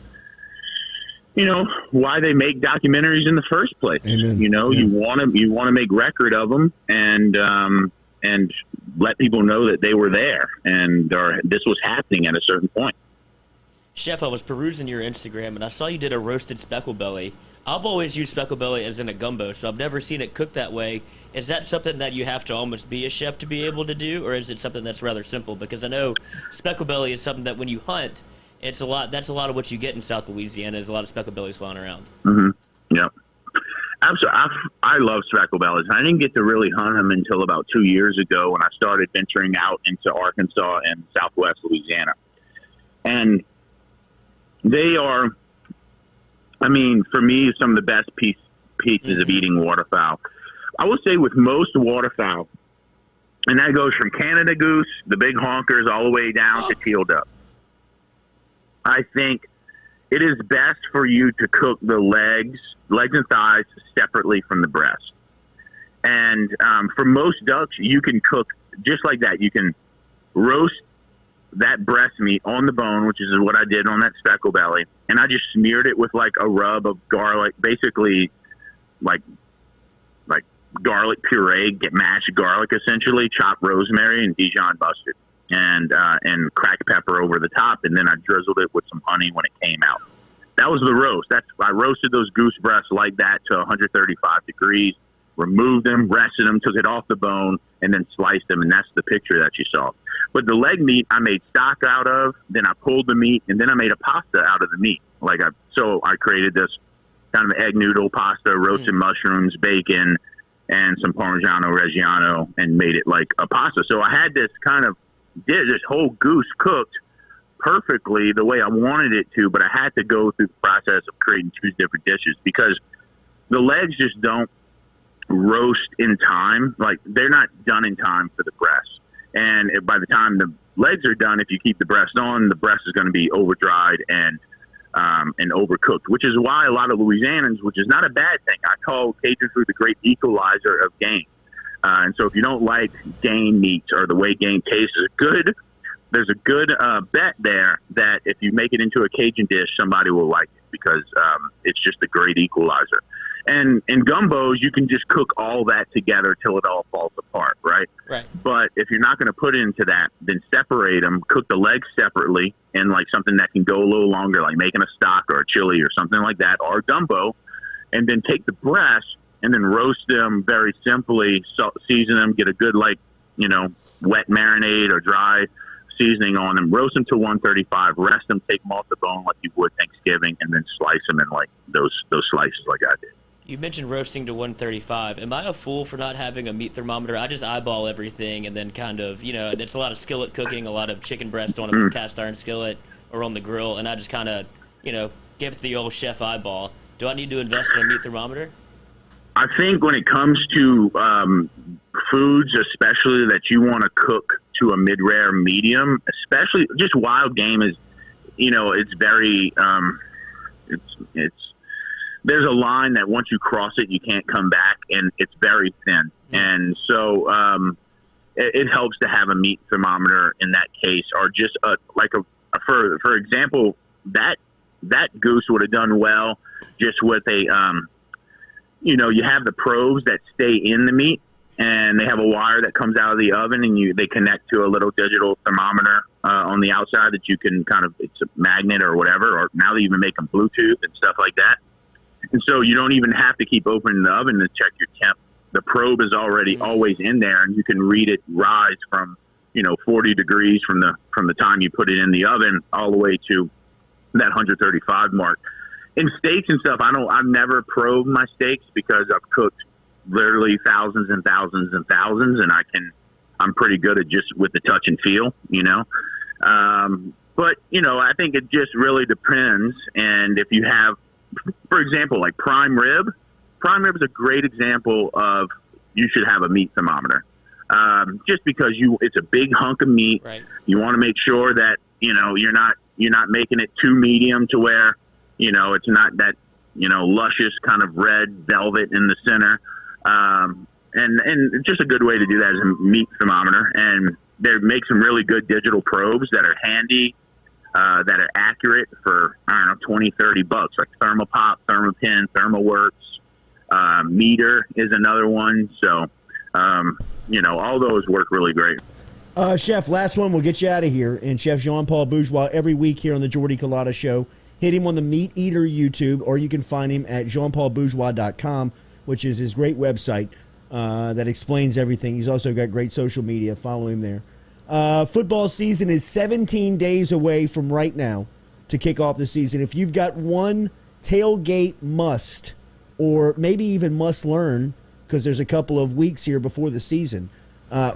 you know, why they make documentaries in the first place. Amen. You know, you want to make record of them and let people know that they were there and this was happening at a certain point. Chef, I was perusing your Instagram, and I saw you did a roasted speckle belly. I've always used speckle belly as in a gumbo, so I've never seen it cooked that way. Is that something that you have to almost be a chef to be able to do, or is it something that's rather simple? Because I know speckle belly is something that when you hunt, that's a lot of what you get in South Louisiana, is a lot of speckle bellies flying around. Yeah. Absolutely. I love speckle bellies. I didn't get to really hunt them until about 2 years ago when I started venturing out into Arkansas and Southwest Louisiana. And they are, I mean, for me, some of the best pieces of eating waterfowl. I would say with most waterfowl, and that goes from Canada goose, the big honkers, all the way down to teal duck. I think it is best for you to cook the legs and thighs separately from the breast. And for most ducks, you can cook just like that. You can roast that breast meat on the bone, which is what I did on that speckle belly, and I just smeared it with like a rub of garlic, basically like garlic puree, get mashed garlic essentially, chopped rosemary and Dijon mustard, and cracked pepper over the top, and then I drizzled it with some honey when it came out. That was the roast. I roasted those goose breasts like that to 135 degrees, removed them, rested them, took it off the bone, and then sliced them, and that's the picture that you saw. But the leg meat I made stock out of, then I pulled the meat, and then I made a pasta out of the meat. So I created this kind of egg noodle pasta, roasted mushrooms, bacon, and some Parmigiano Reggiano, and made it like a pasta. So I had this this whole goose cooked perfectly the way I wanted it to, but I had to go through the process of creating 2 different dishes because the legs just don't roast in time. Like, they're not done in time for the breast. And by the time the legs are done, if you keep the breast on, the breast is going to be over dried and overcooked, which is why a lot of Louisianans, which is not a bad thing, I call Cajun food the great equalizer of game. And so if you don't like game meat or the way game tastes is good, there's a good bet there that if you make it into a Cajun dish, somebody will like it because it's just a great equalizer. And in gumbos, you can just cook all that together till it all falls apart, right? Right. But if you're not going to put it into that, then separate them, cook the legs separately in like something that can go a little longer, like making a stock or a chili or something like that, or a gumbo, and then take the breast and then roast them very simply, season them, get a good wet marinade or dry seasoning on them, roast them to 135, rest them, take them off the bone like you would Thanksgiving, and then slice them in like those slices like I did. You mentioned roasting to 135. Am I a fool for not having a meat thermometer? I just eyeball everything and then kind of, it's a lot of skillet cooking, a lot of chicken breast on a cast iron skillet or on the grill, and I just kind of, give it the old chef eyeball. Do I need to invest in a meat thermometer? I think when it comes to foods, especially that you want to cook to a mid-rare medium, especially just wild game is, it's very, it's there's a line that once you cross it, you can't come back, and it's very thin. And so it helps to have a meat thermometer in that case, or just for example, that goose would have done well just with a you have the probes that stay in the meat, and they have a wire that comes out of the oven, and they connect to a little digital thermometer on the outside that you can it's a magnet or whatever, or now they even make them Bluetooth and stuff like that. And so you don't even have to keep opening the oven to check your temp. The probe is already always in there, and you can read it rise from 40 degrees from the time you put it in the oven all the way to that 135 mark. In steaks and stuff, I've never probed my steaks because I've cooked literally thousands and thousands and thousands, and I'm pretty good at just with the touch and feel, but I think it just really depends. And if you have, for example, like prime rib is a great example of you should have a meat thermometer, just because it's a big hunk of meat. Right. You want to make sure that you're not making it too medium to where it's not that luscious kind of red velvet in the center. And it's just a good way to do that is a meat thermometer. And they make some really good digital probes that are handy, that are accurate for, $20, $30, like Thermopop, Thermopin, ThermoWorks. Meter is another one. So, all those work really great. Chef, last one. We'll get you out of here. And Chef Jean-Paul Bourgeois, every week here on the Jordy Culotta Show. Hit him on the Meat Eater YouTube, or you can find him at jeanpaulbourgeois.com, which is his great website that explains everything. He's also got great social media. Follow him there. Football season is 17 days away from right now to kick off the season. If you've got one tailgate must, or maybe even must learn, because there's a couple of weeks here before the season,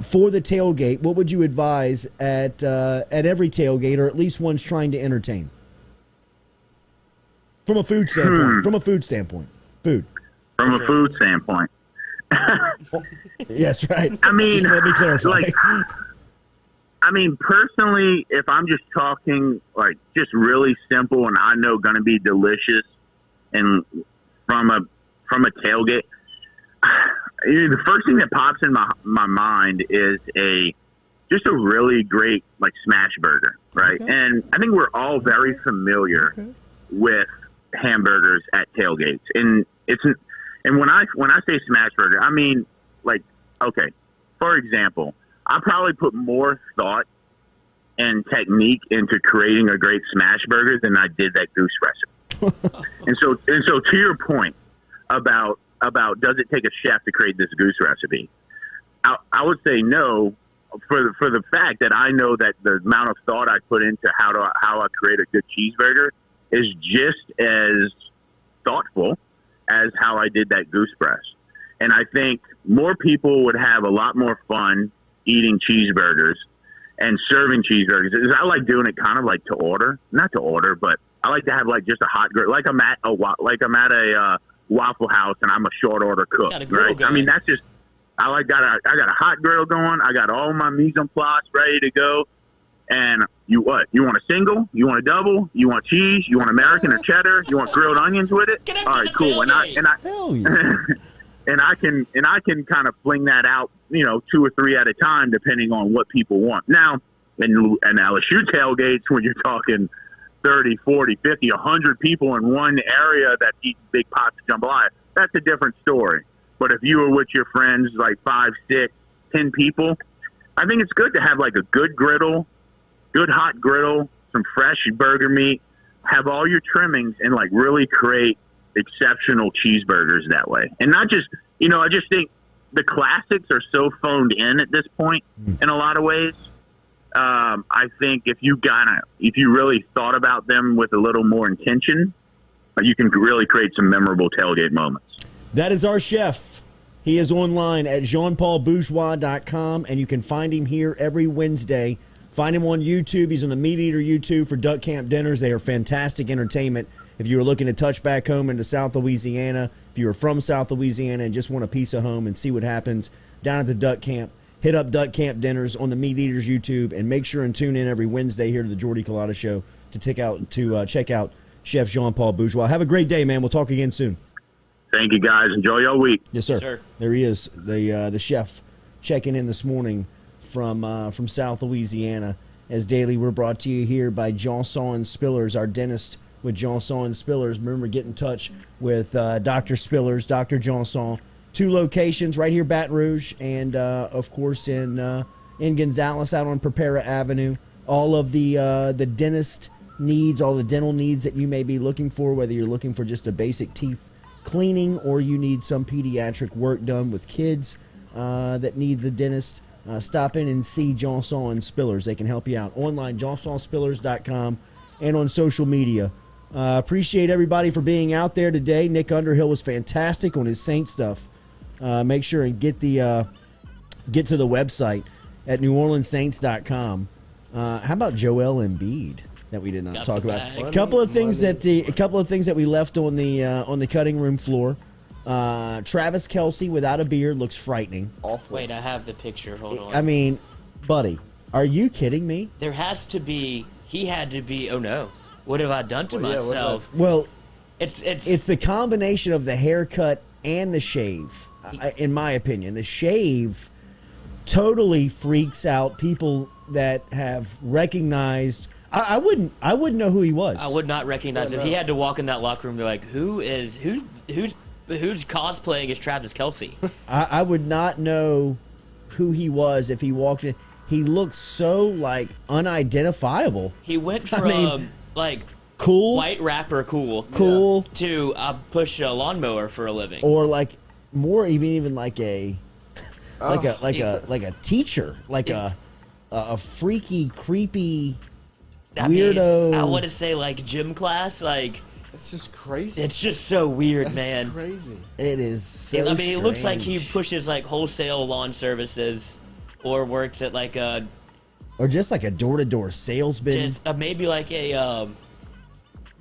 for the tailgate, what would you advise at every tailgate, or at least one's trying to entertain? From a food standpoint. From a food standpoint. Food. From a food standpoint. Yes, right. I mean, just let me clarify. Personally, if I'm just talking just really simple and I know going to be delicious, and from a tailgate, the first thing that pops in my mind is just a really great smash burger, right? Okay. And I think we're all very familiar with hamburgers at tailgates, and when I say smash burger, I mean okay, for example, I probably put more thought and technique into creating a great smash burger than I did that goose recipe. and so to your point about does it take a chef to create this goose recipe, I would say no, for the fact that I know that the amount of thought I put into how I create a good cheeseburger is just as thoughtful as how I did that goose breast. And I think more people would have a lot more fun eating cheeseburgers and serving cheeseburgers. I like doing it kind of to order, not to order, but I like to have just a hot grill, I'm at a Waffle House and I'm a short order cook, right? Going. I mean, that's just I got a hot grill going. I got all my mise en place ready to go. And you want a single? You want a double? You want cheese? You want American or cheddar? You want grilled onions with it? All right, cool. Hell yeah. and I can kind of fling that out, 2 or 3 at a time, depending on what people want. Now, in LSU tailgates, when you're talking 30, 40, 50, 100 people in one area that eat big pots of jambalaya, that's a different story. But if you were with your friends, 5, 6, 10 people, I think it's good to have a good griddle, good hot griddle, some fresh burger meat, have all your trimmings, and really create exceptional cheeseburgers that way. And not just, I just think the classics are so phoned in at this point in a lot of ways. I think if you really thought about them with a little more intention, you can really create some memorable tailgate moments. That is our chef. He is online at jeanpaulbourgeois.com, and you can find him here every Wednesday. Find him on YouTube. He's on the Meat Eater YouTube for Duck Camp dinners. They are fantastic entertainment. If you were looking to touch back home into South Louisiana, if you were from South Louisiana and just want a piece of home and see what happens down at the Duck Camp, hit up Duck Camp dinners on the Meat Eaters YouTube, and make sure and tune in every Wednesday here to the Jordy Culotta Show to check out Chef Jean-Paul Bourgeois. Have a great day, man. We'll talk again soon. Thank you, guys. Enjoy your week. Yes, sir. Yes, sir. There he is, the chef, checking in this morning from South Louisiana. As daily, we're brought to you here by Johnson and Spillers, our dentist with Johnson and Spillers. Remember, get in touch with Dr. Spillers, Dr. Johnson. 2 locations right here, Baton Rouge, and of course in Gonzales, out on Prepara Avenue. All of the dentist needs, all the dental needs that you may be looking for, whether you're looking for just a basic teeth cleaning or you need some pediatric work done with kids that need the dentist, stop in and see Johnson and Spillers. They can help you out. Online, johnsonspillers.com, and on social media. Appreciate everybody for being out there today. Nick Underhill was fantastic on his Saint stuff. Make sure and get to the website at NewOrleansSaints.com. How about Joel Embiid that we did not talk about? A couple of things that we left on the cutting room floor. Travis Kelce without a beard looks frightening. Awful. Wait, I have the picture. Hold on. I mean, buddy, are you kidding me? There has to be. He had to be. Oh no! What have I done to myself? Well, it's the combination of the haircut and the shave. In my opinion, the shave totally freaks out people that have recognized. I wouldn't know who he was. I would not recognize him. He had to walk in that locker room and be like, who's cosplaying as Travis Kelce? I would not know who he was if he walked in. He looks so like unidentifiable. He went from cool white rapper cool to push a lawnmower for a living, or like more even like a teacher, like a freaky, creepy weirdo. I want to say like gym class, like. It's just crazy. It's just so weird, man. Crazy. It is so I mean, it looks like strange. he pushes like wholesale lawn services, or works at like a, or just like a door-to-door salesman. just maybe like a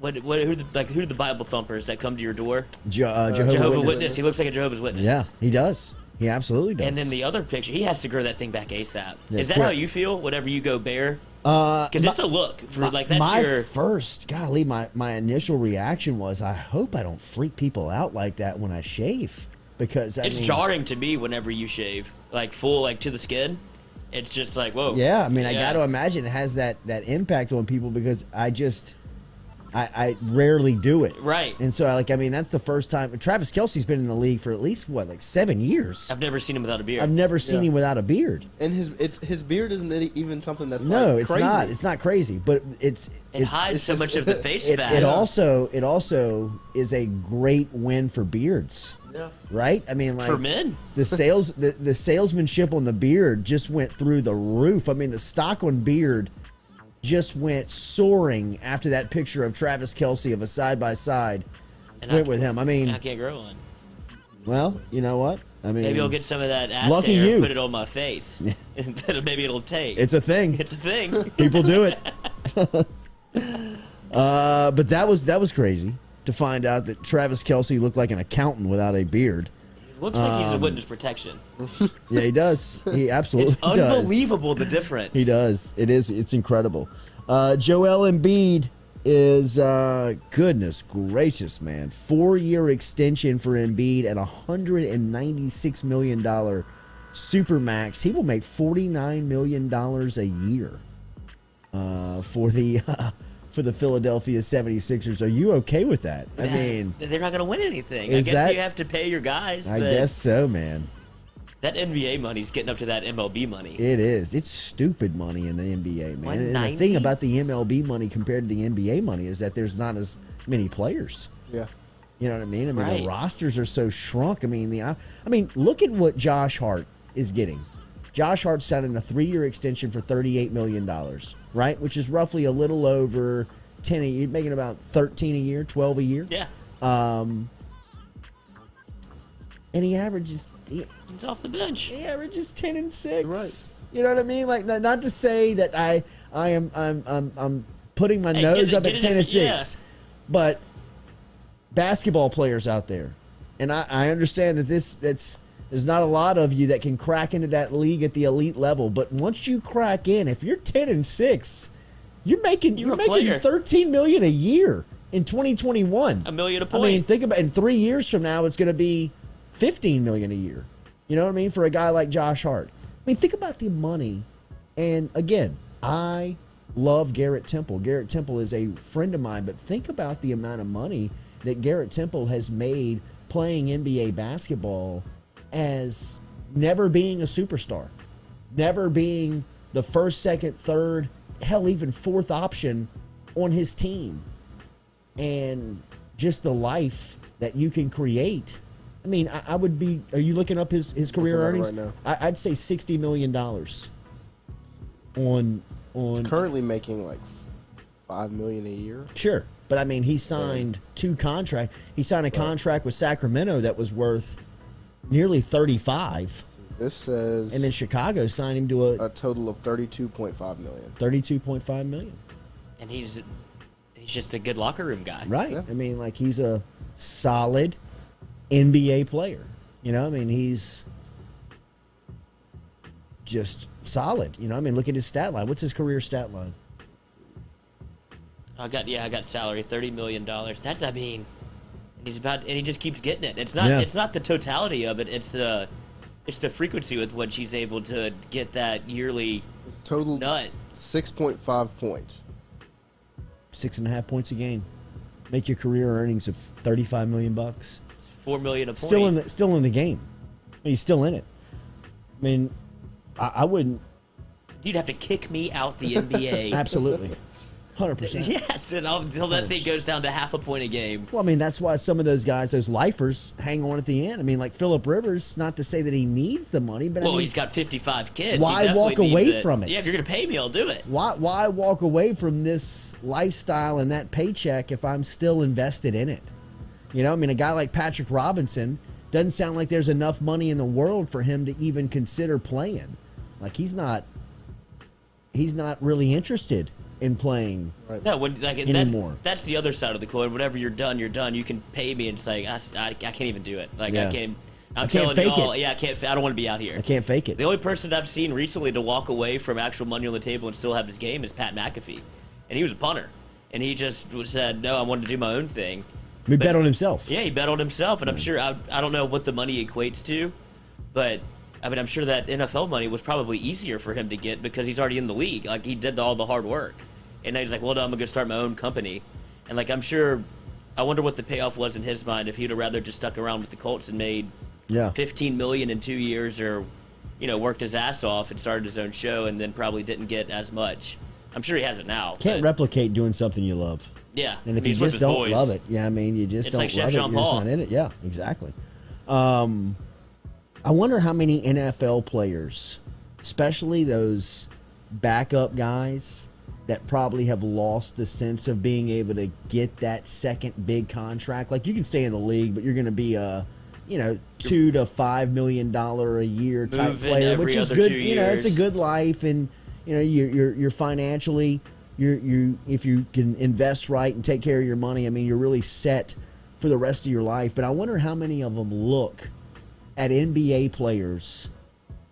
who are the Bible thumpers that come to your door? Jehovah's Witness. He looks like a Jehovah's Witness. Yeah, he does. He absolutely does. And then the other picture, he has to grow that thing back ASAP. Yeah, Is that quick. how you feel whenever you go bare? Because it's a look. My initial reaction was, I hope I don't freak people out like that when I shave. Because it's jarring to me whenever you shave, like full, like to the skin. It's just like, whoa. Yeah, I mean, I got to imagine it has that impact on people because I rarely do it. Right. And so, that's the first time. Travis Kelce's been in the league for at least, 7 years? I've never seen him without a beard. I've never seen him without a beard. And his beard isn't even something that's it's crazy. not. It's not crazy, but it hides so much of the face fat. It also is a great win for beards. Yeah. Right? I mean, like for men, the salesmanship on the beard just went through the roof. I mean, the stock on beard just went soaring after that picture of Travis Kelce of a side-by-side went with him. I mean, I can't grow one. Well, you know what? I mean, maybe I'll get some of that ass lucky hair you. And put it on my face. And then maybe it'll take. It's a thing. It's a thing. People do it. But that was crazy to find out that Travis Kelce looked like an accountant without a beard. It looks like he's a witness protection. Yeah, he does. He absolutely does. It's unbelievable the difference. He does. It's incredible. Joel Embiid is, goodness gracious, man. 4-year extension for Embiid at $196 million supermax. He will make $49 million a year for the Philadelphia 76ers. Are you okay with that? I mean, they're not going to win anything. I guess you have to pay your guys. I guess so, man. That NBA money's getting up to that MLB money. It is. It's stupid money in the NBA, man. And the thing about the MLB money compared to the NBA money is that there's not as many players. Yeah. You know what I mean? I mean, the rosters are so shrunk. I mean, look at what Josh Hart is getting. Josh Hart's signing a 3-year extension for $38 million, right? Which is roughly a little over 10 a year, making about 13 a year, 12 a year. Yeah. And he averages... He's off the bench. He averages 10 and 6. Right. You know what I mean? Like, not to say that I'm putting my nose up at 10 and 6, but basketball players out there, and I understand that there's not a lot of you that can crack into that league at the elite level, but once you crack in, if you're 10 and 6, you're making $13 million a year in 2021. $1 million a point. I mean, think about in 3 years from now, it's going to be $15 million a year. You know what I mean? For a guy like Josh Hart. I mean, think about the money. And again, I love Garrett Temple. Garrett Temple is a friend of mine, but think about the amount of money that Garrett Temple has made playing NBA basketball as never being a superstar, never being the first, second, third, hell, even fourth option on his team. And just the life that you can create. I mean, I would be, are you looking up his career earnings? Right now. I'd say $60 million on He's currently making like $5 million a year. Sure. But I mean, he signed two contracts. He signed a contract with Sacramento that was worth nearly 35. This says, and then Chicago signed him to a total of $32.5 million. $32.5 million. And he's just a good locker room guy. Right. Yeah. I mean, like, he's a solid NBA player. You know, I mean, he's just solid. You know, I mean, look at his stat line. What's his career stat line? I got salary, $30 million. That's, I mean, and he just keeps getting it. It's not the totality of it. It's the frequency with which he's able to get that yearly total nut. 6.5 points. 6.5 points a game. Make your career earnings of $35 million. It's $4 million a point. Still in the game. I mean, he's still in it. I mean, I wouldn't. You'd have to kick me out the NBA. Absolutely. 100%. Yes, and until that thing goes down to half a point a game. Well, I mean, that's why some of those guys, those lifers, hang on at the end. I mean, like Phillip Rivers, not to say that he needs the money, but he's got 55 kids. Why walk away from it? Yeah, if you're going to pay me, I'll do it. Why walk away from this lifestyle and that paycheck if I'm still invested in it? You know, I mean, a guy like Patrick Robinson doesn't sound like there's enough money in the world for him to even consider playing. Like, he's not really interested in playing anymore. That's the other side of the coin. Whenever you're done, you're done. You can pay me, and it's like I can't even do it. Like I can't. I can't fake it. Yeah, I can't. I don't want to be out here. I can't fake it. The only person I've seen recently to walk away from actual money on the table and still have his game is Pat McAfee, and he was a punter, and he just said, "No, I wanted to do my own thing." He bet on himself. Yeah, he bet on himself, and I'm sure I don't know what the money equates to, but. I mean, I'm sure that NFL money was probably easier for him to get because he's already in the league. Like, he did all the hard work. And now he's like, well, no, I'm going to start my own company. And, like, I'm sure, I wonder what the payoff was in his mind if he'd have rather just stuck around with the Colts and made $15 million in 2 years or, you know, worked his ass off and started his own show and then probably didn't get as much. I'm sure he has it now. Can't replicate doing something you love. Yeah. And if you just don't love it, I mean, you just don't love it, you're just not in it. Yeah, exactly. I wonder how many NFL players, especially those backup guys that probably have lost the sense of being able to get that second big contract. Like, you can stay in the league, but you're going to be a, $2 to $5 million a year type player, which is good. You know, it's a good life, and you're financially, if you can invest right and take care of your money, I mean, you're really set for the rest of your life. But I wonder how many of them look at NBA players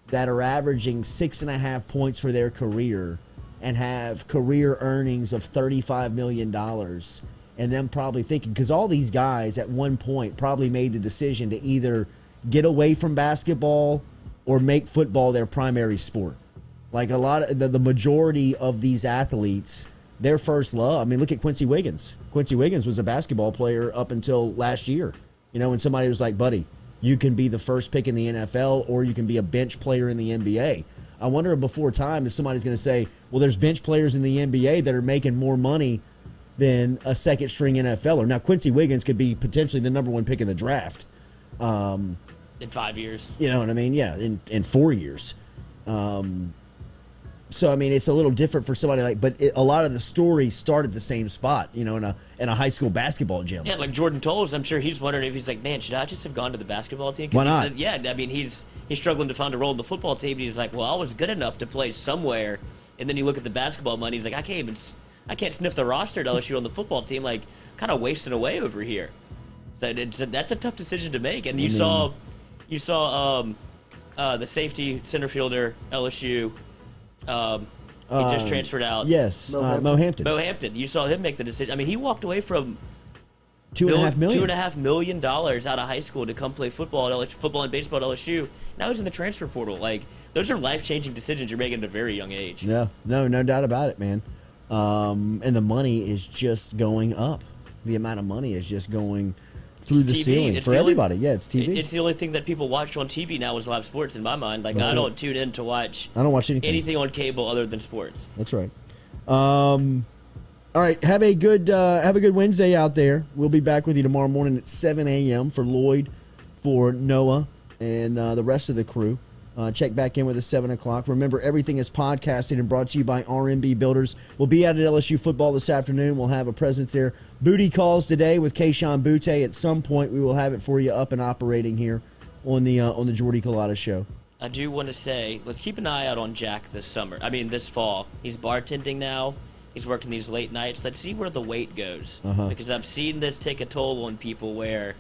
that are averaging 6.5 points for their career and have career earnings of $35 million, and them probably thinking, because all these guys at one point probably made the decision to either get away from basketball or make football their primary sport. Like, a lot of the majority of these athletes, their first love, I mean, look at Quincy Wiggins. Quincy Wiggins was a basketball player up until last year. When somebody was like, buddy, you can be the first pick in the NFL or you can be a bench player in the NBA. I wonder before time if somebody's going to say, well, there's bench players in the NBA that are making more money than a second string NFLer. Now, Quincy Wiggins could be potentially the number one pick in the draft. In 5 years. You know what I mean? Yeah, in 4 years. So, I mean, it's a little different for somebody but a lot of the stories start at the same spot, in a high school basketball gym. Yeah, like Jordan Toles, I'm sure he's wondering if he's like, man, should I just have gone to the basketball team? Why not? Yeah, I mean, he's struggling to find a role in the football team, and he's like, well, I was good enough to play somewhere. And then you look at the basketball money, he's like, I can't sniff the roster at LSU on the football team, like, kind of wasting away over here. So that's a tough decision to make. And you saw the safety center fielder LSU. He just transferred out. Yes, Mo Hampton. Mo Hampton. You saw him make the decision. I mean, he walked away from $2.5 million out of high school to come play football at LSU, football and baseball at LSU. Now he's in the transfer portal. Like, those are life-changing decisions you're making at a very young age. Yeah, no doubt about it, man. And the money is just going up. The amount of money is just going through the ceiling for everybody. Yeah, it's TV. It's the only thing that people watch on TV now is live sports. In my mind, like I don't tune in to watch. I don't watch anything on cable other than sports. That's right. All right, have a good Wednesday out there. We'll be back with you tomorrow morning at 7 a.m. for Lloyd, for Noah, and the rest of the crew. Check back in with us 7 o'clock. Remember, everything is podcasted and brought to you by RMB Builders. We'll be out at LSU Football this afternoon. We'll have a presence there. Booty calls today with Keyshawn Butte. At some point, we will have it for you up and operating here on the Jordy Culotta show. I do want to say, let's keep an eye out on Jack this fall. He's bartending now. He's working these late nights. Let's see where the weight goes. Because I've seen this take a toll on people where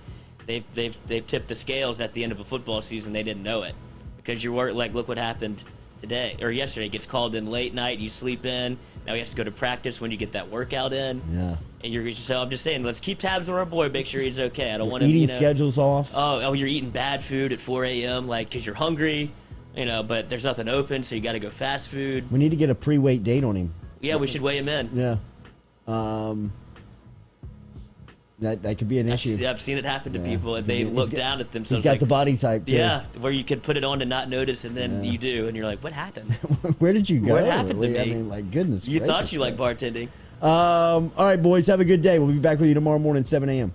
they've tipped the scales at the end of a football season. They didn't know it. Because you were like, look what happened today or yesterday. He gets called in late night. You sleep in. Now he has to go to practice when you get that workout in. Yeah. And so I'm just saying, let's keep tabs on our boy. Make sure he's okay. I don't want to eating schedules off. Oh, you're eating bad food at 4 a.m. like because you're hungry, but there's nothing open, so you got to go fast food. We need to get a pre-weight date on him. Yeah, we should weigh him in. Yeah. That could be an issue. I've seen it happen to people, and they look down at themselves. He's got the body type, too. Yeah, where you could put it on and not notice, and then you do, and you're like, what happened? Where did you go? What happened to me? I mean, like, goodness You gracious, thought you liked bartending. All right, boys, have a good day. We'll be back with you tomorrow morning at 7 a.m.